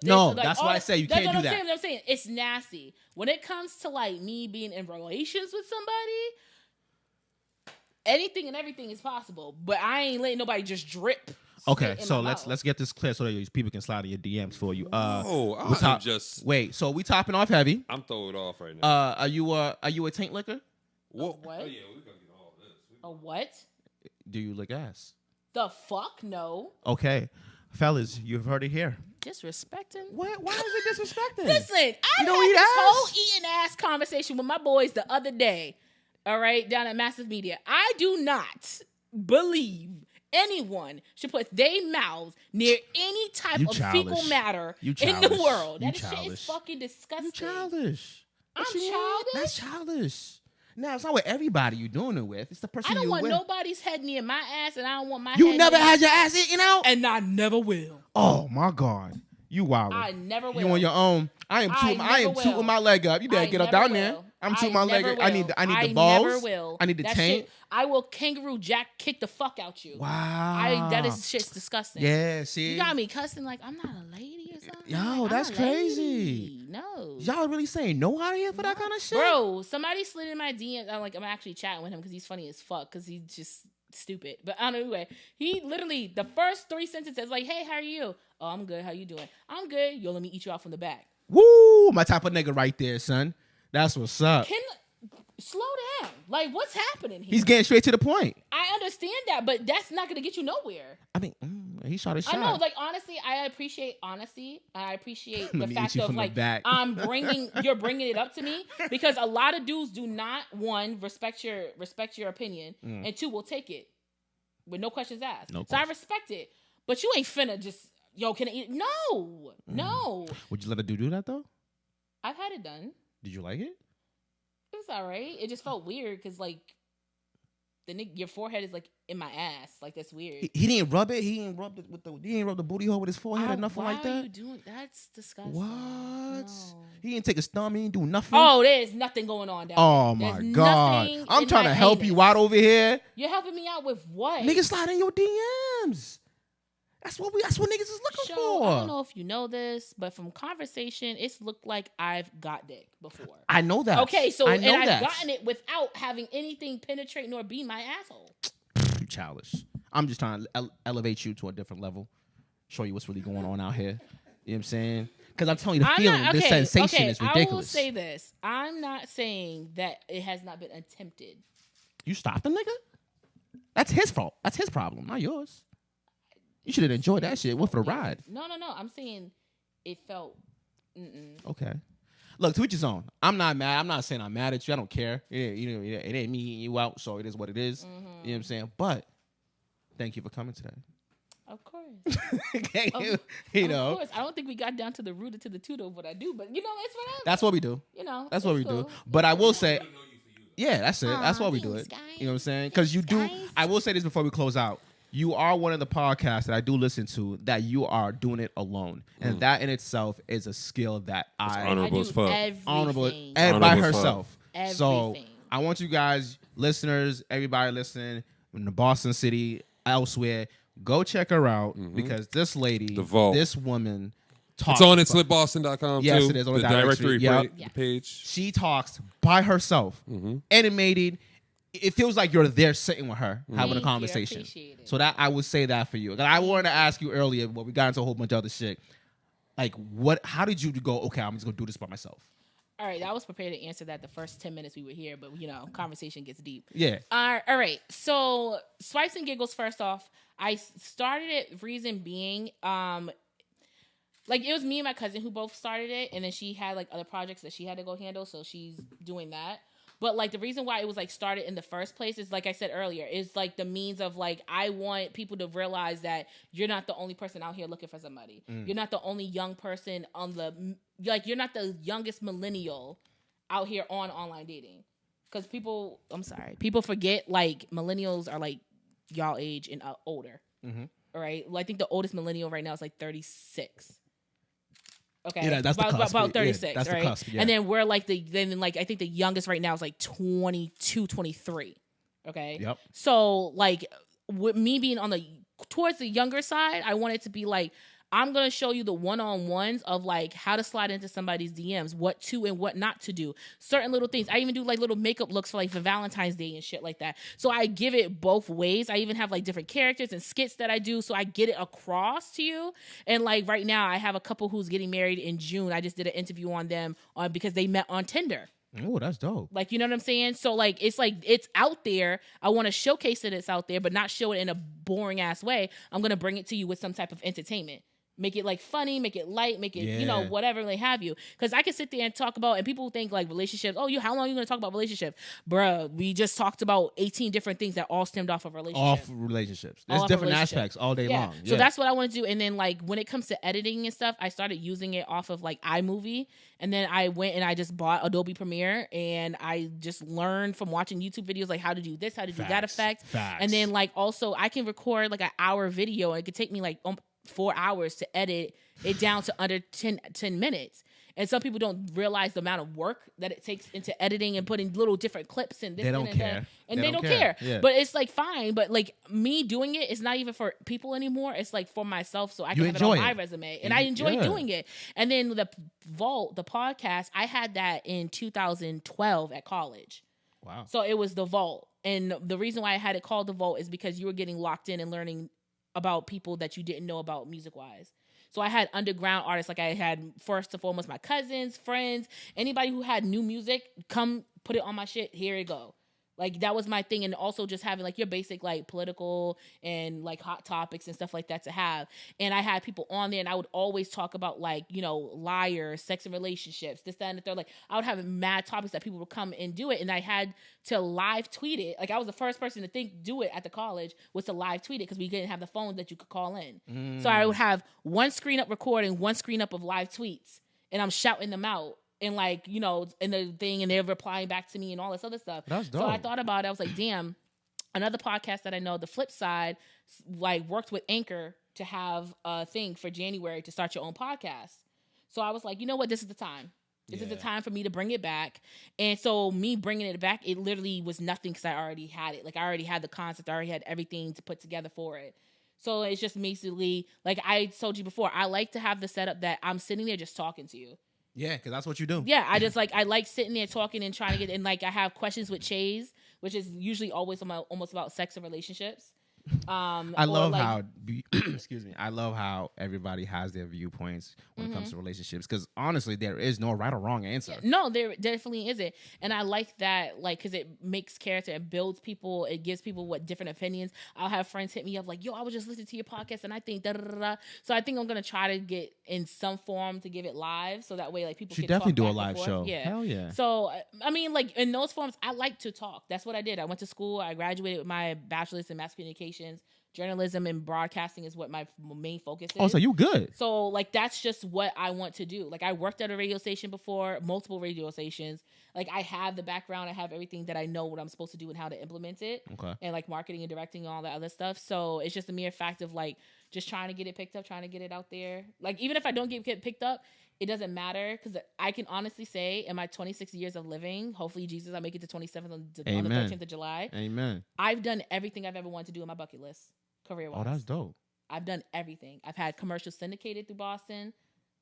No, like, that's all why I that- say you that's can't what do I'm that. saying, I'm saying it's nasty. When it comes to like me being in relations with somebody, anything and everything is possible. But I ain't letting nobody just drip Okay, so let's get this clear so that these people can slide in your DMs for you. Wait. So we topping off heavy. I'm throwing it off right now. Are you a taint licker? What? What? Oh yeah, we gotta get all this. A what? Do you lick ass? The fuck no. Okay, fellas, you've heard it here. Disrespecting? What? Why is it disrespecting? Listen, I had eat this ass? whole eating ass conversation with my boys the other day. All right, down at Massive Media. I do not believe anyone should put their mouths near any type of fecal matter in the world. That shit is fucking disgusting. You childish. I'm childish? That's childish. Now, it's not with everybody you're doing it with. It's the person I you don't want with. nobody's head near my ass, and I don't want my You head never near had your ass eaten out? And I never will. Oh, my God. You wild. I never will. You on your own. I am tooting my leg up. You better get up down there. I'm tooting my leg up. I need the balls. Never will. I need the taint. I will kangaroo jack kick the fuck out you. Wow. That is shit's disgusting. Yeah, see? You got me cussing like I'm not a lady or something. Yo, like, that's I'm a crazy. Lady. No. Y'all really saying no out here for that kind of shit? Bro, somebody slid in my DM. I'm actually chatting with him because he's funny as fuck because he's just stupid. But I don't know. Anyway, he literally, the first 3 sentences like, hey, how are you? Oh, I'm good. How you doing? I'm good. Yo, let me eat you out from the back. Woo! My type of nigga right there, son. That's what's up. Slow down. Like, what's happening here? He's getting straight to the point. I understand that, but that's not going to get you nowhere. I mean, he shot his shot. I know, like, honestly, I appreciate honesty. I appreciate the fact of, like, you're bringing it up to me because a lot of dudes do not, one, respect your opinion, and two, will take it with no questions asked. So I respect it, but you ain't finna just, yo, can I eat? No. Would you let a dude do that, though? I've had it done. Did you like it? It was all right. It just felt weird because, like, your forehead is like in my ass. Like, that's weird. He didn't rub it. He didn't rub the booty hole with his forehead or nothing like that. Why are you doing? That's disgusting. What? No. He didn't take a stomp. He didn't do nothing. Oh, there's nothing going on down there. Oh my God! I'm trying to help you out over here. You're helping me out with what? Niggas slide in your DMs. That's what niggas is looking for. I don't know if you know this, but from conversation, it's looked like I've got dick before. I know that. Okay, so I've gotten it without having anything penetrate nor be my asshole. You childish. I'm just trying to elevate you to a different level. Show you what's really going on out here. You know what I'm saying? Because I'm telling you, the sensation is ridiculous. I will say this. I'm not saying that it has not been attempted. You stopped the nigga? That's his fault. That's his problem, not yours. You should have enjoyed that shit. Went for the ride. No. I'm saying it felt. Okay. Look, to each his own. I'm not mad. I'm not saying I'm mad at you. I don't care. It ain't me eating you out, so it is what it is. You know what I'm saying? But thank you for coming today. Of course. Of course. I don't think we got down to the root to the toot of what I do, but it's whatever. That's what we do. That's what we do. But I will say, yeah, that's it. That's why we do it. You know what I'm saying? Because you do. I will say this before we close out. You are one of the podcasts that I do listen to that you are doing it alone. And that in itself is a skill that honorable as fuck. Honorable by herself. Everything. So I want you guys, listeners, everybody listening in the Boston City, elsewhere, go check her out because this lady, this woman, talks. It's on at slipboston.com yes, too. It is on the directory page. She talks by herself, animated. It feels like you're there sitting with her having a conversation. So that I would say that for you. I wanted to ask you earlier, but we got into a whole bunch of other shit. Like, how did you go? Okay, I'm just gonna do this by myself. All right, I was prepared to answer that the first 10 minutes we were here, but conversation gets deep. Yeah. All right. So Swipes and Giggles. First off, I started it. Reason being, like it was me and my cousin who both started it, and then she had like other projects that she had to go handle, so she's doing that. But, like, the reason why it was, like, started in the first place is, like I said earlier, is, like, the means of, like, I want people to realize that you're not the only person out here looking for somebody. You're not the only young person you're not the youngest millennial out here on online dating. Because people forget, like, millennials are, like, y'all age and older. All right? Well, I think the oldest millennial right now is, like, 36. Okay, yeah, that's about 36, yeah, that's right? The cusp, yeah. And then we're like I think the youngest right now is like 22, 23. Okay. Yep. So like with me being towards the younger side, I wanted to be like, I'm going to show you the one-on-ones of like how to slide into somebody's DMs, what to and what not to do. Certain little things. I even do like little makeup looks for like for Valentine's Day and shit like that. So I give it both ways. I even have like different characters and skits that I do. So I get it across to you. And like right now I have a couple who's getting married in June. I just did an interview on them because they met on Tinder. Oh, that's dope. Like, you know what I'm saying? So, like, it's out there. I want to showcase that it's out there, but not show it in a boring ass way. I'm going to bring it to you with some type of entertainment. Make it like funny, make it light, make it, you know, whatever they have you. Because I can sit there and talk about, and people think like relationships. Oh, how long are you going to talk about relationships? Bruh, we just talked about 18 different things that all stemmed off of relationships. Off relationships. There's different aspects all day long. So that's what I want to do. And then like when it comes to editing and stuff, I started using it off of like iMovie. And then I went and I just bought Adobe Premiere and I just learned from watching YouTube videos like how to do this, how to do that effect. And then like also I can record like an hour video and it could take me like 4 hours to edit it down to under 10 minutes. And some people don't realize the amount of work that it takes into editing and putting little different clips and this they don't and care. That. And they don't care. Yeah. But it's like fine. But like me doing it is not even for people anymore. It's like for myself so I can have it on my resume. And I enjoy doing it. And then the Vault, the podcast, I had that in 2012 at college. Wow. So it was the Vault. And the reason why I had it called the Vault is because you were getting locked in and learning about people that you didn't know about music-wise. So I had underground artists, like I had first and foremost my cousins, friends, anybody who had new music, come put it on my shit, here it go. Like that was my thing. And also just having like your basic like political and like hot topics and stuff like that to have. And I had people on there and I would always talk about like, you know, liars, sex and relationships, this, that, and the third. Like I would have mad topics that people would come and do it. And I had to live tweet it. Like I was the first person to do it at the college was to live tweet it because we didn't have the phones that you could call in. So I would have one screen up recording, one screen up of live tweets and I'm shouting them out. And like, you know, and the thing, and they're replying back to me and all this other stuff. That's dope. So I thought about it. I was like, damn, another podcast that I know, The Flip Side, like worked with Anchor to have a thing for January to start your own podcast. So I was like, you know what? This is the time. This is the time for me to bring it back. And so me bringing it back, it literally was nothing because I already had it. Like I already had the concept. I already had everything to put together for it. So it's just basically, like I told you before, I like to have the setup that I'm sitting there just talking to you. Yeah, because that's what you do. Yeah, I just like I like sitting there talking and trying to get and like I have questions with Chase, which is usually always almost about sex and relationships. I love how excuse me. I love how everybody has their viewpoints when it comes to relationships because honestly, there is no right or wrong answer. No, there definitely isn't, and I like that, like, because it makes character, it builds people, it gives people what different opinions. I'll have friends hit me up like, "Yo, I was just listening to your podcast, and I think da da da da." So I think I'm gonna try to get in some form to give it live, so that way, like, people should can definitely talk do a back and live forth. show. Yeah, hell yeah. So I mean, like in those forms, I like to talk. That's what I did. I went to school. I graduated with my bachelor's in mass communication. Journalism and broadcasting is what my main focus is. Oh, so you good. So, like, that's just what I want to do. Like, I worked at a radio station before, multiple radio stations. Like, I have the background. I have everything that I know what I'm supposed to do and how to implement it. Okay. And, like, marketing and directing and all that other stuff. So, it's just a mere fact of, like, just trying to get it picked up, trying to get it out there. Like, even if I don't get picked up, it doesn't matter because I can honestly say in my 26 years of living, hopefully, Jesus, I make it to 27th on the 13th of July. Amen. I've done everything I've ever wanted to do on my bucket list, career-wise. Oh, that's dope. I've done everything. I've had commercials syndicated through Boston.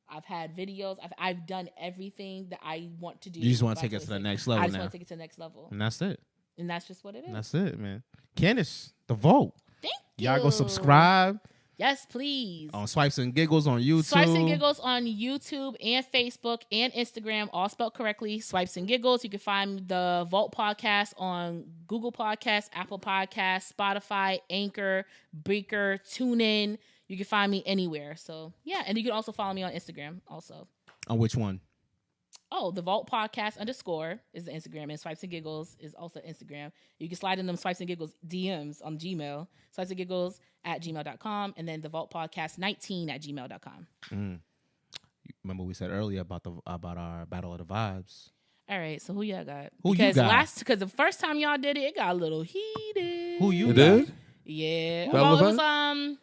I've had videos. I've done everything that I want to do. You just want to take it to the next level now. I just want to take it to the next level. And that's it. And that's just what it is. That's it, man. Candice, the Vault. Thank you. Y'all go subscribe. Yes, please. On Swipes and Giggles on YouTube. Swipes and Giggles on YouTube and Facebook and Instagram, all spelled correctly. Swipes and Giggles. You can find the Vault podcast on Google Podcasts, Apple Podcasts, Spotify, Anchor, Breaker, TuneIn. You can find me anywhere. So, yeah. And you can also follow me on Instagram also. On which one? Oh, the Vault Podcast _ is the Instagram, and Swipes and Giggles is also Instagram. You can slide in them Swipes and Giggles DMs on Gmail, Swipes and Giggles @gmail.com, and then the Vault Podcast 19 @gmail.com. Remember we said earlier about our Battle of the Vibes. All right, so who y'all got? Who you got? Because the first time y'all did it got a little heated. Who you It got? did? Yeah. Battle of Well, it the was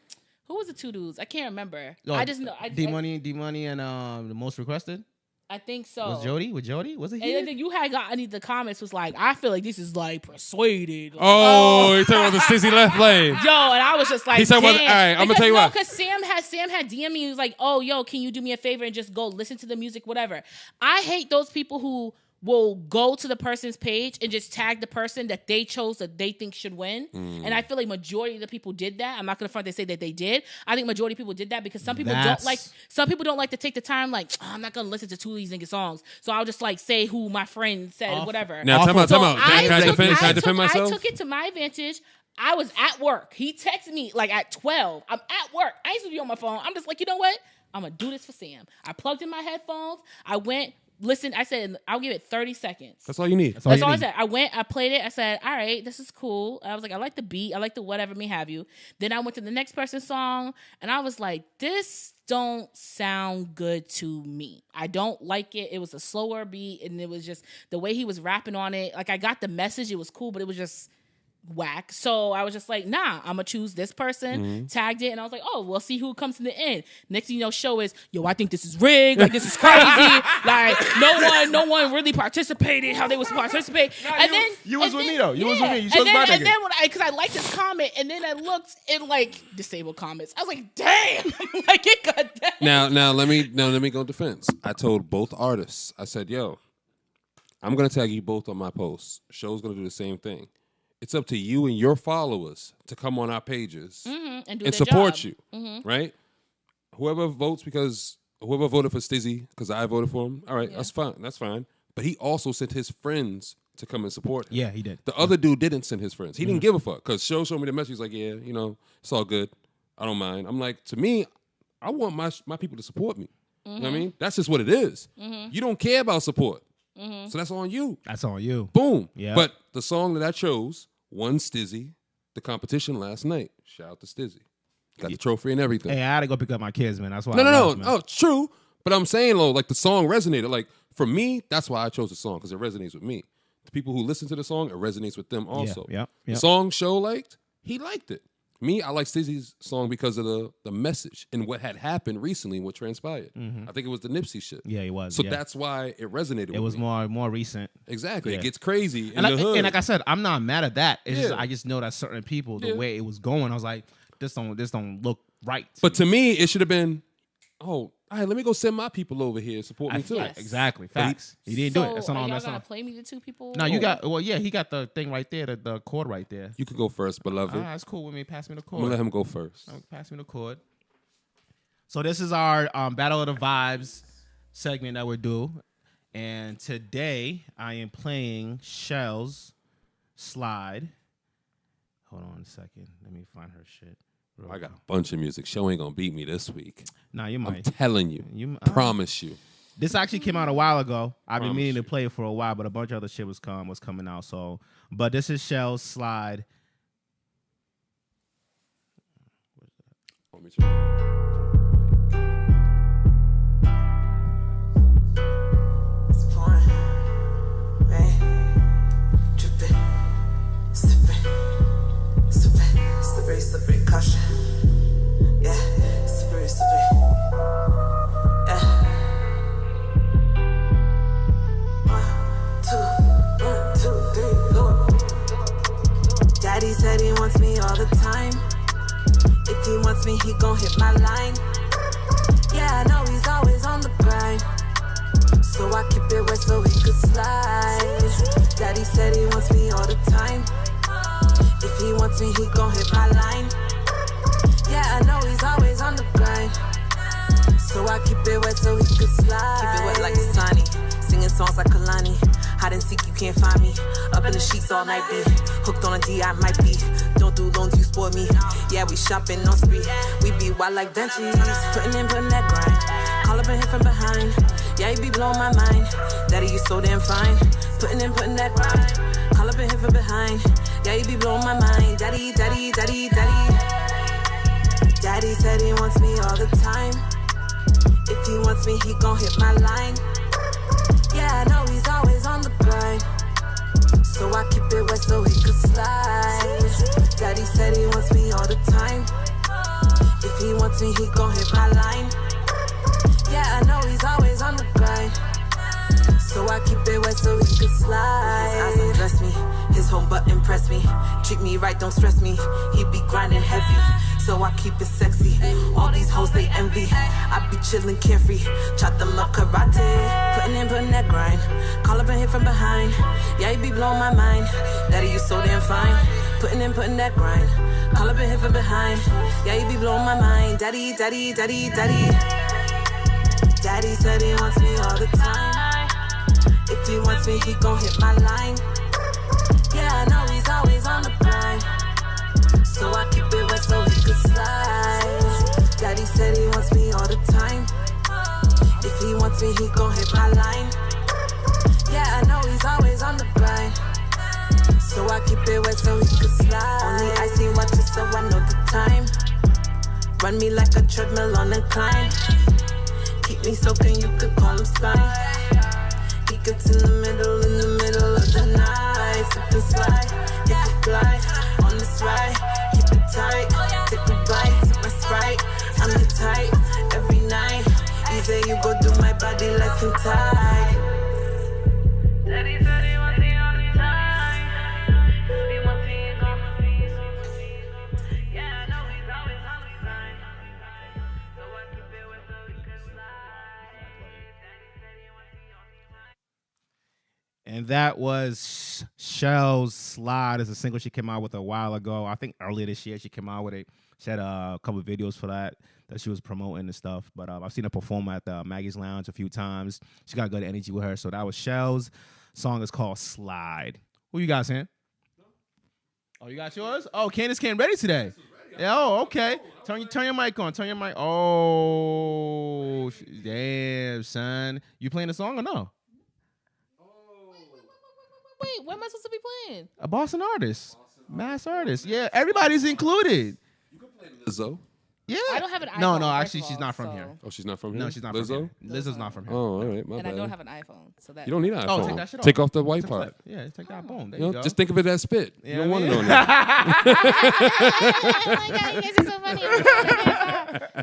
who was the two dudes? I can't remember. Oh, I just know D Money and the Most Requested. I think so. Was Jody? Was it And here? then you had got the comments was like, I feel like this is like persuaded. Like, Oh, he's talking about the Stizzy left lane. Yo, and I was just like, He's talking damn. about, all right, I'm gonna tell you what. Because Sam had DM me. He was like, oh, yo, can you do me a favor and just go listen to the music, whatever. I hate those people who will go to the person's page and just tag the person that they chose that they think should win. And I feel like majority of the people did that. I'm not gonna front and say that they did. I think majority of people did that because some people don't like to take the time, like, oh, I'm not gonna listen to two of these nigga songs. So I'll just like say who my friend said, whatever. Now time out. Can I defend myself? I took it to my advantage. I was at work. He texted me like at 12. I'm at work. I used to be on my phone. I'm just like, you know what? I'm gonna do this for Sam. I plugged in my headphones. I went. Listen, I said, I'll give it 30 seconds. That's all you need. That's all I said. I went, I played it. I said, all right, this is cool. I was like, I like the beat. I like the whatever, me have you. Then I went to the next person's song, and I was like, this don't sound good to me. I don't like it. It was a slower beat, and it was just the way he was rapping on it. Like, I got the message. It was cool, but it was just whack. So I was just like, nah, I'm gonna choose this person. Tagged it, and I was like, oh, we'll see who comes to the end. Next thing you know, show is, yo, I think this is rigged. Like, this is crazy. Like, no one really participated how they was participate. You was with me though. You was with me. You and then because I liked his comment, and then I looked in like disabled comments. I was like, damn, like it got damn. Now let me go defense. I told both artists. I said, yo, I'm gonna tag you both on my posts. Show's gonna do the same thing. It's up to you and your followers to come on our pages and support you, right? Whoever votes whoever voted for Stizzy because I voted for him, all right, that's fine. That's fine. But he also sent his friends to come and support him. Yeah, he did. The other dude didn't send his friends. He didn't give a fuck because Show showed me the message. He's like, yeah, you know, it's all good. I don't mind. I'm like, to me, I want my people to support me. You know what I mean? That's just what it is. You don't care about support. So that's on you. That's on you. Boom. Yeah. But the song that I chose won Stizzy the competition last night. Shout out to Stizzy. Got the trophy and everything. Hey, I had to go pick up my kids, man. That's why. No. Oh, true. But I'm saying, though, like the song resonated. Like for me, that's why I chose the song because it resonates with me. The people who listen to the song, it resonates with them also. Yeah. The song Show liked, he liked it. Me, I like Stizzy's song because of the message and what had happened recently and what transpired. I think it was the Nipsey shit. Yeah, it was. So that's why it resonated with me. It was more recent. Exactly. Yeah. It gets crazy in And the hood. And like I said, I'm not mad at that. It's just I just know that certain people, the way it was going, I was like, this don't look right. But to me, it should have been, oh, all right, let me go send my people over here and support me too. Yes. Exactly. Facts. He didn't do it. That's So not are on y'all that gonna song. play me the two people? No, you got. Well, yeah, he got the thing right there, the chord right there. You could go first, beloved. That's cool with me. Pass me the I'm chord. going to let him go first. Pass me the chord. So this is our Battle of the Vibes segment that we do, and today I am playing Shell's Slide. Hold on a second. Let me find her shit. I got a bunch of music. Show ain't going to beat me this week. Nah, you might. I'm telling you. Promise you. This actually came out a while ago. I've been meaning to play it for a while, but a bunch of other shit was coming out. So, but this is Shell's Slide. Let me check. Slippery, caution. Yeah, slippery. Yeah. 1, 2, 3, go. Daddy said he wants me all the time. If he wants me, he gon' hit my line. Yeah, I know he's always on the grind. So I keep it wet so he could slide. Daddy said he wants me all the time. If he wants me, he gon' hit my line. Yeah, I know he's always on the grind. So I keep it wet so he could slide. Keep it wet like Dasani. Singing songs like Kalani. Hide and seek, you can't find me. Up in the sheets all night, be hooked on a D, I might be. Don't do loans, you spoil me. Yeah, we shopping on spree. We be wild like benches. Putting that grind. Call up and hit from behind. Yeah, you be blowing my mind. Daddy, you so damn fine. Putting that grind. Call up and hit from behind. Yeah, you be blowing my mind. Daddy. Daddy said he wants me all the time. If he wants me, he gon' hit my line. Yeah, I know he's always on the grind. So I keep it wet so he could slide. Daddy said he wants me all the time. If he wants me, he gon' hit my line. Yeah, I know he's always on the grind. So I keep it wet so he can slide. His eyes undress me, his home button press me. Treat me right, don't stress me. He be grinding heavy, so I keep it sexy. All these hoes they envy. I be chillin' carefree, chop them up karate. Putting that grind, call up and hit from behind. Yeah, you be blowing my mind. Daddy, you so damn fine. Putting that grind, call up and hit from behind. Yeah, you be blowing my mind. Daddy, daddy, daddy, daddy. Daddy said he wants me all the time. If he wants me, he gon' hit my line. Yeah, I know he's always on the grind, so I keep it wet so he could slide. Daddy said he wants me all the time. If he wants me, he gon' hit my line. Yeah, I know he's always on the grind, so I keep it wet so he could slide. Only icy watches so I know the time. Run me like a treadmill on incline. Keep me soaking, you could call him slime. He gets in the middle of the night. Slip and slide, hit the glide. On this ride, keep it tight. Take a bite, sip my Sprite. I'm the type, every night. Easy, you go do my body like skin tight. Daddy said he wants me all the time. He wants me in all the fees. Yeah, I know he's always on the grind, so I keep it wet so he can slide. Daddy said he wants me all the time. And that was Shell's Slide. It's a single she came out with a while ago. I think earlier this year she came out with it. She had a couple of videos for that she was promoting and stuff. But I've seen her perform at the Maggie's Lounge a few times. She got good energy with her. So that was Shell's song. Is called Slide. Who you got, Sam? Oh, you got yours? Oh, Candice came ready today. Yeah, oh, okay. Turn your mic on. Turn your mic. Oh, damn, son. You playing the song or no? Wait, what am I supposed to be playing? A Boston artist. Mass artist. Yeah, everybody's included. You can play Lizzo. Yeah. I don't have an iPhone. No, actually, first of she's all, not from so- here. Oh, she's not from here? No, she's not Lizzo? from here. Lizzo's not from here. Oh, all right, my And bad. I don't have an iPhone, so that You don't need an Oh, iPhone. take that shit off. Take off the white It's a part. flip. Yeah, take that. Boom. There You you know, go. just think of it as spit. Yeah, You don't want I it mean- on there. Oh my god, you guys are so funny.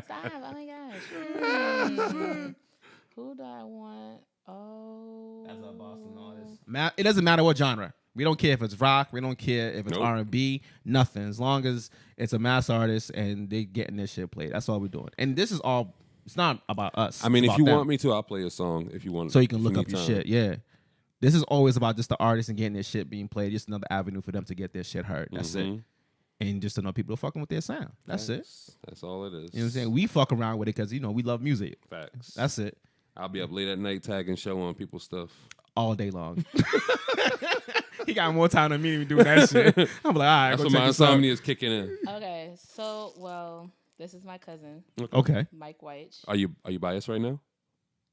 Stop. Oh my gosh. Who do I want? Oh. That's a Boston artist. It doesn't matter what genre. We don't care if it's rock. We don't care if it's Nope. R&B. Nothing. As long as it's a mass artist and they getting this shit played. That's all we're doing. And this is all. It's not about us. I mean, It's if about you them. want me to, I'll play a song if you want. So you can if look need up your time. shit. Yeah. This is always about just the artist and getting their shit being played. Just another avenue for them to get their shit heard. That's it. And just to know people are fucking with their sound. That's it. That's all it is. You know what I'm saying? We fuck around with it because, we love music. Facts. That's it. I'll be up late at night tagging show on people's stuff. All day long. He got more time than me to do that shit. I'm like, all right. That's go when check my this out. insomnia is kicking in. Okay, so this is my cousin, Okay. Mike White. Are you biased right now?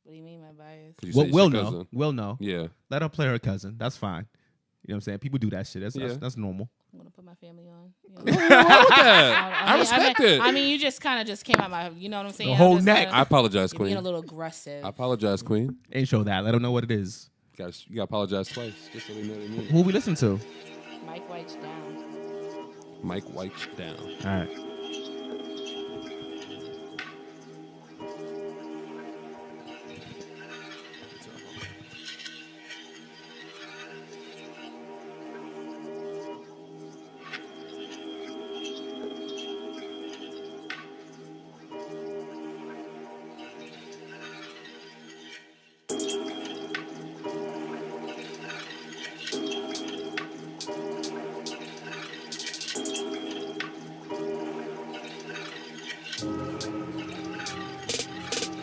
What do you mean, my bias? 'Cause you Well, said we'll it's your know. cousin. We'll know. Yeah. Let her play her cousin. That's fine. You know what I'm saying? People do that shit. Yeah. That's normal. I'm gonna put my family on. What's wrong with that? I respect it. I mean, you just kind of just came out my, you know what I'm saying? The whole I'm just neck. kinda- I apologize, You're Queen. being a little aggressive. I apologize, Queen. Ain't show that. Let them know what it is. You gotta apologize twice, just so they know what they mean. Who we listen to? Mike White's down. Mike White down. All right.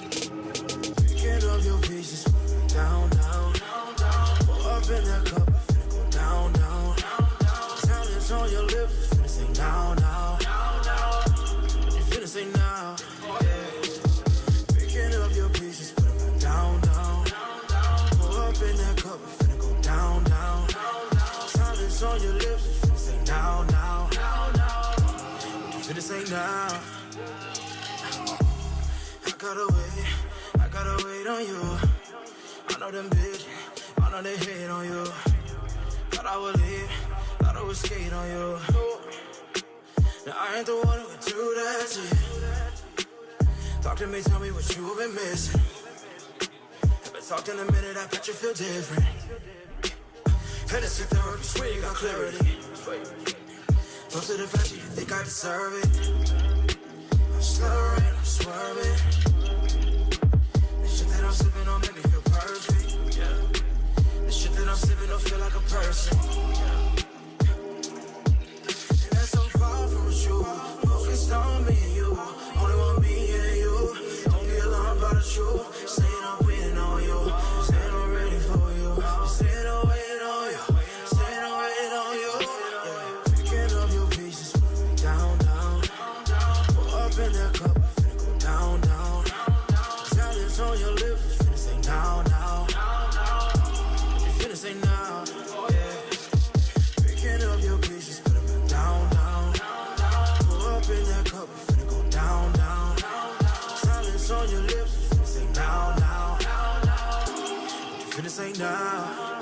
Picking up your pieces, down, down, pour up in that cup, finna go down, down. Sound is on your lips, finna say now, now. You finna say now, yeah. Picking up your pieces, put them down, down. Pour up in that cup, finna go down, down. Sound is on your lips, finna say now, now. You finna say now. I gotta wait on you. I know them bitches, I know they hate on you. Thought I would leave, thought I would skate on you. Now I ain't the one who would do that shit. Talk to me, tell me what you've been missing. But Talked in a minute, I bet you feel different. Hennessy therapy, swear you got clarity. Close to the fact you think I deserve it. I'm slurring, I'm swerving. The shit that I'm sipping on make me feel perfect. The shit that I'm sipping don't feel like a person. And that's so far from the truth. Focused on me and you. Only want me and you. Don't be alarmed by the truth. Saying I'm waiting on you. Saying I'm ready for you. Saying I'm waiting on you. Saying I'm waiting on you. Picking up your pieces, down, down. Pour up in that cup, finna go down, down. Silence on your lips, finna say now, now. You finna say now, yeah. Picking up your pieces, put them down, down. Pour up in that cup, finna go down, down. Silence on your lips, finna say now, now. You finna say now.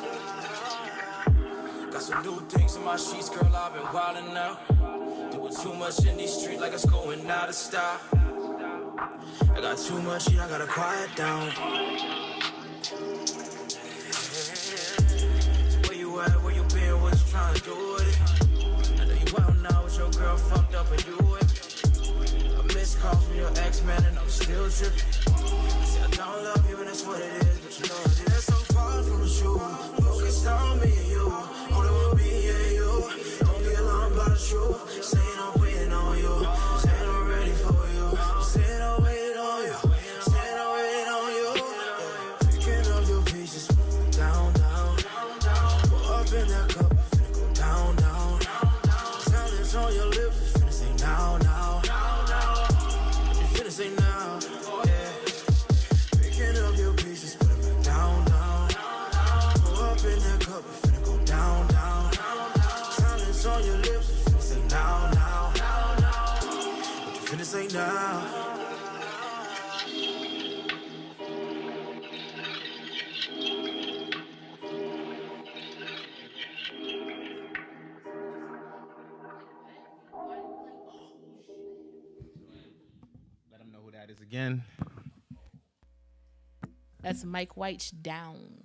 Got some new things in my sheets, girl, I've been wildin' out. Doing too much in these streets like it's going out of style. I got too much, yeah, I gotta quiet down. So where you at, where you been, what you trying to do with it? I know you out now with your girl fucked up and you with me. A missed call from your ex-man and I'm still tripping. See, I don't love you and that's what it is, but you know it is so far from the truth. Focused on me and you, only want me and you. Don't be alarmed by the truth. Saying I'm waiting on you, saying I'm ready for you. Saying I'm waiting on you, saying I'm waiting on you. Picking up your pieces, down, down. Pour up in that cup, finna go down, down. Silence on your lips, finna say now, now. You finna say now, yeah. Picking up your pieces, put them down, down. Pour up in that cup, finna go down, down. Silence on your lips, finna say now, now. You finna say now. Let them know who that is again. That's Mike White's Down.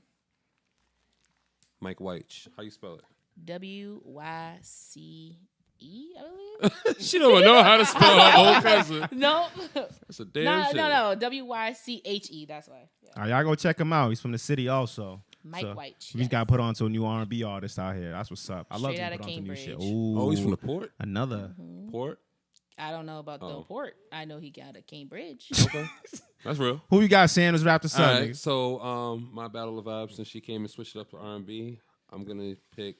Mike White. How you spell it? WYCE, I believe. She don't even know how to spell her own cousin. No. That's a damn shit. No. WYCHE. That's why. Yeah. All right, y'all go check him out. He's from the city also. Mike White. He's got put on to a new R&B artist out here. That's what's up. I love Straight to outta put on to new shit. Cambridge. Ooh, Oh, he's from the port? Another. Port? I don't know about the port. I know he got a Cambridge. Okay. That's real. Who you got, Sam? Let's wrap this All up. right, nigga. so my battle of vibes, since she came and switched it up to R&B, I'm going to pick...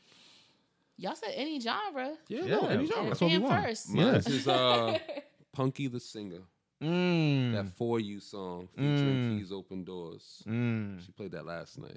Y'all said any genre. Yeah, Yeah, no, any genre. that's what we want. First. Yeah. This is Punky the Singer. That For You song featuring Keys Open Doors. She played that last night.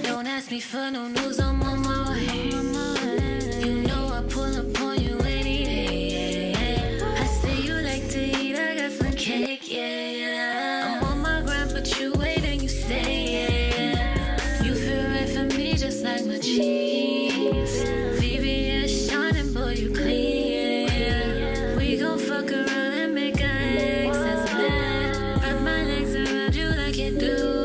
Don't ask me for no news, I'm on my way. You know I pull up on you any day. I say you like to eat, I got some cake, yeah. I'm on my grind, but you wait and you stay, yeah. You feel right for me, just like my cheese. VVS shining, boy, you clean, yeah. We gon' fuck around and make our exes mad. Wrap my legs around you like you do.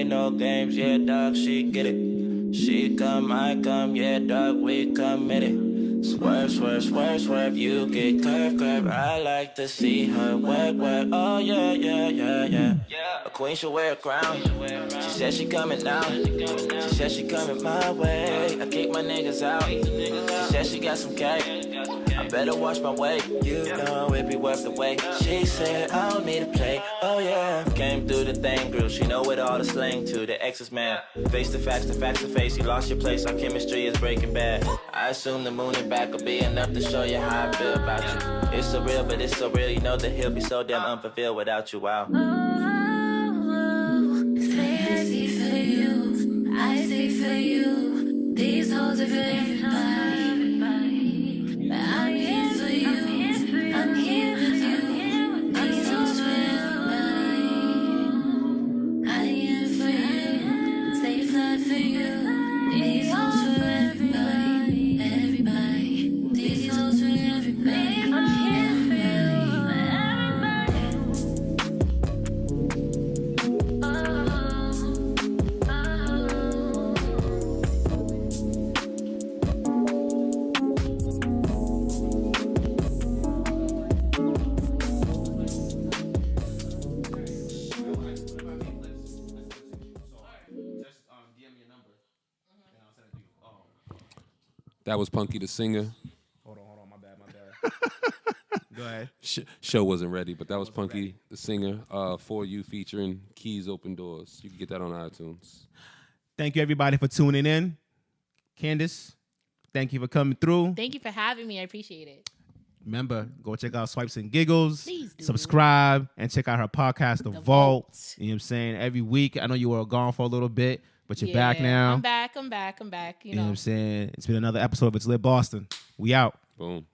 No games, yeah, dog, she get it. She come, I come, yeah, dog, we committed. Swerve, swerve, swerve, swerve, you get curve, curve. I like to see her work, work. Oh, yeah, yeah, yeah, yeah. queen should wear a crown. She said she coming down. She said she coming my way. I kick my niggas out. She said she got some cake. I better watch my weight. You know it be worth the wait. She said I don't need a play. Oh yeah. Came through the thing, grew. She know it all the slang to the exes, man. Face to facts to face. You lost your place. Our chemistry is breaking bad. I assume the moon and back will be enough to show you how I feel about you. It's surreal, but it's so real. You know that he'll be so damn unfulfilled without you. Wow. Say I see for you, I see for you. These hoes are for everybody. I'm here for you, I'm here with you. These hoes for everybody. I am for you, stay fly for you. These hoes for everybody, everybody. These hoes for everybody. I'm here for you, That was Punky the singer. Hold on, my bad. Go ahead. Show wasn't ready, but that was Punky the singer. For You featuring Keys Open Doors. You can get that on iTunes. Thank you, everybody, for tuning in. Candice, thank you for coming through. Thank you for having me. I appreciate it. Remember, go check out Swipes and Giggles. Please do. Subscribe and check out her podcast, The Vault. Vault. You know what I'm saying? Every week. I know you were gone for a little bit, but you're back now. I'm back. You You know what I'm saying? It's been another episode of It's Lit Boston. We out. Boom.